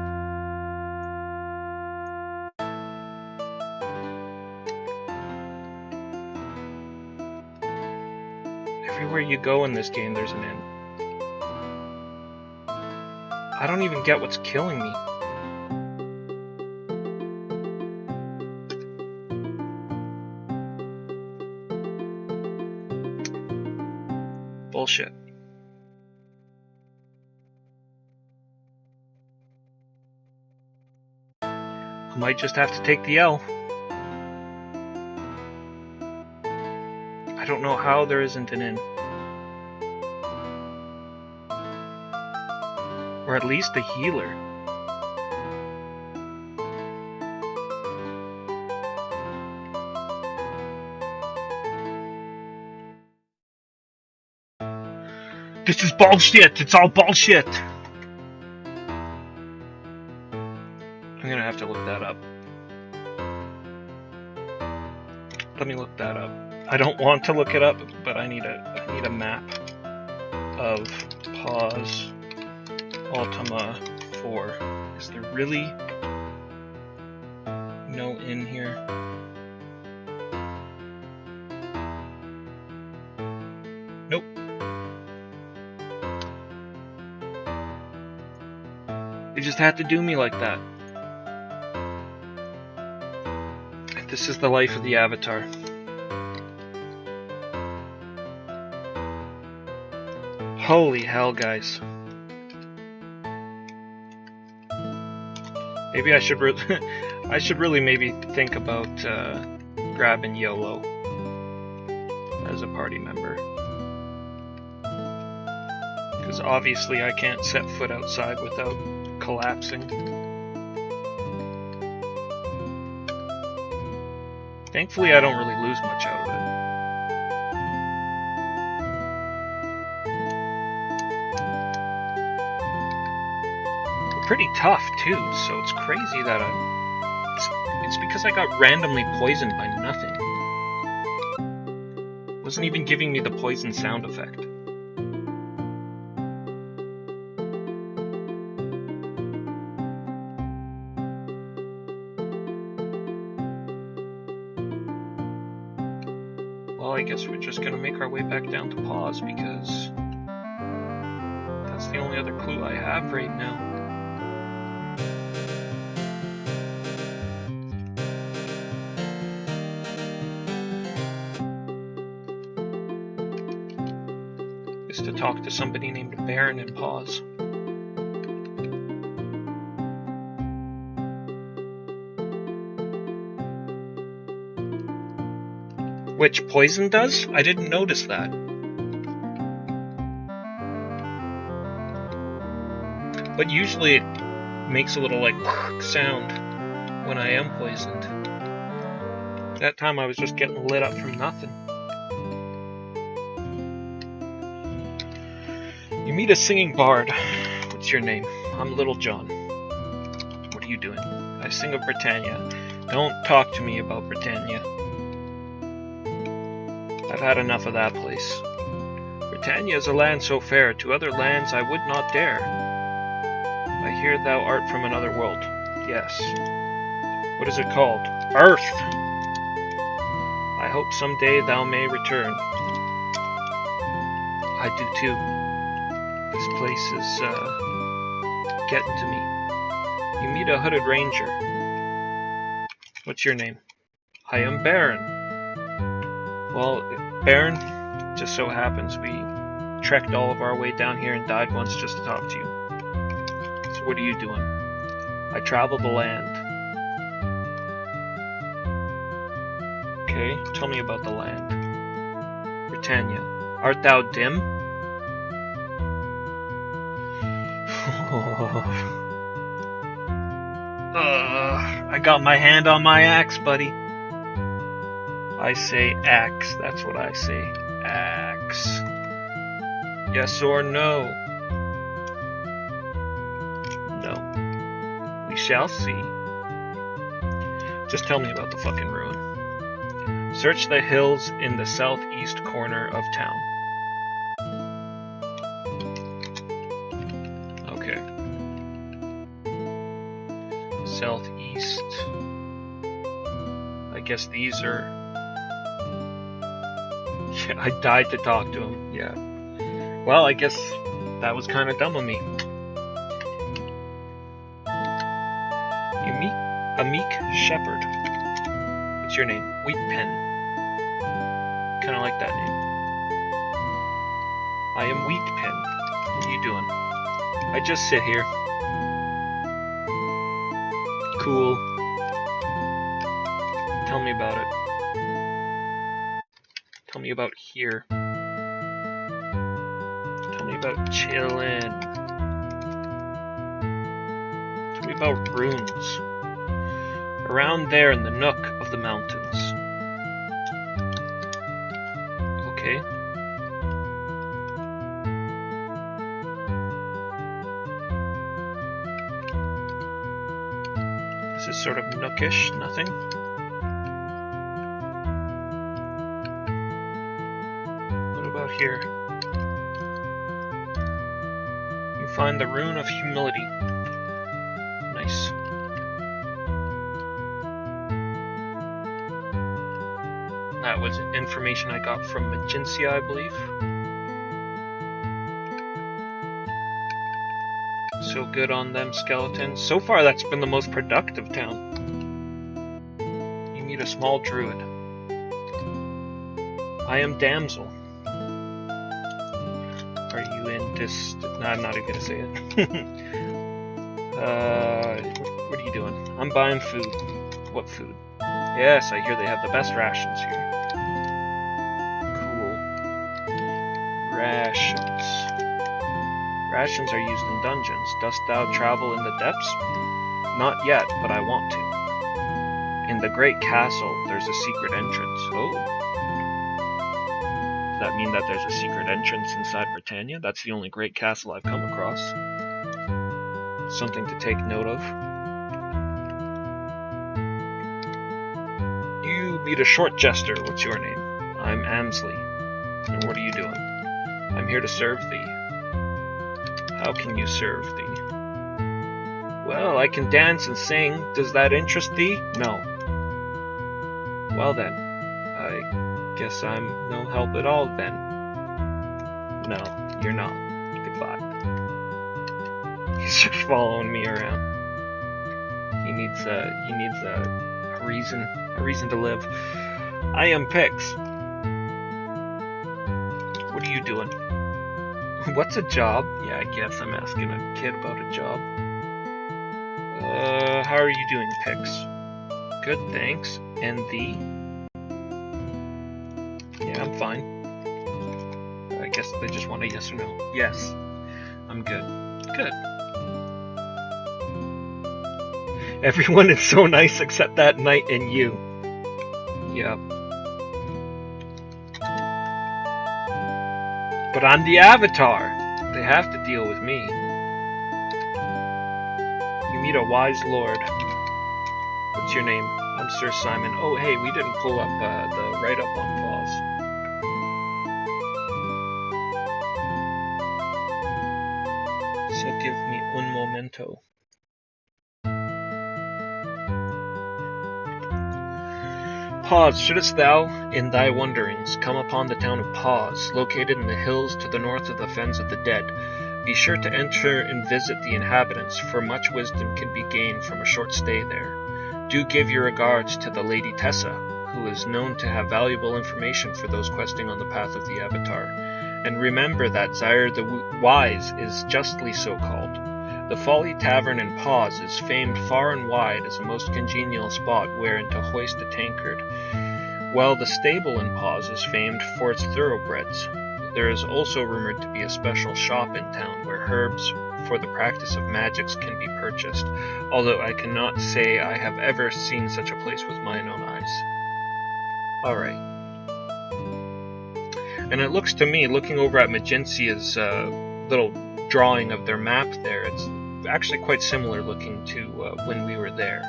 Everywhere you go in this game, there's an inn. I don't even get what's killing me. Bullshit. I might just have to take the L. I don't know how there isn't an inn. Or at least a healer. This is bullshit! It's all bullshit! I'm gonna have to look that up. Let me look that up. I don't want to look it up, but I need a map of pause Ultima 4. Is there really no inn here? Nope. They just had to do me like that. This is the life of the Avatar. Holy hell, guys. Maybe I should really maybe think about grabbing YOLO as a party member. Because obviously I can't set foot outside without collapsing. Thankfully, I don't really lose much out of it. They're pretty tough, too, so it's crazy that it's because I got randomly poisoned by nothing. It wasn't even giving me the poison sound effect. Well, I guess we're just gonna make our way back down to pause because that's the only other clue I have right now. Is to talk to somebody named Baron in pause. Which poison does? I didn't notice that. But usually it makes a little like sound when I am poisoned. That time I was just getting lit up from nothing. You meet a singing bard. What's your name? I'm Little John. What are you doing? I sing of Britannia. Don't talk to me about Britannia. I've had enough of that place. Britannia is a land so fair, to other lands I would not dare. I hear thou art from another world. Yes. What is it called? Earth! I hope someday thou may return. I do too. This place is, getting to me. You meet a hooded ranger. What's your name? I am Baron. Well, Baron, just so happens we trekked all of our way down here and died once just to talk to you. So what are you doing? I travel the land. Okay, tell me about the land. Britannia. Art thou dim? I got my hand on my axe, buddy. I say axe, that's what I say. Axe. Yes or no? No. We shall see. Just tell me about the fucking ruin. Search the hills in the southeast corner of town. Okay. Southeast. I guess these are... Yeah, I died to talk to him, yeah. Well, I guess that was kind of dumb of me. A meek shepherd. What's your name? Wheatpen. Kind of like that name. I am Wheatpen. What are you doing? I just sit here. Cool. Tell me about it. Tell me about here. Tell me about chillin'. Tell me about runes. Around there in the nook of the mountains. Okay. This is sort of nookish, nothing. What about here? You find the rune of humility. Nice. That was information I got from Magincia, I believe. So good on them skeletons. So far, that's been the most productive town. You meet a small druid. I am damsel. Are you in this... No, I'm not even gonna say it. What are you doing? I'm buying food. What food? Yes, I hear they have the best rations here. Cool. Rations. Rations are used in dungeons. Dost thou travel in the depths? Not yet, but I want to. In the great castle, there's a secret entrance. Oh. Does that mean that there's a secret entrance inside Britannia? That's the only great castle I've come across. Something to take note of. You meet a short jester. What's your name? I'm Amsley. And what are you doing? I'm here to serve thee. How can you serve thee? Well, I can dance and sing. Does that interest thee? No. Well then, I guess I'm no help at all then. No, you're not. Goodbye. He's just following me around. He needs a reason to live. I am Pix. What are you doing? What's a job? Yeah, I guess I'm asking a kid about a job. How are you doing, Pix? Good, thanks. And thee? Yeah, I'm fine. I guess they just want a yes or no. Yes, I'm good. Good. Everyone is so nice except that knight and you. Yep. But I'm the Avatar. They have to deal with me. You meet a wise lord. What's your name? I'm Sir Simon. Oh, hey, we didn't pull up the write-up on Pause. So give me un momento. Pause, shouldst thou, in thy wanderings, come upon the town of Pause, located in the hills to the north of the Fens of the Dead, be sure to enter and visit the inhabitants, for much wisdom can be gained from a short stay there. Do give your regards to the Lady Tessa, who is known to have valuable information for those questing on the path of the Avatar. And remember that Zaire the Wise is justly so called. The Folly Tavern in Pause is famed far and wide as a most congenial spot wherein to hoist a tankard, while the stable in Pause is famed for its thoroughbreds. There is also rumored to be a special shop in town where herbs for the practice of magics can be purchased, although I cannot say I have ever seen such a place with mine own eyes. Alright. And it looks to me, looking over at Magencia's little drawing of their map there, it's actually quite similar looking to when we were there.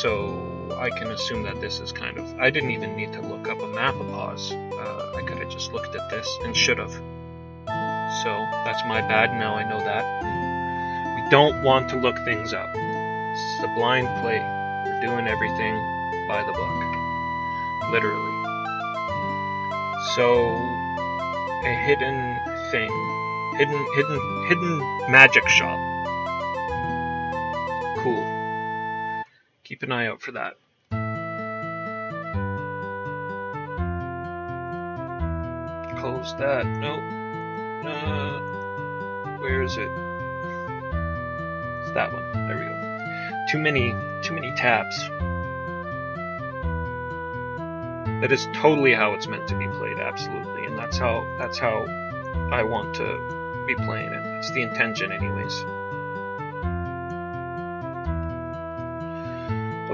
So I can assume that this is kind of... I didn't even need to look up a map of Pause. I could have just looked at this, and should have. So that's my bad, now I know that. We don't want to look things up. This is a blind play. We're doing everything by the book. Literally. So, a hidden thing. Hidden magic shop. Cool. Keep an eye out for that. Close that. Nope. Where is it? It's that one. There we go. Too many tabs. That is totally how it's meant to be played, absolutely, and that's how I want to be playing it. That's the intention, anyways.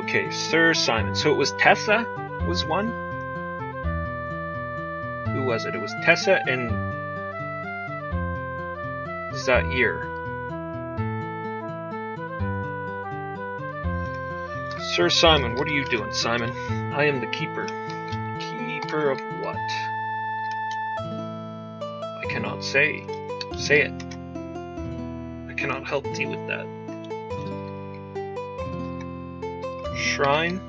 Okay, Sir Simon. So it was Tessa was one? Who was it? It was Tessa and Zaire. Sir Simon, what are you doing, Simon? I am the keeper. Keeper of what? I cannot say. Say it. I cannot help thee with that. Shrine.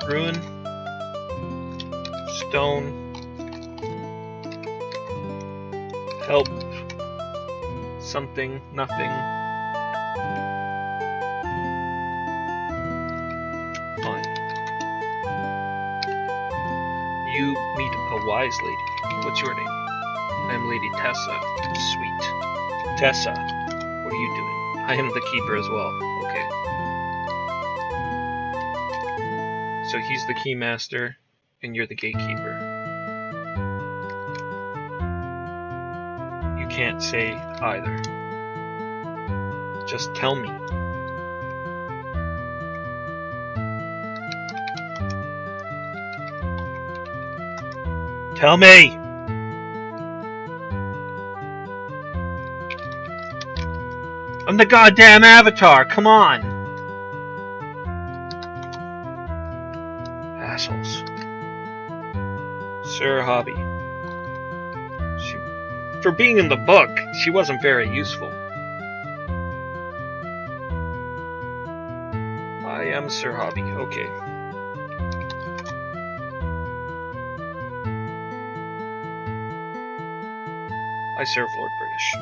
Ruin. Stone. Help. Something. Nothing. You meet a wise lady. What's your name? I am Lady Tessa. Sweet. Tessa, what are you doing? I am the keeper as well. Okay. So he's the keymaster, and you're the gatekeeper. You can't say either. Just tell me. Tell me! I'm the goddamn Avatar, come on! Assholes. Sir Hobby. For being in the book, she wasn't very useful. I am Sir Hobby, okay. I serve Lord British.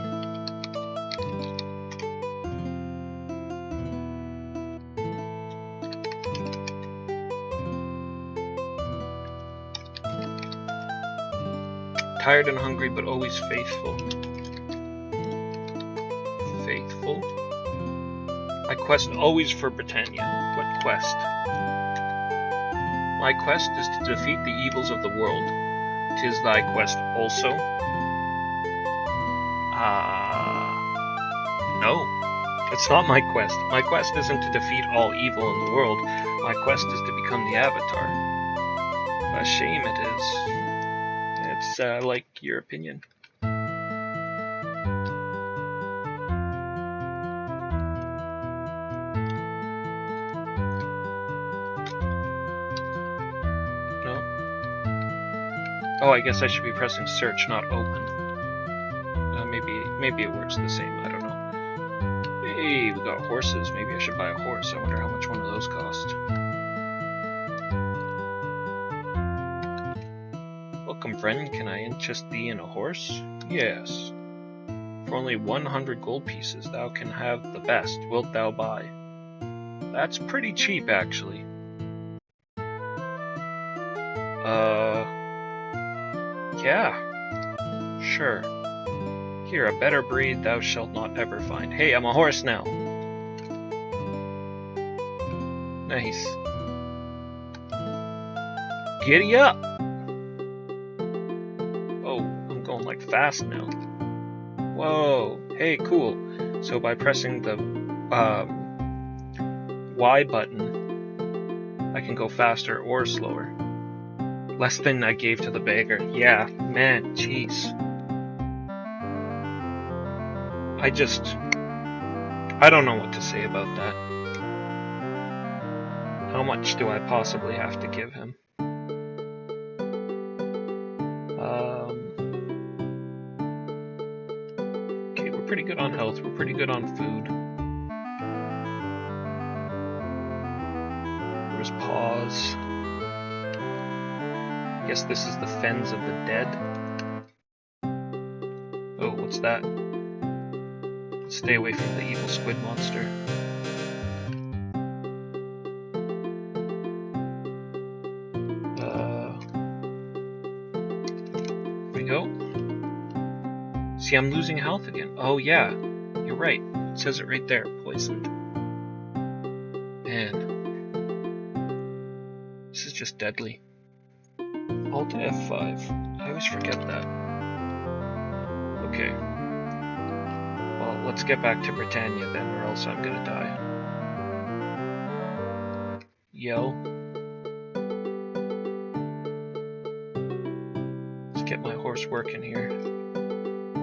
Tired and hungry, but always faithful. Faithful? I quest always for Britannia. What quest? My quest is to defeat the evils of the world. 'Tis thy quest also? No. It's not my quest. My quest isn't to defeat all evil in the world. My quest is to become the Avatar. A shame it is. It's, like your opinion. No? Oh, I guess I should be pressing search, not open. Maybe it works the same, I don't know. Hey, we got horses. Maybe I should buy a horse. I wonder how much one of those cost. Welcome, friend. Can I interest thee in a horse? Yes. For only 100 gold pieces, thou can have the best. Wilt thou buy? That's pretty cheap, actually. Yeah. Sure. Here, a better breed thou shalt not ever find. Hey, I'm a horse now. Nice. Giddy up! Oh, I'm going like fast now. Whoa. Hey, cool. So by pressing the Y button, I can go faster or slower. Less than I gave to the beggar. Yeah, man, jeez. I don't know what to say about that. How much do I possibly have to give him? Okay, we're pretty good on health, we're pretty good on food. There's paws. I guess this is the fens of the dead. Oh, what's that? Stay away from the evil squid monster. Here we go. See, I'm losing health again. Oh yeah, you're right. It says it right there, poisoned. Man. This is just deadly. Alt F5. I always forget that. Okay. Well, let's get back to Britannia then, or else I'm gonna die. Yell. Let's get my horse working here.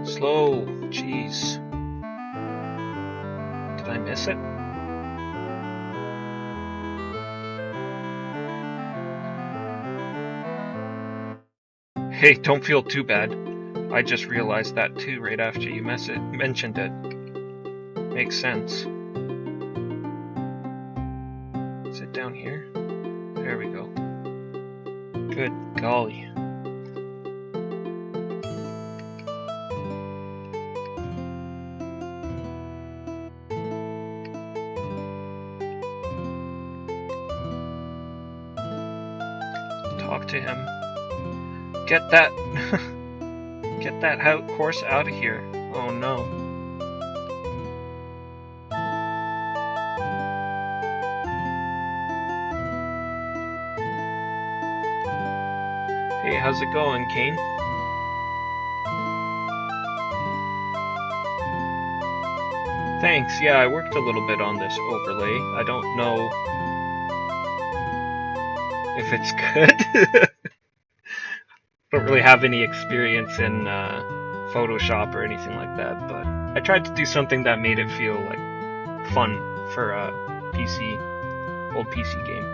Slow. Jeez. Did I miss it? Hey, don't feel too bad. I just realized that too right after you mentioned it. Makes sense. Is it down here? There we go. Good golly. Talk to him. Get that horse out of here. Oh no. Hey, how's it going, Kane? Thanks, yeah, I worked a little bit on this overlay. I don't know if it's good. Don't really have any experience in Photoshop or anything like that, but I tried to do something that made it feel like fun for a old PC game.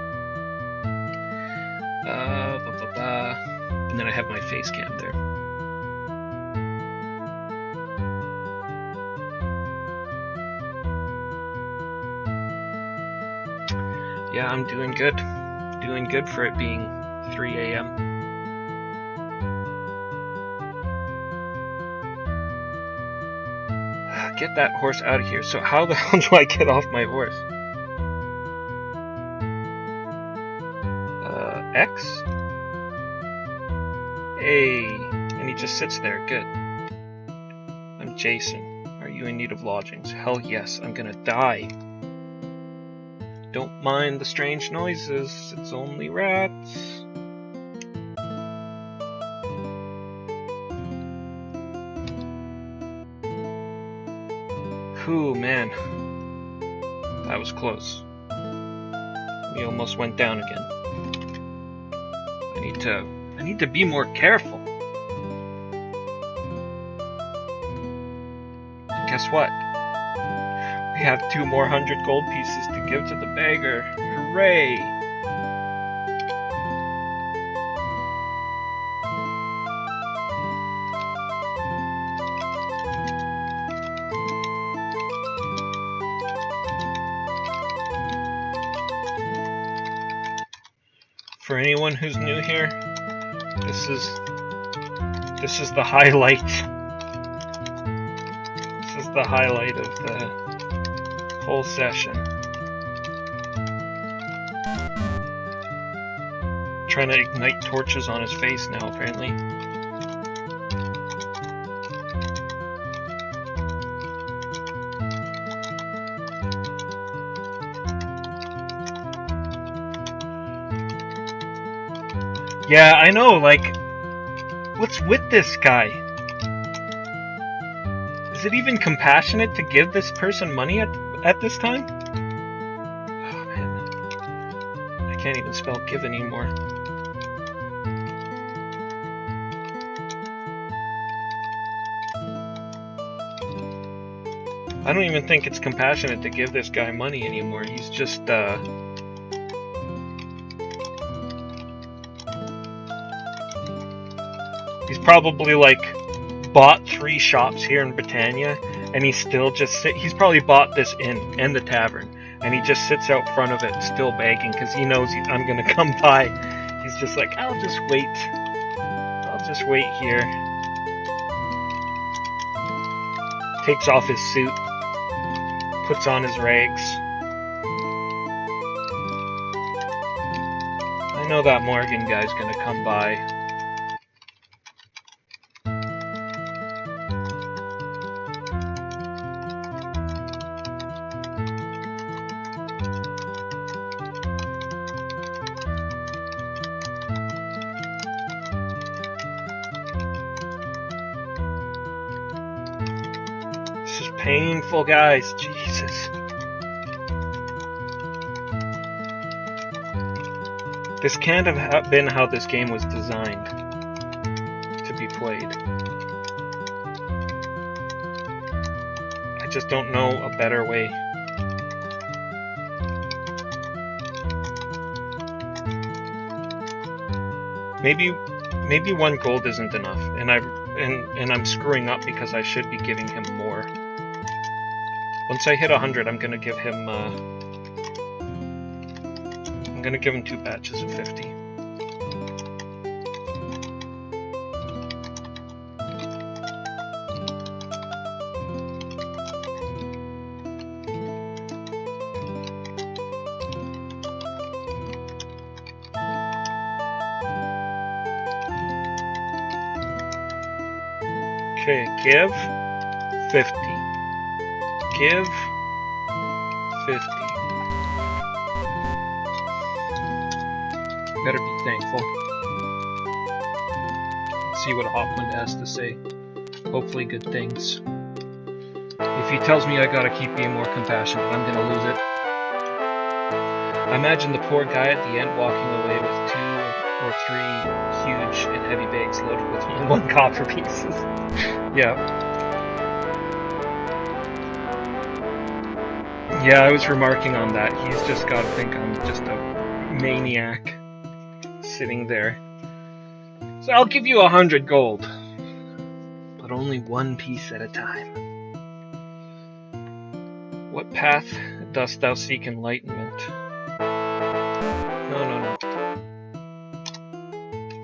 And then I have my face cam there. Yeah, I'm doing good. Doing good for it being 3 a.m. Get that horse out of here. So how the hell do I get off my horse? X? Hey, and he just sits there. Good. I'm Jason. Are you in need of lodgings? Hell yes, I'm gonna die. Don't mind the strange noises, it's only rats. Whew, man. That was close. We almost went down again. I need to be more careful. And guess what? We have 2 more 100 gold pieces to give to the beggar. Hooray! For anyone who's new here, this is the highlight. This is the highlight of the whole session. Trying to ignite torches on his face now, apparently. Yeah, I know, like, what's with this guy? Is it even compassionate to give this person money at this time? Oh, man. I can't even spell give anymore. I don't even think it's compassionate to give this guy money anymore. He's just, he's probably, like, bought 3 shops here in Britannia, and he's still just he's probably bought this inn and the tavern, and he just sits out front of it still begging because he knows I'm gonna come by. He's just like, I'll just wait here. Takes off his suit, puts on his rags. I know that Morgan guy's gonna come by. This is painful, guys. Jesus. This can't have been how this game was designed to be played. I just don't know a better way. Maybe 1 gold isn't enough, and I'm screwing up because I should be giving him more. Once I hit 100, I'm gonna give him 2 batches of 50. Okay, give 50. Give 50. Better be thankful. Let's see what Auckland has to say. Hopefully good things. If he tells me I gotta keep being more compassionate, I'm gonna lose it. I imagine the poor guy at the end walking away with 2 or 3 huge and heavy bags loaded with 1 copper pieces. Yeah. Yeah, I was remarking on that. He's just gotta think I'm just a maniac sitting there. So I'll give you 100 gold, but only 1 piece at a time. What path dost thou seek enlightenment? No.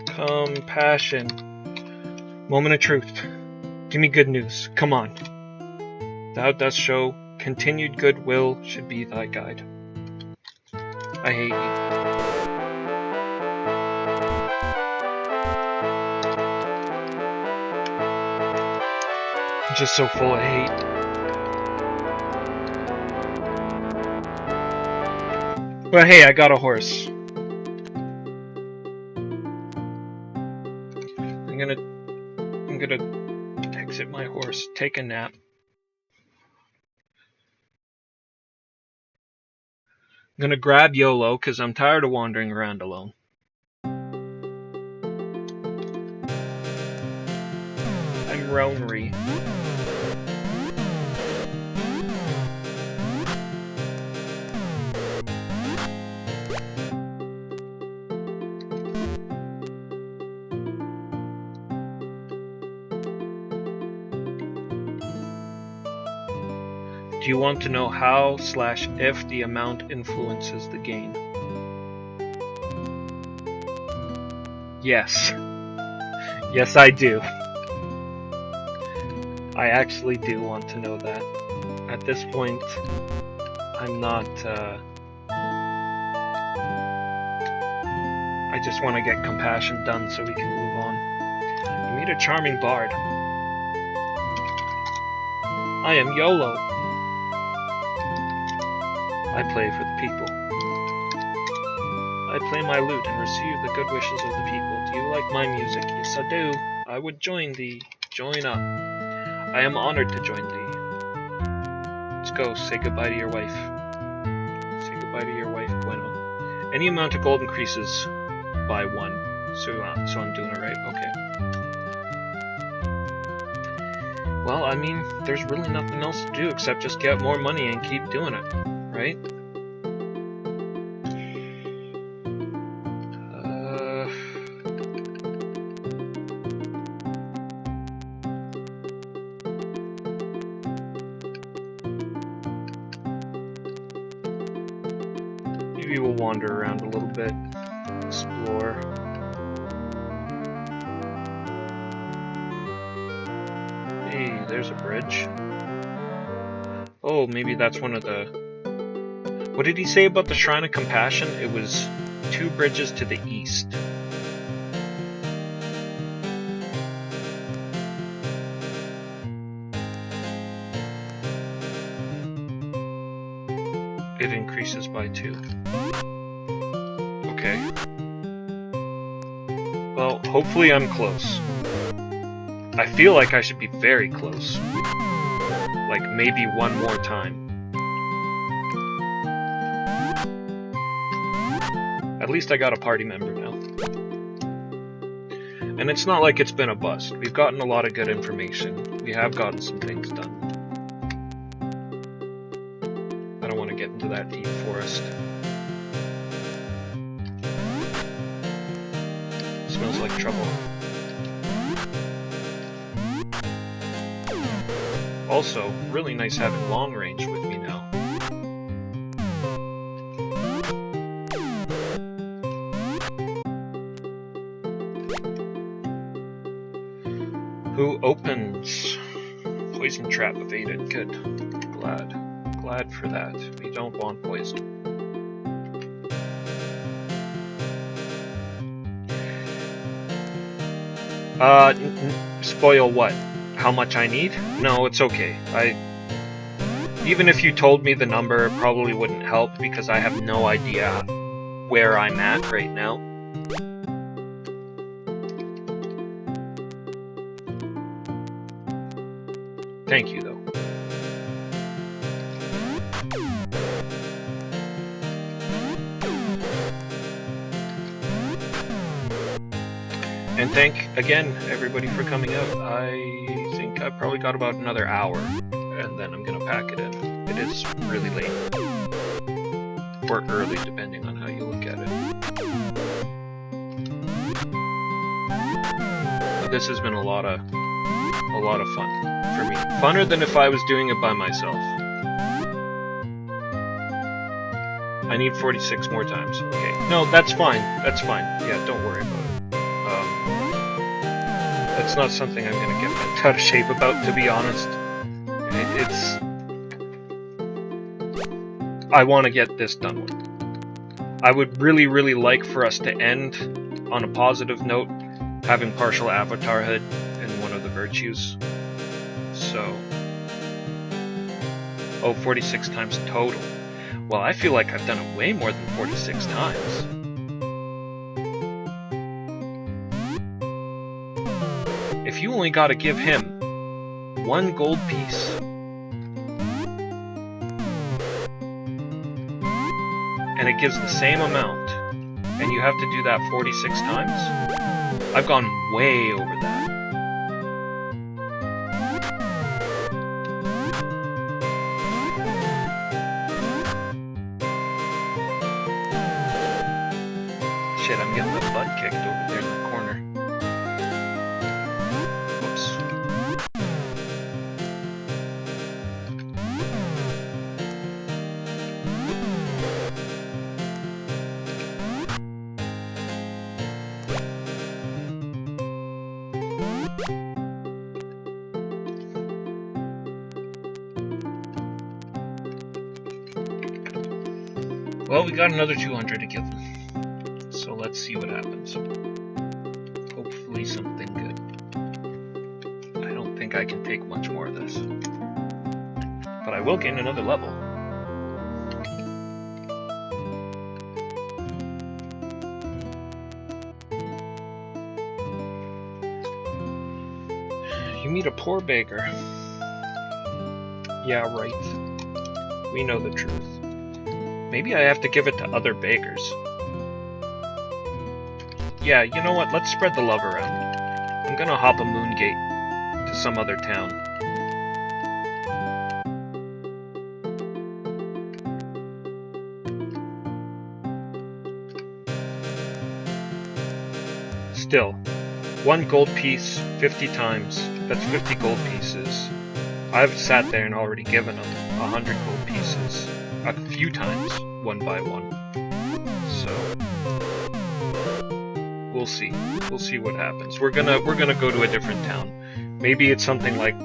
Compassion. Moment of truth. Give me good news. Come on. Thou dost show continued goodwill should be thy guide. I hate you. I'm just so full of hate. But hey, I got a horse. I'm gonna exit my horse, take a nap. I'm gonna grab YOLO because I'm tired of wandering around alone. I'm Ronery. Do you want to know how/if the amount influences the gain? Yes. Yes, I do. I actually do want to know that. At this point, I'm not, I just want to get compassion done so we can move on. You meet a charming bard. I am YOLO. I play for the people. I play my lute and receive the good wishes of the people. Do you like my music? Yes, I do. I would join thee. Join up. I am honored to join thee. Let's go. Say goodbye to your wife. Say goodbye to your wife, Gweno. Any amount of gold increases by 1. So I'm doing it right. Okay. Well, I mean, there's really nothing else to do except just get more money and keep doing it, right? Maybe we'll wander around a little bit, explore. Hey, there's a bridge. Oh, maybe that's one of the... What did he say about the Shrine of Compassion? It was 2 bridges to the east. It increases by 2. Okay. Well, hopefully I'm close. I feel like I should be very close. Like, maybe one more time. At least I got a party member now. And it's not like it's been a bust. We've gotten a lot of good information. We have gotten some things done. I don't want to get into that deep forest. Smells like trouble. Also, really nice having long range with me now. Who opens? Poison trap evaded. Good. Glad for that. We don't want poison. Spoil what? How much I need? No, it's okay. Even if you told me the number, it probably wouldn't help because I have no idea where I'm at right now. Thank you, though. And thank, again, everybody for coming out. I think I probably got about another hour, and then I'm gonna pack it in. It is really late. Or early, depending on how you look at it. But this has been a lot of fun for me. Funner than if I was doing it by myself. I need 46 more times. Okay. No, that's fine. That's fine. Yeah, don't worry about it. That's not something I'm gonna get bent out of shape about, to be honest. I want to get this done with. I would really, really like for us to end on a positive note, having partial avatarhood in one of the virtues. So... Oh, 46 times total. Well, I feel like I've done it way more than 46 times. If you only gotta give him 1 gold piece, and it gives the same amount, and you have to do that 46 times, I've gone way over that. Shit, I'm getting my butt kicked over there in the corner. Whoops. Well, we got another 200 to give them. So let's see what happens. Hopefully something good. I don't think I can take much more of this. But I will gain another level. You meet a poor beggar. Yeah, right. We know the truth. Maybe I have to give it to other beggars. Yeah, you know what? Let's spread the love around. I'm gonna hop a moon gate to some other town. Still, 1 gold piece, 50 times. That's 50 gold pieces. I've sat there and already given them 100 gold pieces. A few times, 1 by 1. So we'll see. We'll see what happens. We're gonna go to a different town. Maybe it's something like,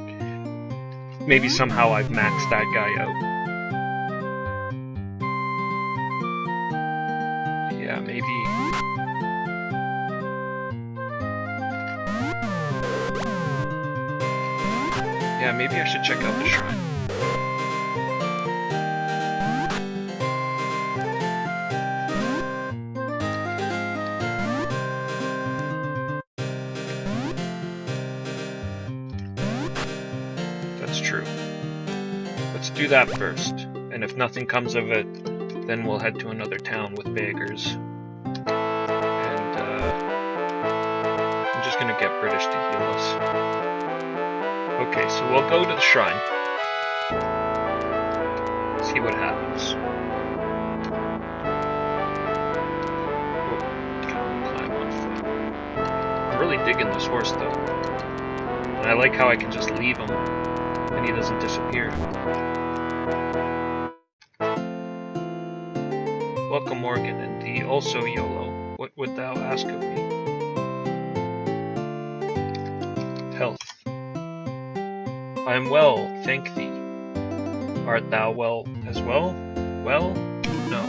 maybe somehow I've maxed that guy out. Yeah, maybe. Yeah, maybe I should check out the shrine. That's true. Let's do that first, and if nothing comes of it, then we'll head to another town with beggars. And I'm just gonna get British to heal us. Okay, so we'll go to the shrine. See what happens. Oh, can only climb on foot. I'm really digging this horse though. And I like how I can just leave him and he doesn't disappear. Welcome, Morgan, and thee also, YOLO. What would thou ask of me? Health. I am well, thank thee. Art thou well as well? Well? No.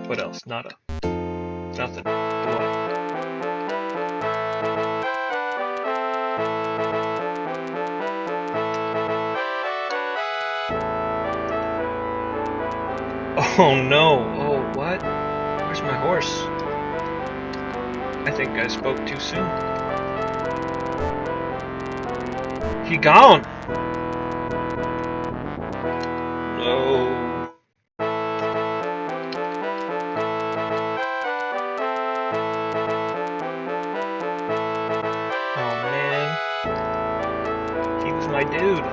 What else? Nada. Nothing. Why? Oh no! Oh, what? Where's my horse? I think I spoke too soon. He gone! No. Oh man. He was my dude.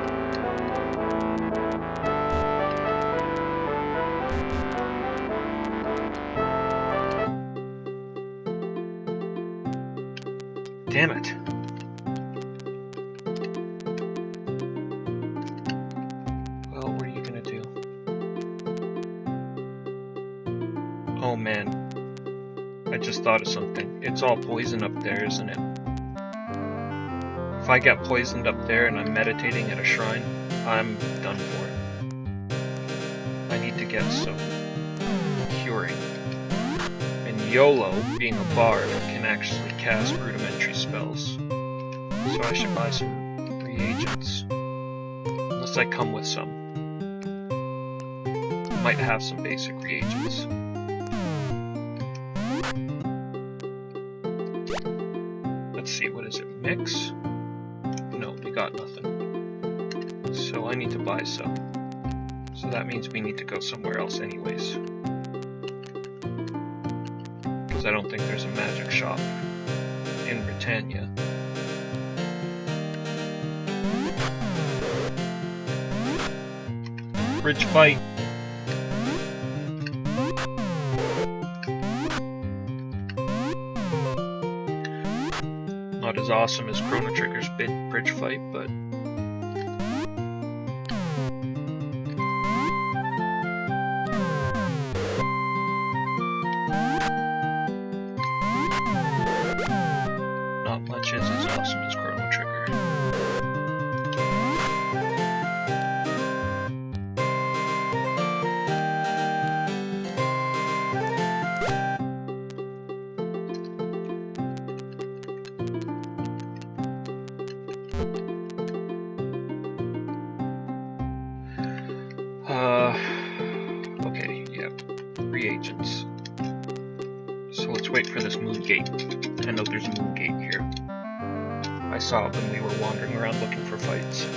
Damn it. Well, what are you gonna do? Oh man. I just thought of something. It's all poison up there, isn't it? If I get poisoned up there and I'm meditating at a shrine, I'm done for. I need to get some curing. And YOLO, being a bard, can actually cast rudimentary spells. So I should buy some reagents. Unless I come with some. Might have some basic reagents. Let's see, what is it? Mix? No, we got nothing. So I need to buy some. So that means we need to go somewhere else anyways. Because I don't think there's a magic shop in Britannia. Bridge fight! Not as awesome as Chrono Trigger's bridge fight, but not much is as awesome as Chrono Trigger. Okay, yeah, reagents. Let's wait for this moon gate. I know there's a moon gate here. I saw it when we were wandering around looking for fights.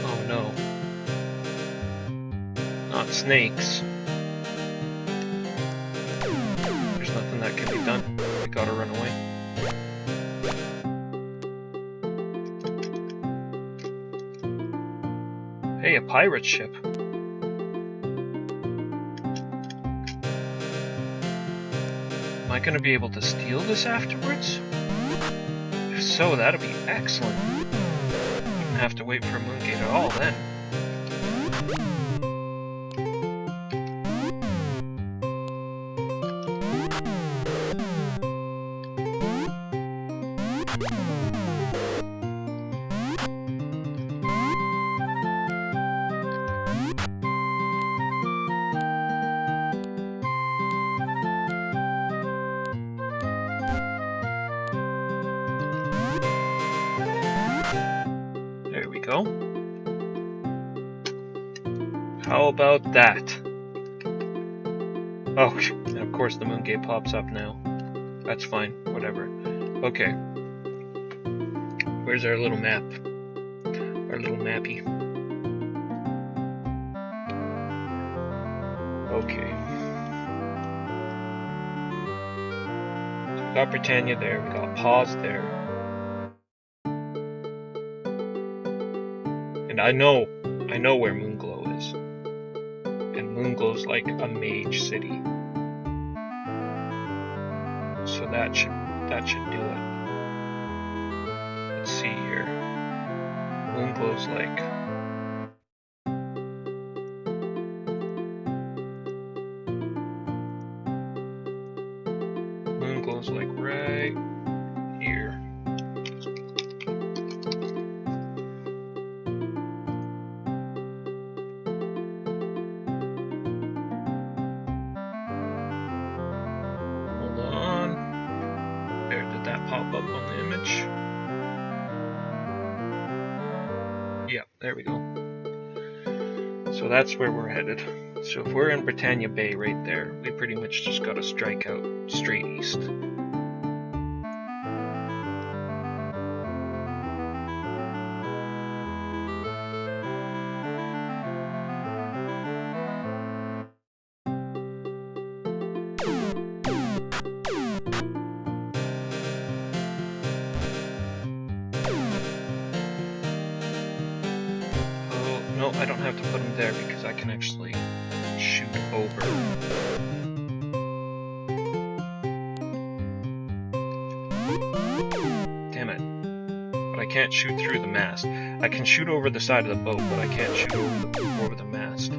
Oh no. Not snakes. There's nothing that can be done. We gotta run away. Hey, a pirate ship. Am I gonna be able to steal this afterwards? If so, that'll be excellent. Wouldn't have to wait for a moon gate at all then. There we go. How about that? Oh, and of course the moon gate pops up now. That's fine, whatever. Okay. Where's our little map? Our little mappy. Okay. So we got Britannia there, we got Pause there. And I know where Moonglow is. And Moonglow's like a mage city. So that should do it. Let's see here. Moonglow's like right here. Hold on. There, did that pop up on the image? Yeah, there we go. So that's where we're headed. So if we're in Britannia Bay right there, we pretty much just gotta strike out straight east. No, I don't have to put them there because I can actually shoot over. Damn it. But I can't shoot through the mast. I can shoot over the side of the boat, but I can't shoot over the mast.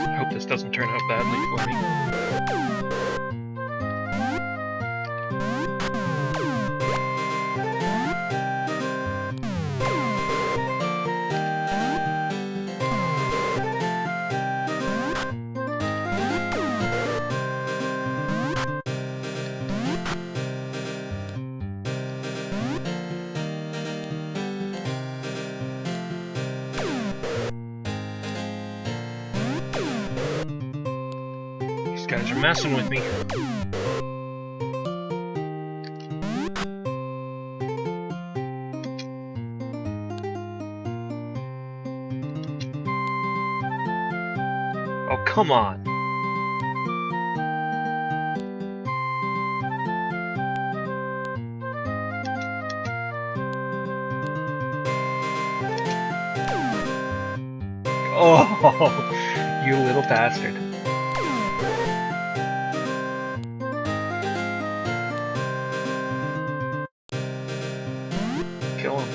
I hope this doesn't turn out badly for me. These guys are messing with me. Oh, come on. Oh, you little bastard. Kill him.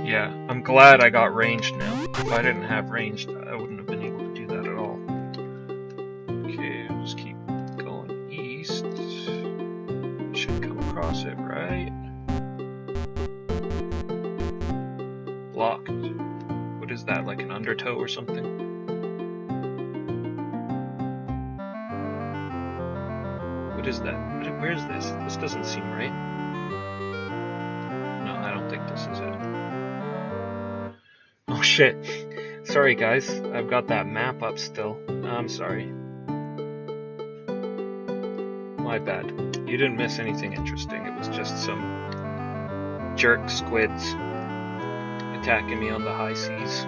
Yeah, I'm glad I got ranged now. If I didn't have ranged, I wouldn't have been able to do that at all. Okay, I'll just keep going east. Should come across it something. What is that? Where is this? This doesn't seem right. No, I don't think this is it. Oh shit. Sorry guys, I've got that map up still. I'm sorry. My bad. You didn't miss anything interesting. It was just some jerk squids attacking me on the high seas.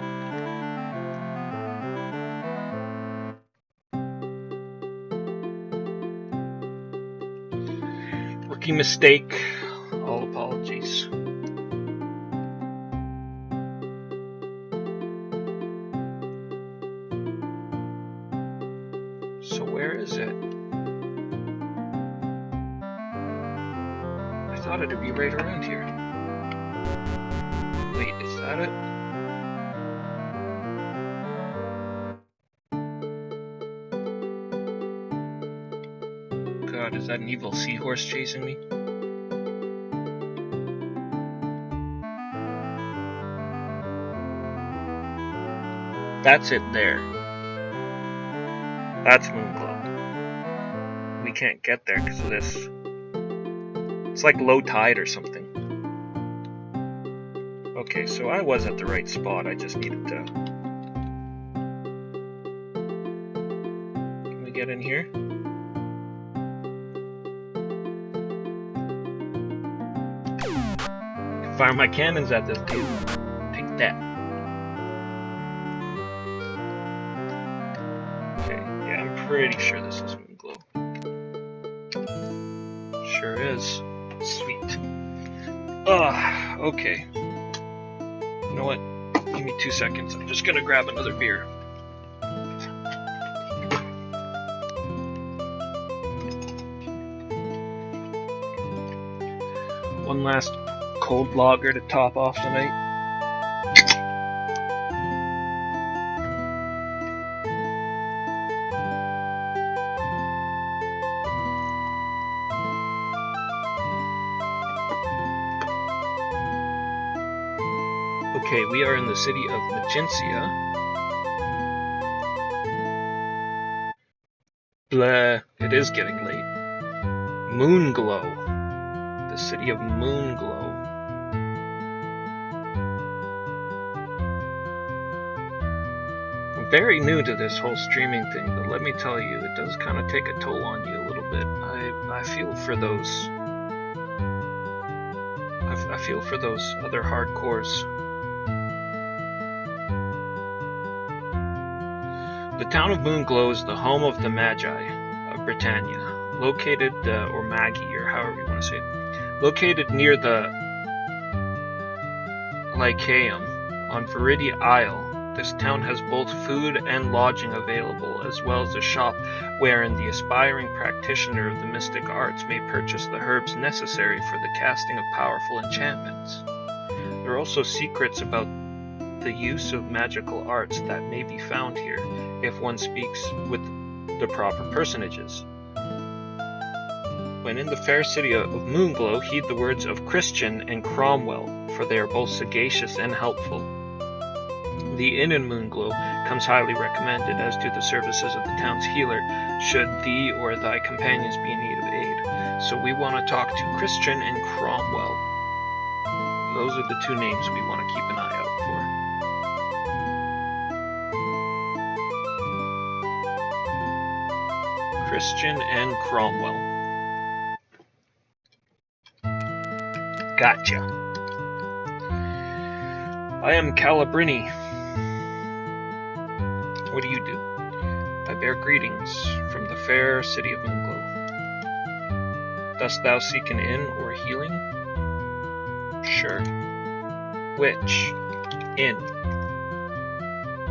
Rookie mistake. All apologies. So where is it? I thought it'd be right around here. Wait, is that it? God, is that an evil seahorse chasing me? That's it there. That's Moonglow. We can't get there because of this. It's like low tide or something. Okay, so I was at the right spot. I just needed to... Can we get in here? Fire my cannons at this dude. Take that. Okay, yeah, I'm pretty sure this is Moonglow. Sure is. Sweet. Ugh, okay. You know what? Give me 2 seconds. I'm just gonna grab another beer. One last cold lager to top off the night. Okay, we are in the city of Magencia. Blah, it is getting late. Moonglow. The city of Moonglow. I'm very new to this whole streaming thing, but let me tell you, it does kind of take a toll on you a little bit. I feel for those... I feel for those other hardcores. The town of Moonglow is the home of the Magi of Britannia, located, or Magi, or however you want to say it, located near the Lycaeum on Viridia Isle. This town has both food and lodging available, as well as a shop wherein the aspiring practitioner of the mystic arts may purchase the herbs necessary for the casting of powerful enchantments. There are also secrets about the use of magical arts that may be found here, if one speaks with the proper personages. When in the fair city of Moonglow, heed the words of Christian and Cromwell, for they are both sagacious and helpful. The inn in Moonglow comes highly recommended, as do the services of the town's healer, should thee or thy companions be in need of aid. So we want to talk to Christian and Cromwell. Those are the two names we want to keep an eye out for. Christian and Cromwell. Gotcha. I am Calabrini. What do you do? I bear greetings from the fair city of Moonglow. Dost thou seek an inn or healing? Sure. Which inn?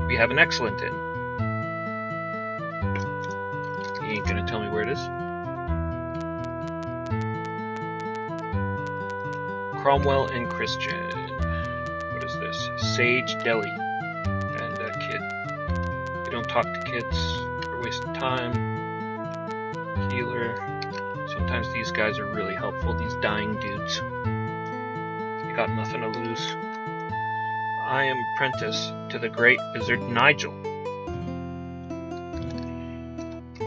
We have an excellent inn. You ain't gonna tell me where it is? Cromwell and Christian. What is this? Sage Deli. And a kid. You don't talk to kids. They're a waste of time. Healer. Sometimes these guys are really helpful, these dying dudes. You got nothing to lose. I am apprentice to the great wizard Nigel.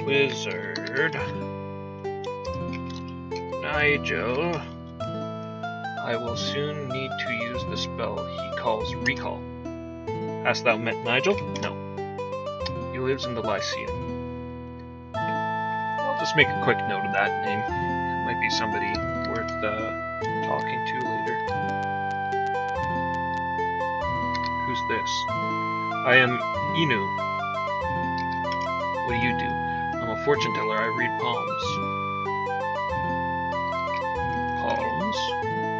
Wizard Nigel, I will soon need to use the spell he calls Recall. Hast thou met Nigel? No. He lives in the Lyceum. I'll just make a quick note of that name. It might be somebody worth talking to later. Who's this? I am Inu. What do you do? I'm a fortune teller. I read palms.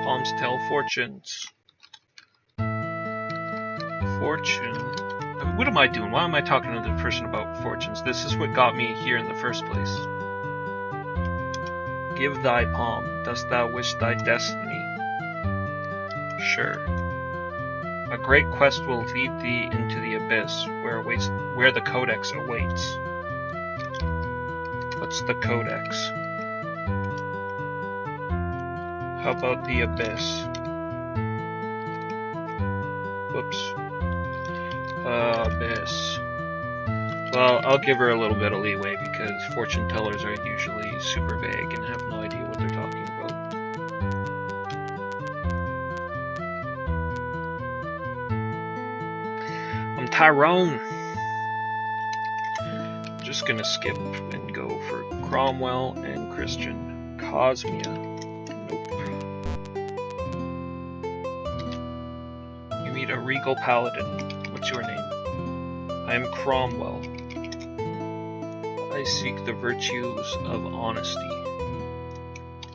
Palms tell fortunes. Fortune. What am I doing? Why am I talking to the person about fortunes? This is what got me here in the first place. Give thy palm. Dost thou wish thy destiny? Sure. A great quest will lead thee into the abyss, where the codex awaits. What's the codex? How about the abyss? Whoops. Abyss. Well, I'll give her a little bit of leeway because fortune tellers are usually super vague and have no idea what they're talking about. I'm Tyrone. Just gonna skip and go for Cromwell and Christian. Cosmia. Nope. You meet a regal paladin. What's your name? I am Cromwell. I seek the virtues of honesty.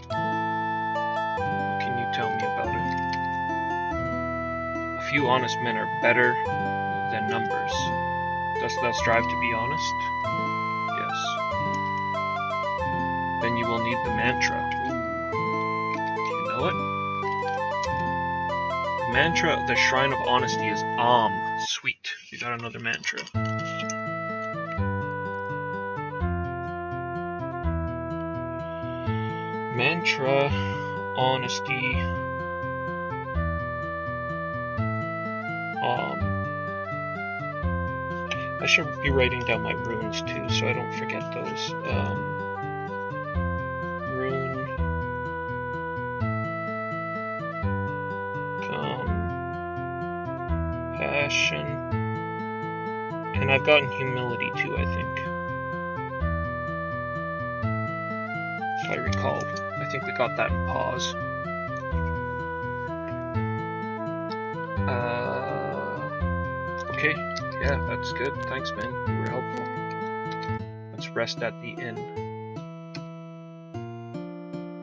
What can you tell me about it? A few honest men are better than numbers. Dost thou strive to be honest? Yes. Then you will need the mantra. Ooh. Do you know it? The mantra of the Shrine of Honesty is Om. Sweet. We got another mantra. Mantra, honesty, I should be writing down my runes too, so I don't forget those. Rune, compassion, and I've gotten humility too, I think. If I recall. I think we got that in pause. Okay, yeah, that's good. Thanks, man. You were helpful. Let's rest at the inn.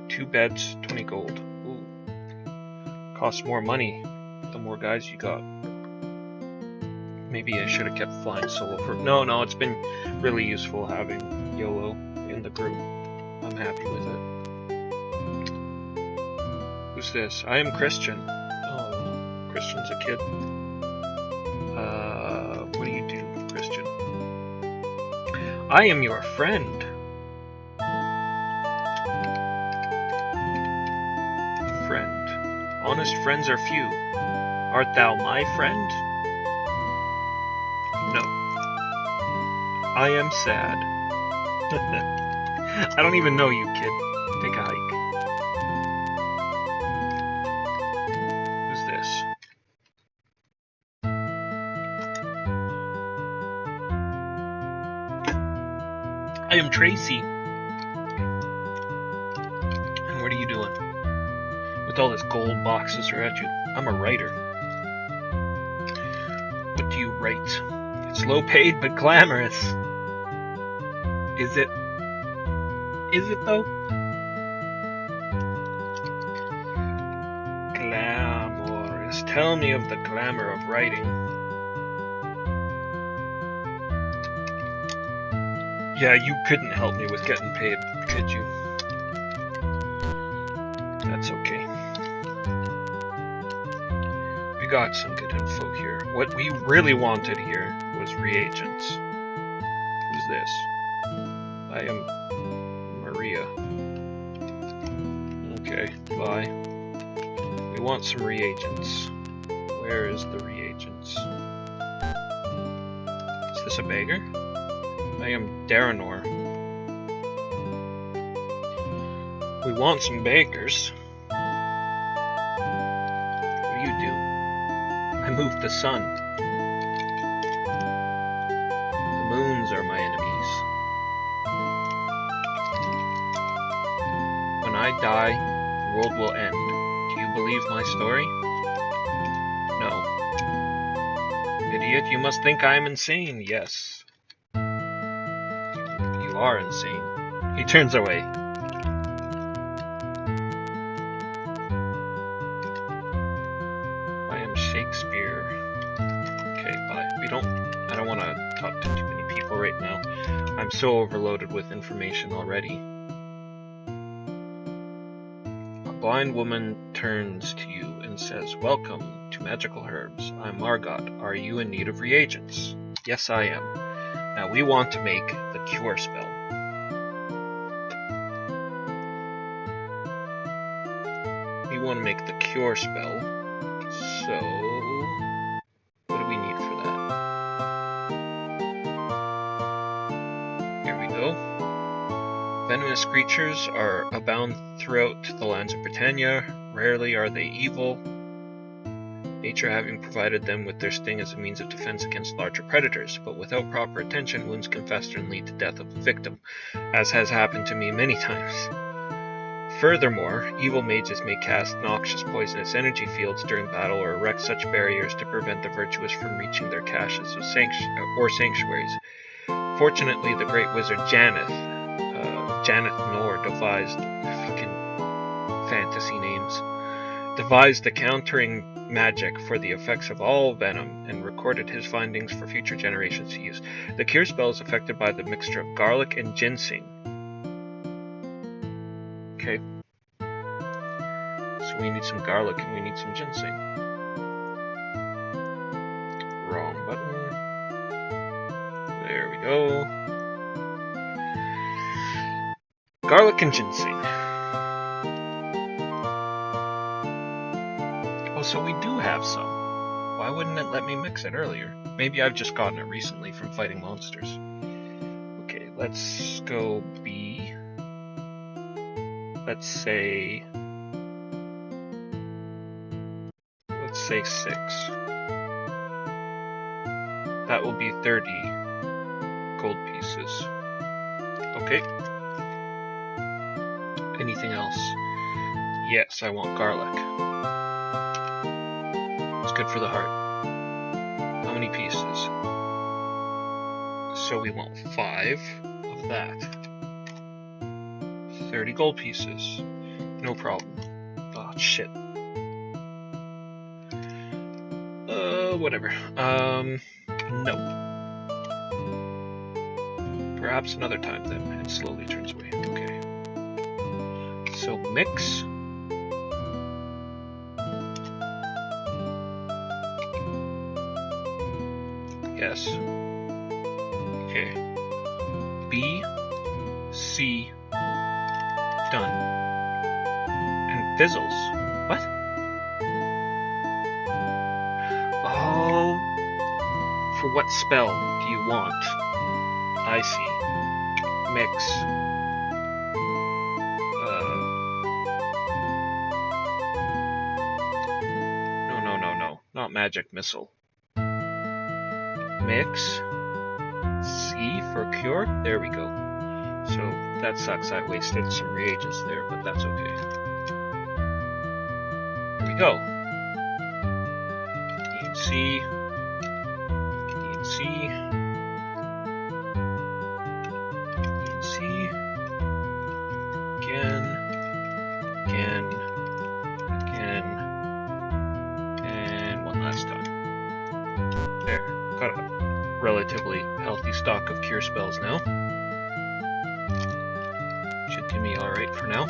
2 beds, 20 gold. Ooh. Costs more money the more guys you got. Maybe I should have kept flying solo for... No, it's been really useful having YOLO in the group. I'm happy with it. Who's this? I am Christian. Oh, Christian's a kid. What do you do, Christian? I am your friend. Friend. Honest friends are few. Art thou my friend? No. I am sad. I don't even know you, kid. Take a hike. Who's this? I am Tracy. And what are you doing? With all this gold boxes are at you. I'm a writer. What do you write? It's low paid but glamorous. Is it? Is it though? Glamorous. Tell me of the glamour of writing. Yeah, you couldn't help me with getting paid, could you? That's okay. We got some good info here. What we really wanted here was reagents. Who's this? I am Maria. Okay, bye. We want some reagents. Where is the reagents? this a beggar? I am Daranor. We want some bakers. What do you do? I moved the sun. The moons are my enemies. When I die, the world will end. Do you believe my story? No. Idiot, you must think I am insane. Yes. You are insane. He turns away. I am Shakespeare. Okay, bye. I don't want to talk to too many people right now. I'm so overloaded with information already. A blind woman turns to you and says, "Welcome to Magical Herbs. I'm Margot. Are you in need of reagents?" Yes, I am. Now we want to make the cure spell. We want to make the cure spell. So, what do we need for that? Here we go. Venomous creatures are abound throughout the lands of Britannia. Rarely are they evil, nature having provided them with their sting as a means of defense against larger predators, but without proper attention, wounds can fester and lead to death of the victim, as has happened to me many times. Furthermore, evil mages may cast noxious poisonous energy fields during battle or erect such barriers to prevent the virtuous from reaching their caches or sanctuaries. Fortunately, the great wizard Janeth Nor devised fantasy names. Devised a countering magic for the effects of all venom and recorded his findings for future generations to use. The cure spell is affected by the mixture of garlic and ginseng. Okay. So we need some garlic and we need some ginseng. Wrong button. There we go. Garlic and ginseng. Oh, so we do have some. Why wouldn't it let me mix it earlier? Maybe I've just gotten it recently from fighting monsters. Okay, let's go B. Let's say 6. That will be 30 gold pieces. Okay. Anything else? Yes, I want garlic. It's good for the heart. How many pieces? So we want 5 of that. 30 gold pieces. No problem. Oh, shit. Whatever. No. Perhaps another time then, and slowly turns away. Okay. So mix. Yes. Okay. B, C, done. And fizzles. What? Oh, for what spell do you want? I see. Mix. No. Not magic missile. Mix. C for cure. There we go. So that sucks. I wasted some reagents there, but that's okay. Here we go. E and C. E and C. Again, and one last time. There, got a relatively healthy stock of cure spells now. Should do me alright for now.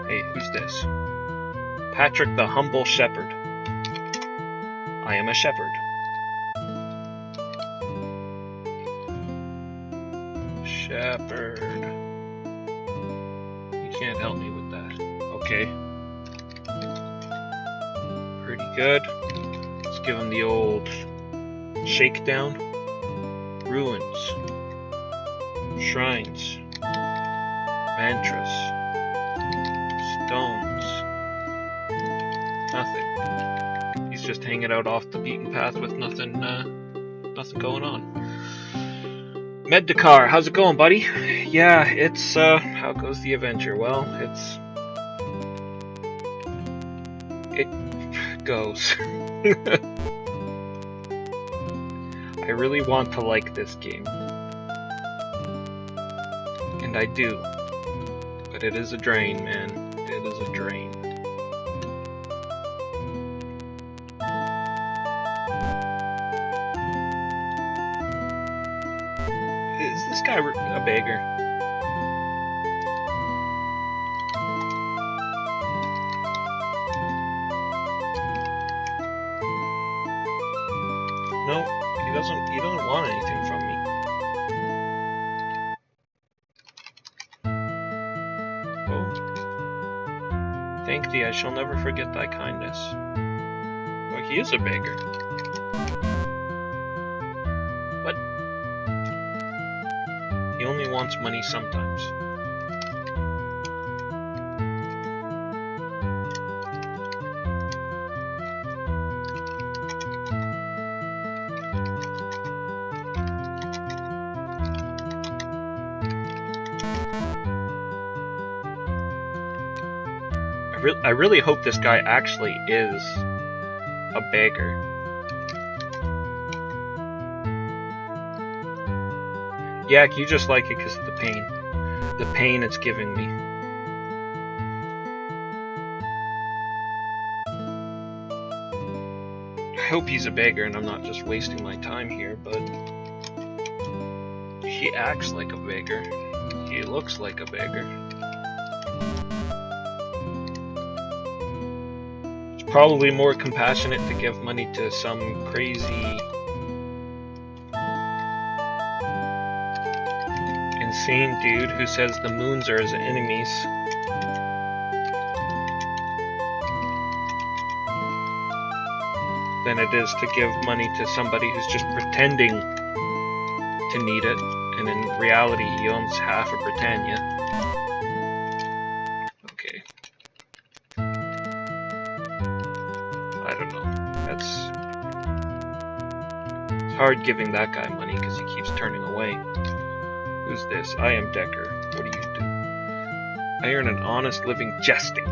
Hey, who's this? Patrick the Humble Shepherd. I am a shepherd. Shepherd. You can't help me with that. Okay. Pretty Good. Let's give him the old shakedown. Ruins. Shrines. Mantras. Stones. Nothing. He's just hanging out off the beaten path with nothing going on. Meddakar, how's it going, buddy? Yeah, it's, how goes the adventure? Well, it goes. I really want to like this game. And I do. But it is a drain, man. It is a drain. Is this guy a beggar? No, he doesn't want anything from me. Oh. Thank thee, I shall never forget thy kindness. Well, he is a beggar. What? He only wants money sometimes. I really hope this guy actually is a beggar. Yak, you just like it because of the pain. The pain it's giving me. I hope he's a beggar and I'm not just wasting my time here, but he acts like a beggar. He looks like a beggar. It's probably more compassionate to give money to some crazy, insane dude who says the moons are his enemies. Than it is to give money to somebody who's just pretending to need it, and in reality he owns half of Britannia. Okay. I don't know. It's hard giving that guy money because he keeps turning away. Who's this? I am Decker. What do you do? I earn an honest living jesting.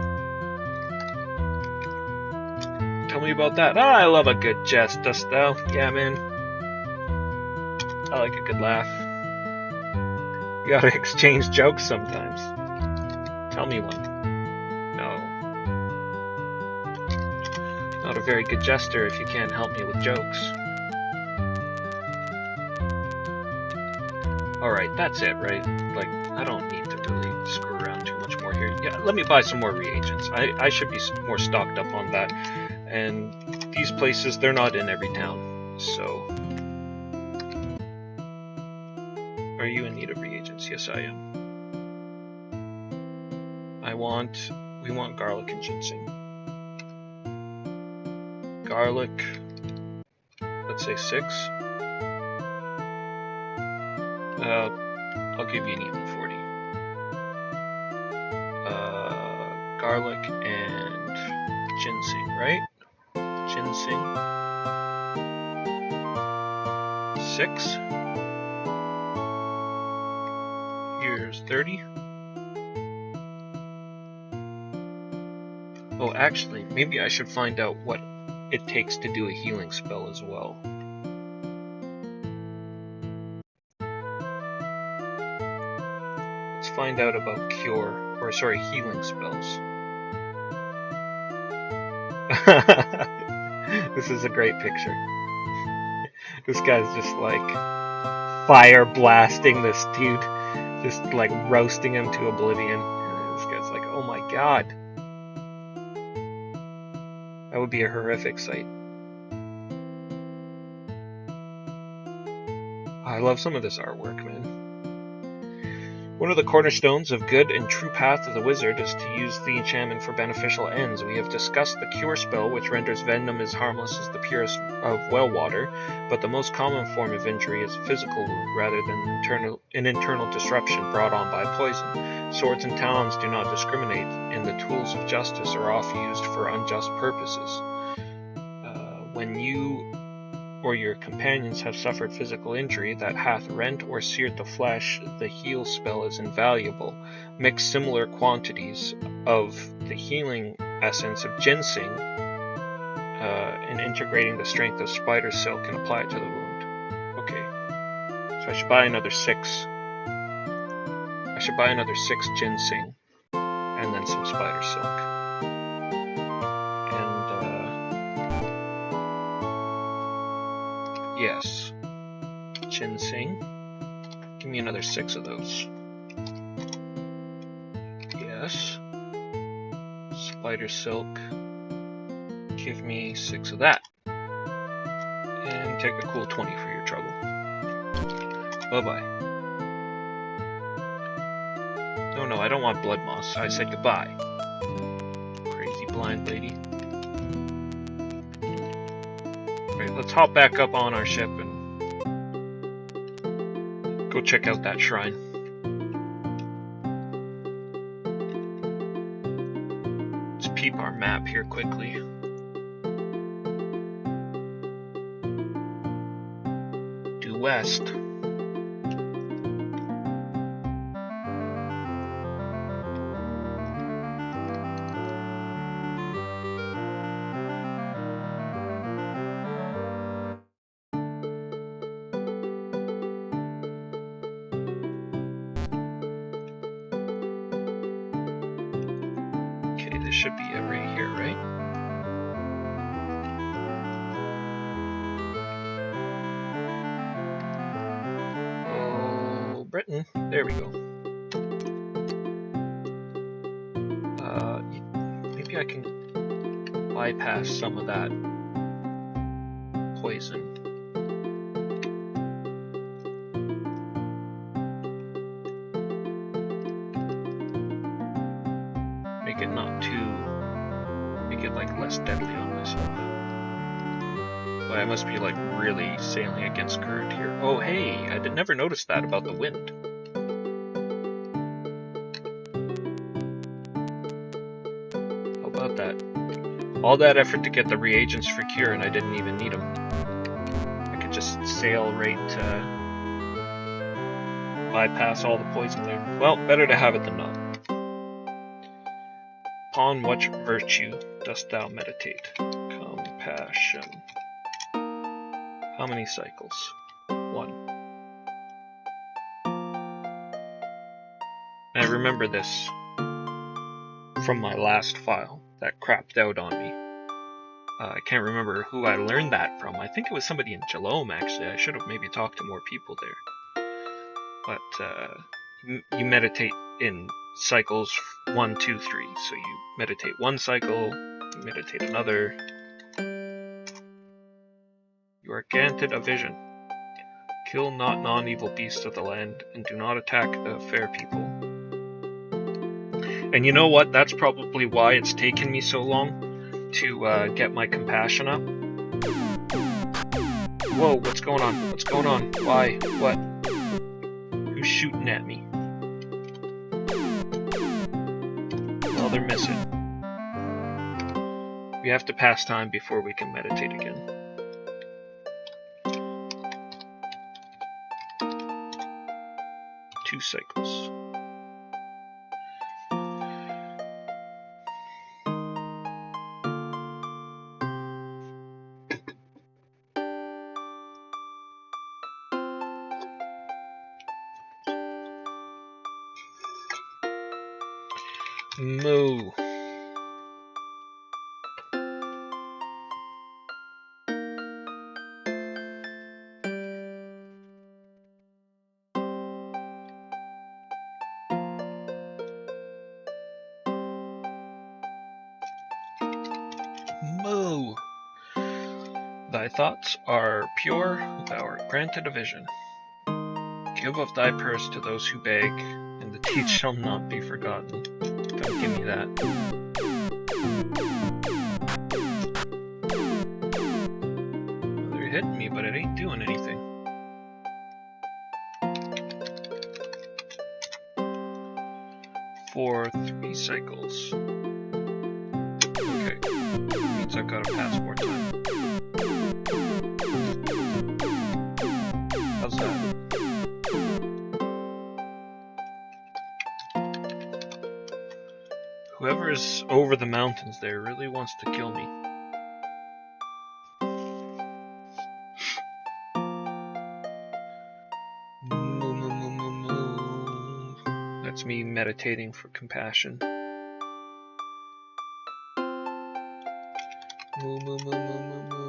Tell me about that. Ah, I love a good jest, dost thou? Yeah, man. I like a good laugh. You gotta exchange jokes sometimes. Tell me one. No. Not a very good jester if you can't help me with jokes. Alright, that's it, right? Like, I don't need to really screw around too much more here. Yeah, let me buy some more reagents. I should be more stocked up on that. And these places, they're not in every town, so... Are you in need of reagents? Yes, I am. We want garlic and ginseng. Garlic, let's say 6. I'll give you an even 40. Garlic and ginseng, right? Ginseng. 6. Here's 30. Oh, actually, maybe I should find out what it takes to do a healing spell as well. Let's find out about healing spells. This is a great picture. This guy's just like fire blasting this dude, just like roasting him to oblivion. And this guy's like, oh my god. That would be a horrific sight. I love some of this artwork, man. One of the cornerstones of good and true path of the wizard is to use the enchantment for beneficial ends. We have discussed the cure spell, which renders venom as harmless as the purest of well water, but the most common form of injury is a physical wound rather than an internal disruption brought on by poison. Swords and talons do not discriminate, and the tools of justice are often used for unjust purposes. When you or your companions have suffered physical injury that hath rent or seared the flesh, the heal spell is invaluable. Mix similar quantities of the healing essence of ginseng and integrating the strength of spider silk and apply it to the wound. Okay, so I should buy another 6. I should buy another 6 ginseng and then some spider silk. Yes. Ginseng. Give me another 6 of those. Yes. Spider silk. Give me 6 of that. And take a cool 20 for your trouble. Bye-bye. No, I don't want blood moss. I said goodbye. Crazy blind lady. Let's hop back up on our ship and go check out that shrine. Let's peep our map here quickly. Due west. Should be it right here, right? Oh, Britain. There we go. Maybe I can bypass some of that poison. Make it not too... Make it like less deadly on myself. But I must be like really sailing against current here. Oh hey, I never noticed that about the wind. How about that? All that effort to get the reagents for cure and I didn't even need them. I could just sail right bypass all the poison there. Well, better to have it than not. Upon what virtue dost thou meditate? Compassion. How many cycles? 1. I remember this from my last file that crapped out on me. I can't remember who I learned that from. I think it was somebody in Jalome, actually. I should have maybe talked to more people there. But you meditate in cycles 1, 2, 3. So you meditate one cycle, you meditate another. You are granted a vision. Kill not non-evil beasts of the land, and do not attack the fair people. And you know what? That's probably why it's taken me so long to get my compassion up. Whoa, what's going on? What's going on? Why? What? Who's shooting at me? Well, they're missing. We have to pass time before we can meditate again. Two cycles. Moo. Moo. Thy thoughts are pure, thou art granted a vision. Give of thy purse to those who beg, and The deed shall not be forgotten. Don't give me that. Well, they're hitting me, but it ain't doing anything. For 3 cycles. Okay. Means I've got to pass more time. How's that? Whoever is over the mountains there really wants to kill me. Moo, moo, moo, moo, moo. That's me meditating for compassion. Moo, moo, moo, moo, moo, moo.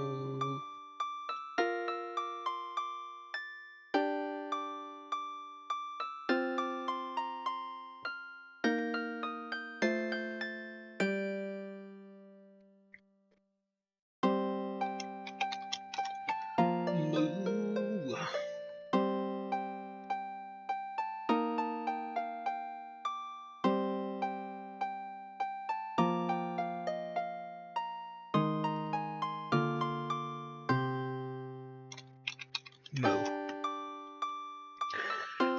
Moo.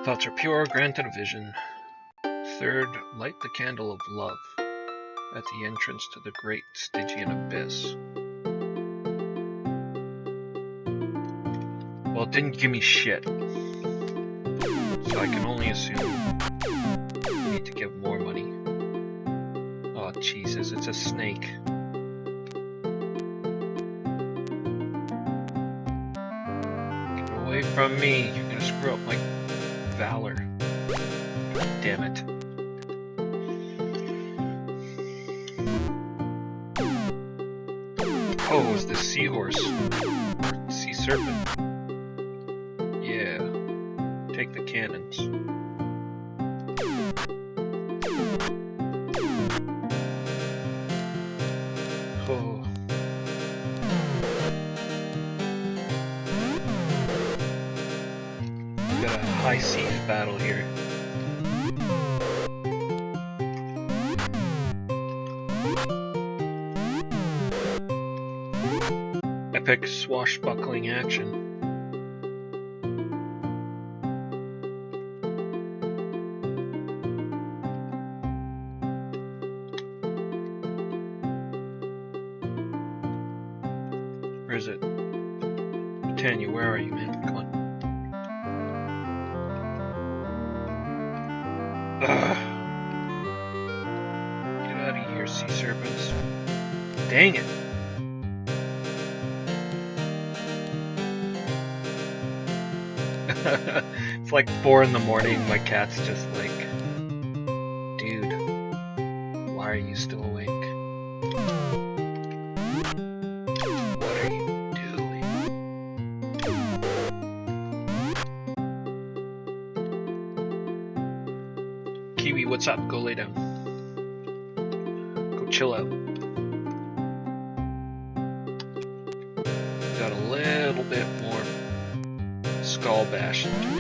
Thoughts are pure, granted a vision. 3rd, light the candle of love at the entrance to the great Stygian abyss. Well, it didn't give me shit. So I can only assume I need to give more money. Oh, Jesus, it's a snake. Get away from me. You're gonna screw up my valor. God damn it. Oh, it's this seahorse. Sea serpent. Yeah. Take the cannons. Oh. We got a high seas battle here. Epic swashbuckling action. Where is it? Tanya, where are you, man? Come on. Ugh. Get out of here, sea serpents. Dang it. It's like 4 in the morning, my cat's just like, dude, why are you still awake? What are you doing? Kiwi, what's up? Go lay down. Go chill out. Got a little bit more skull bashing to do.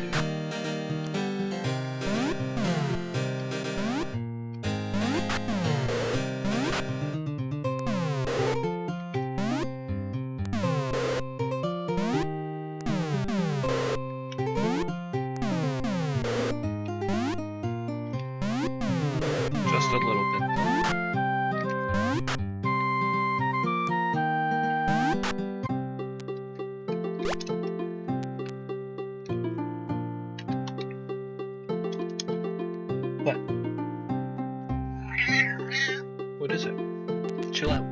Just a little bit. What? What is it? Chill out.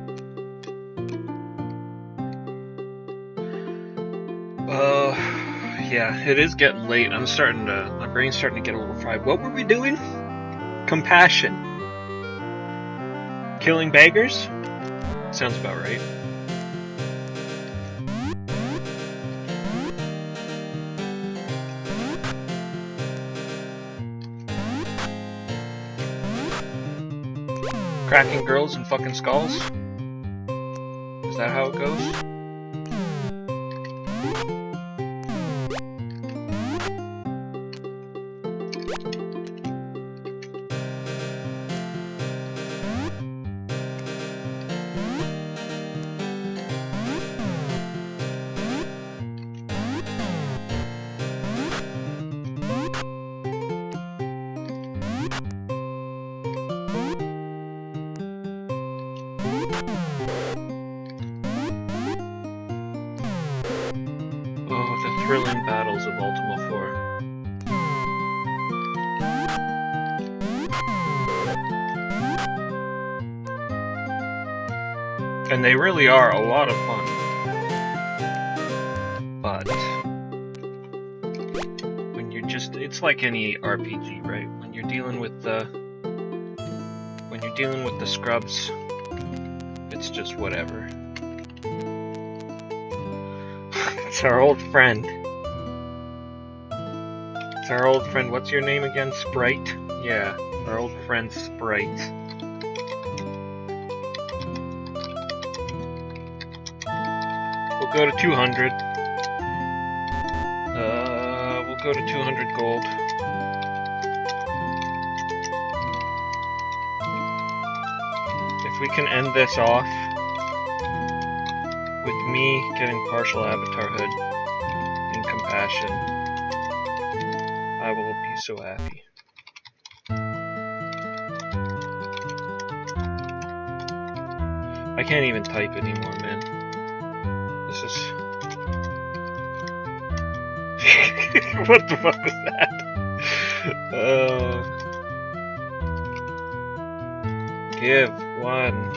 Yeah, it is getting late. My brain's starting to get a little fried. What were we doing? Compassion. Killing beggars? Sounds about right. Cracking girls and fucking skulls? Is that how it goes? battles of Ultima IV. And they really are a lot of fun. But when you're it's like any RPG, right? When you're dealing with the scrubs, it's just whatever. It's our old friend. It's our old friend. What's your name again? Sprite? Yeah, our old friend Sprite. We'll go to 200. We'll go to 200 gold. If we can end this off with me getting partial avatarhood in compassion, I will be so happy. I can't even type anymore, man. This is... What the fuck was that? Give one.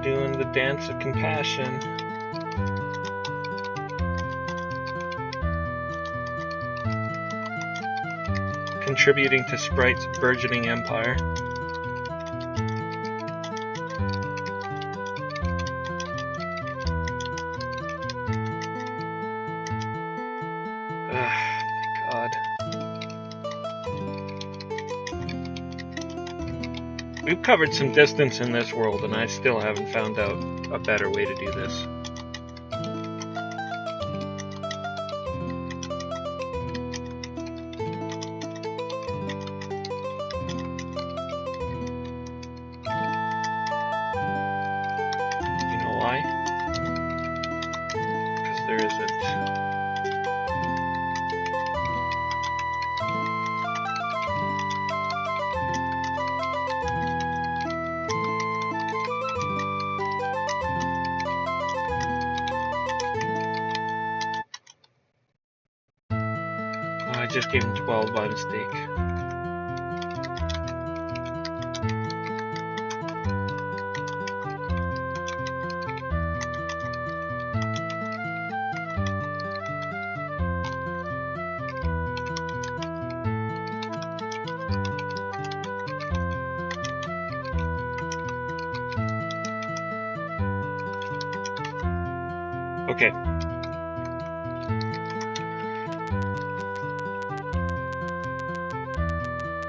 Doing the dance of compassion. Contributing to Sprite's burgeoning empire. We've covered some distance in this world, and I still haven't found out a better way to do this. You know why? Because there isn't. I just gave him 12 by mistake. Okay.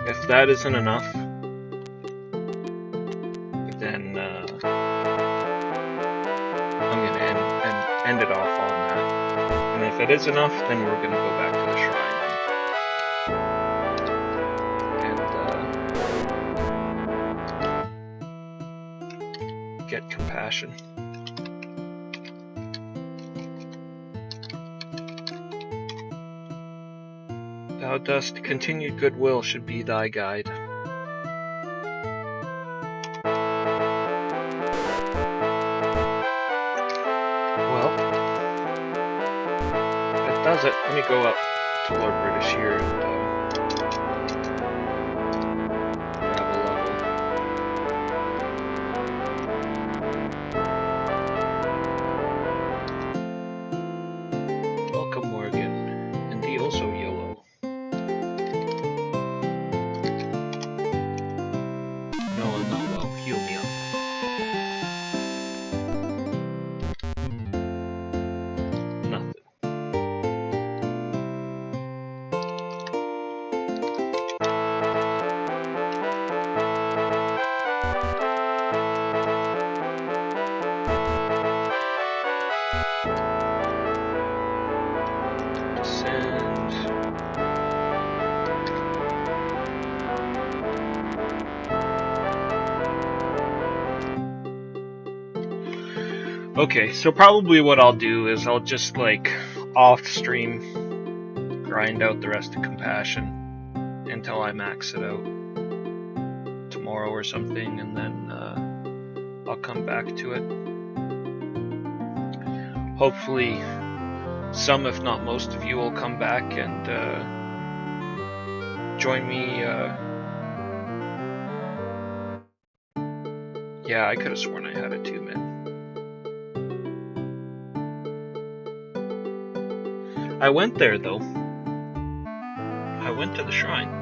If that isn't enough, then I'm gonna end it off on that. And if it is enough, then we're gonna go back to the shrine and get compassion. Thou dost continued goodwill should be thy guide. Well, that does it. Let me go up to Lord British here and grab a level. Welcome, Morgan, and thee also, Yellow. Okay, so probably what I'll do is I'll just, like, off-stream grind out the rest of compassion until I max it out tomorrow. tomorrow or something, and then I'll come back to it. Hopefully some, if not most of you, will come back and join me. Yeah, I could have sworn I had it too, man. I went there, though. I went to the shrine.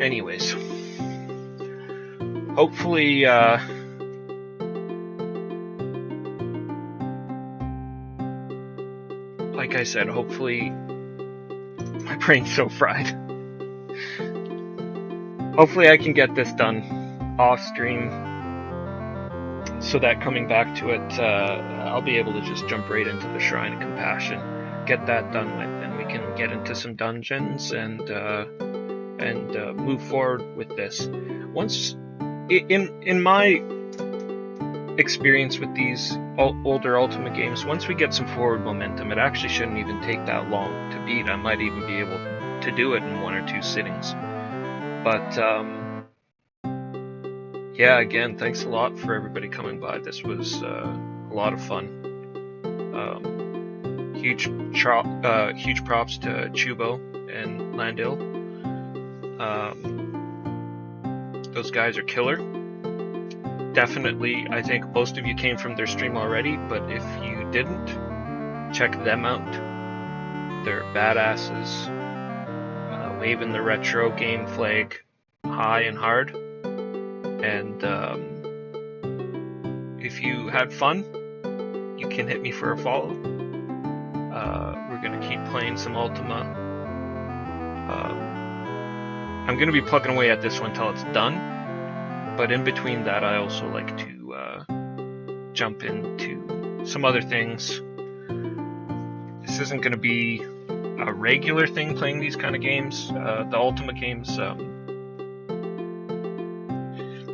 Anyways, hopefully, like I said, hopefully, my brain's so fried. Hopefully I can get this done off stream, so that coming back to it, I'll be able to just jump right into the Shrine of Compassion, get that done with, and we can get into some dungeons and move forward with this. Once, in my experience with these older Ultima games, once we get some forward momentum, it actually shouldn't even take that long to beat. I might even be able to do it in 1 or 2 sittings. But yeah, again, thanks a lot for everybody coming by. This was a lot of fun. Huge props to Chubo and Landil. Those guys are killer. Definitely, I think most of you came from their stream already, but if you didn't, check them out. They're badasses, waving the retro game flag high and hard. And if you had fun, you can hit me for a follow. We're going to keep playing some Ultima. I'm going to be plugging away at this one till it's done, but in between that I also like to jump into some other things. This isn't going to be a regular thing playing these kind of games. The Ultima games,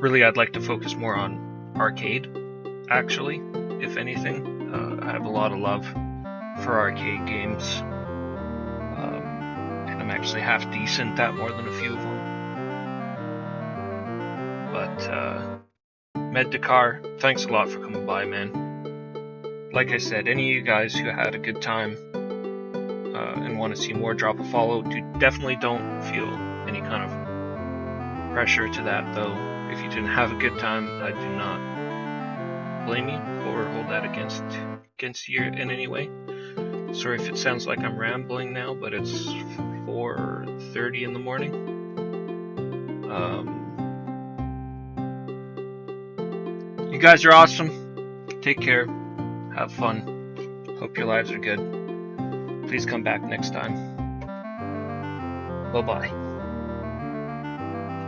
really I'd like to focus more on arcade, actually, if anything. I have a lot of love for arcade games. And I'm actually half decent at more than a few of them. But Meddakar, thanks a lot for coming by, man. Like I said, any of you guys who had a good time and want to see more, drop a follow. Definitely don't feel any kind of pressure to that, though. If you didn't have a good time, I do not blame you or hold that against you in any way. Sorry if it sounds like I'm rambling now, but it's 4:30 in the morning. You guys are awesome. Take care. Have fun. Hope your lives are good. Please come back next time. Bye-bye.